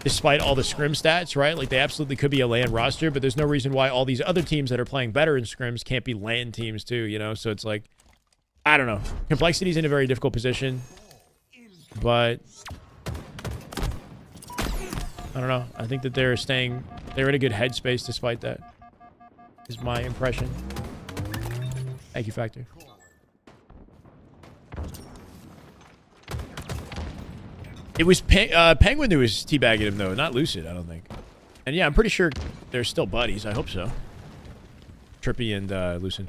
despite all the scrim stats, right? Like, they absolutely could be a LAN roster, but there's no reason why all these other teams that are playing better in scrims can't be LAN teams, too, you know? So it's like, I don't know. Complexity's in a very difficult position, but I don't know. I think that they're in a good headspace despite that, is my impression. Thank you, Factor. It was Penguin who was teabagging him, though, not Lucid, I don't think. And yeah, I'm pretty sure they're still buddies. I hope so. Trippy and Lucid.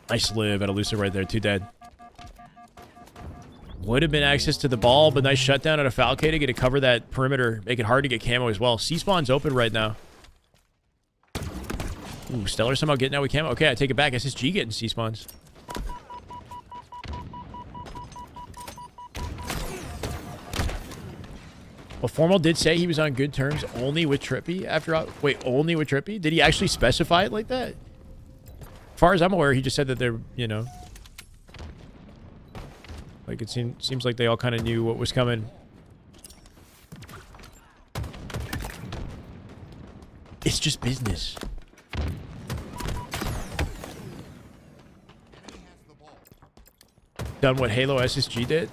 Nice live at Elusive right there. 2 dead. Would have been access to the ball, but nice shutdown at a Falcade to get to cover that perimeter. Make it hard to get camo as well. C-spawn's open right now. Ooh, Stellar somehow getting out with camo. Okay, I take it back. SSG getting C-spawns. Well, Formal did say he was on good terms only with Trippy after... Wait, only with Trippy? Did he actually specify it like that? As far as I'm aware, he just said that they're, you know... Like, it seems like they all kind of knew what was coming. It's just business. Done what Halo SSG did?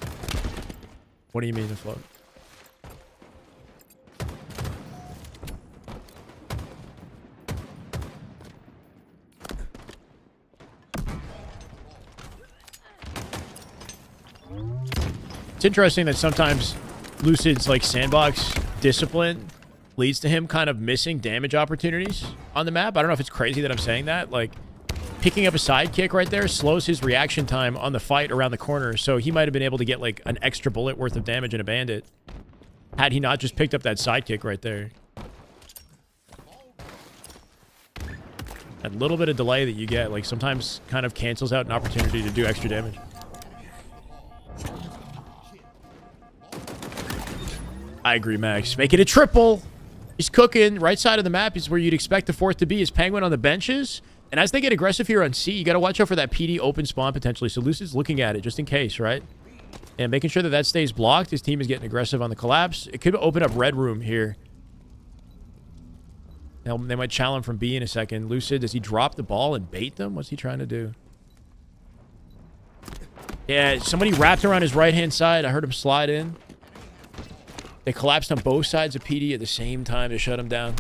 What do you mean, the float? It's interesting that sometimes Lucid's like sandbox discipline leads to him kind of missing damage opportunities on the map. I don't know if it's crazy that I'm saying that. Like, picking up a sidekick right there slows his reaction time on the fight around the corner, so he might have been able to get like an extra bullet worth of damage in a bandit had he not just picked up that sidekick right there. That little bit of delay that you get, like, sometimes kind of cancels out an opportunity to do extra damage. I agree, Max. Make it a triple. He's cooking. Right side of the map is where you'd expect the fourth to be. Is Penguin on the benches? And as they get aggressive here on C, you got to watch out for that PD open spawn potentially. So Lucid's looking at it just in case, right? And making sure that that stays blocked. His team is getting aggressive on the collapse. It could open up red room here. Now, they might challenge from B in a second. Lucid, does he drop the ball and bait them? What's he trying to do? Yeah, somebody wrapped around his right-hand side. I heard him slide in. They collapsed on both sides of PD at the same time to shut him down.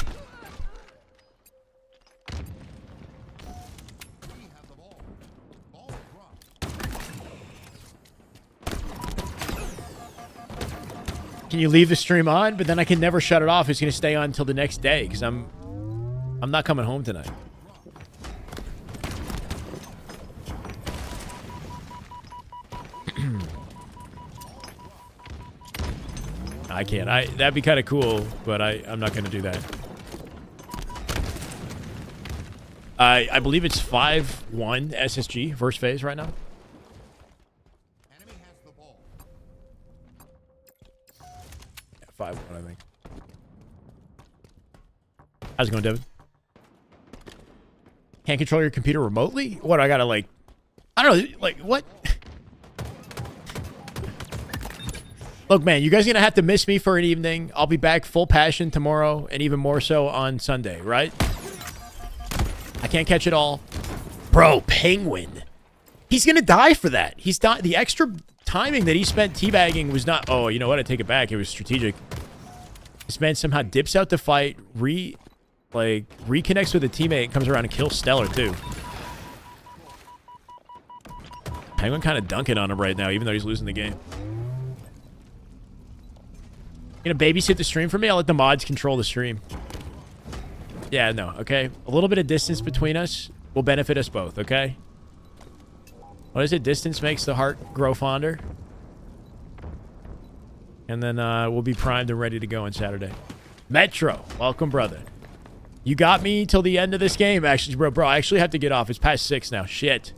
Can you leave the stream on? But then I can never shut it off. It's going to stay on until the next day because I'm not coming home tonight. I can't. That'd be kind of cool, but I'm not going to do that. I believe it's 5-1 SSG versus Faze right now. Enemy has the ball. Yeah, 5-1, I think. How's it going, Devin? Can't control your computer remotely? What, I gotta, like... I don't know, like, what? Look, man, you guys are going to have to miss me for an evening. I'll be back full passion tomorrow and even more so on Sunday, right? I can't catch it all. Bro, Penguin. He's going to die for that. He's died. The extra timing that he spent teabagging was not... Oh, you know what? I take it back. It was strategic. This man somehow dips out to fight, reconnects with a teammate and comes around and kills Stellar, too. Penguin kind of dunking on him right now, even though he's losing the game. You know, babysit the stream for me? I'll let the mods control the stream. Yeah, no, okay? A little bit of distance between us will benefit us both, okay? What is it? Distance makes the heart grow fonder. And then we'll be primed and ready to go on Saturday. Metro, welcome, brother. You got me till the end of this game, actually, bro. I actually have to get off. It's past 6 now. Shit.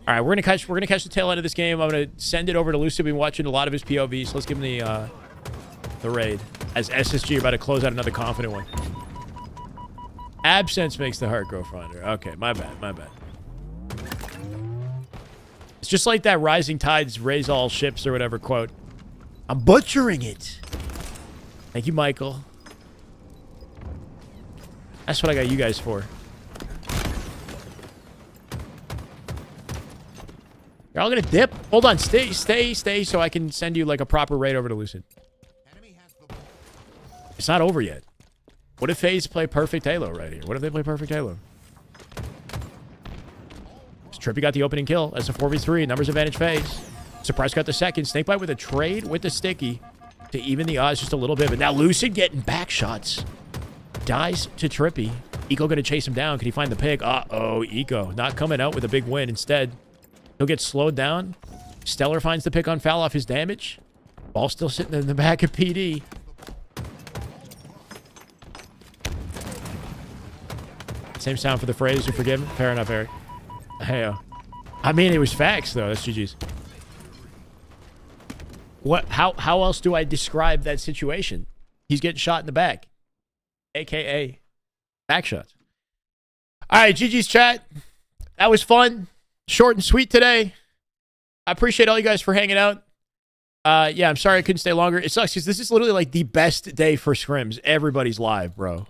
All right, we're gonna catch the tail end of this game. I'm gonna send it over to Lucy. We've been watching a lot of his POVs. So let's give him the raid as SSG are about to close out another confident one. Absence makes the heart grow fonder. Okay, my bad. It's just like that rising tides raise all ships or whatever quote. I'm butchering it. Thank you, Michael. That's what I got you guys for. You're all gonna dip. Hold on, stay so I can send you like a proper raid over to Lucid. It's not over yet. What if Faze play perfect Halo right here? What if they play perfect Halo? Trippy got the opening kill. That's a 4v3. Numbers advantage Faze. Surprise got the second. Snakebite with a trade with the sticky to even the odds just a little bit. But now Lucid getting back shots. dies to Trippy. Eco going to chase him down. Can he find the pick? Uh-oh, Eco not coming out with a big win. Instead, he'll get slowed down. Stellar finds the pick on foul off his damage. Ball still sitting in the back of PD. Same sound for the phrase, you forgive him? Fair enough, Eric. Hey, I mean, it was facts, though. That's GG's. What? How else do I describe that situation? He's getting shot in the back. AKA back shots. All right, GG's chat. That was fun. Short and sweet today. I appreciate all you guys for hanging out. Yeah, I'm sorry I couldn't stay longer. It sucks because this is literally like the best day for scrims. Everybody's live, bro.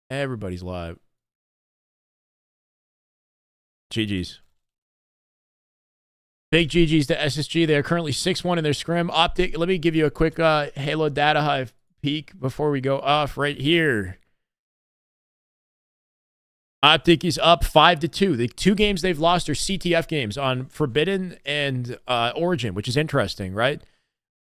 Everybody's live. GG's. Big GG's to SSG. They are currently 6-1 in their scrim. OpTic, let me give you a quick Halo Data Hive peek before we go off right here. OpTic is up 5-2. The 2 games they've lost are CTF games on Forbidden and Origin, which is interesting, right?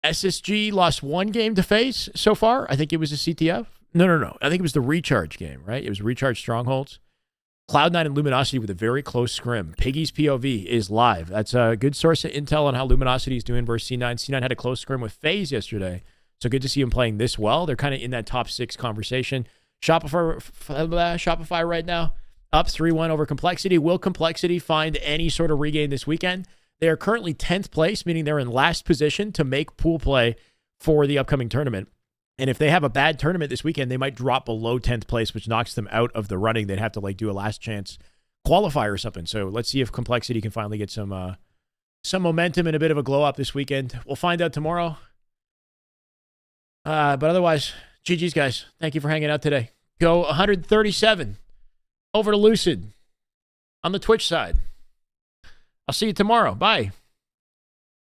SSG lost 1 game to Faze so far. I think it was a CTF. No. I think it was the Recharge game, right? It was Recharge Strongholds. Cloud9 and Luminosity with a very close scrim. Piggy's POV is live. That's a good source of intel on how Luminosity is doing versus C9. C9 had a close scrim with Faze yesterday, so good to see him playing this well. They're kind of in that top 6 conversation. Shopify right now, up 3-1 over Complexity. Will Complexity find any sort of regain this weekend? They are currently 10th place, meaning they're in last position to make pool play for the upcoming tournament. And if they have a bad tournament this weekend, they might drop below 10th place, which knocks them out of the running. They'd have to like do a last chance qualifier or something. So let's see if Complexity can finally get some momentum and a bit of a glow up this weekend. We'll find out tomorrow. But otherwise, GG's guys. Thank you for hanging out today. Go 137 over to Lucid on the Twitch side. I'll see you tomorrow. Bye.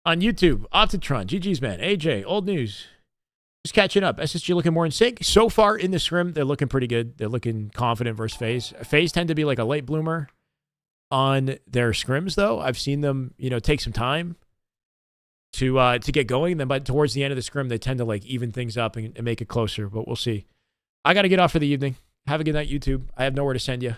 On YouTube, Optitron, GG's man, AJ, Old News. Just catching up. SSG looking more in sync. So far in the scrim, they're looking pretty good. They're looking confident versus Faze. Faze tend to be like a late bloomer on their scrims, though. I've seen them, take some time to get going. Then, but towards the end of the scrim, they tend to like even things up and make it closer. But we'll see. I got to get off for the evening. Have a good night, YouTube. I have nowhere to send you.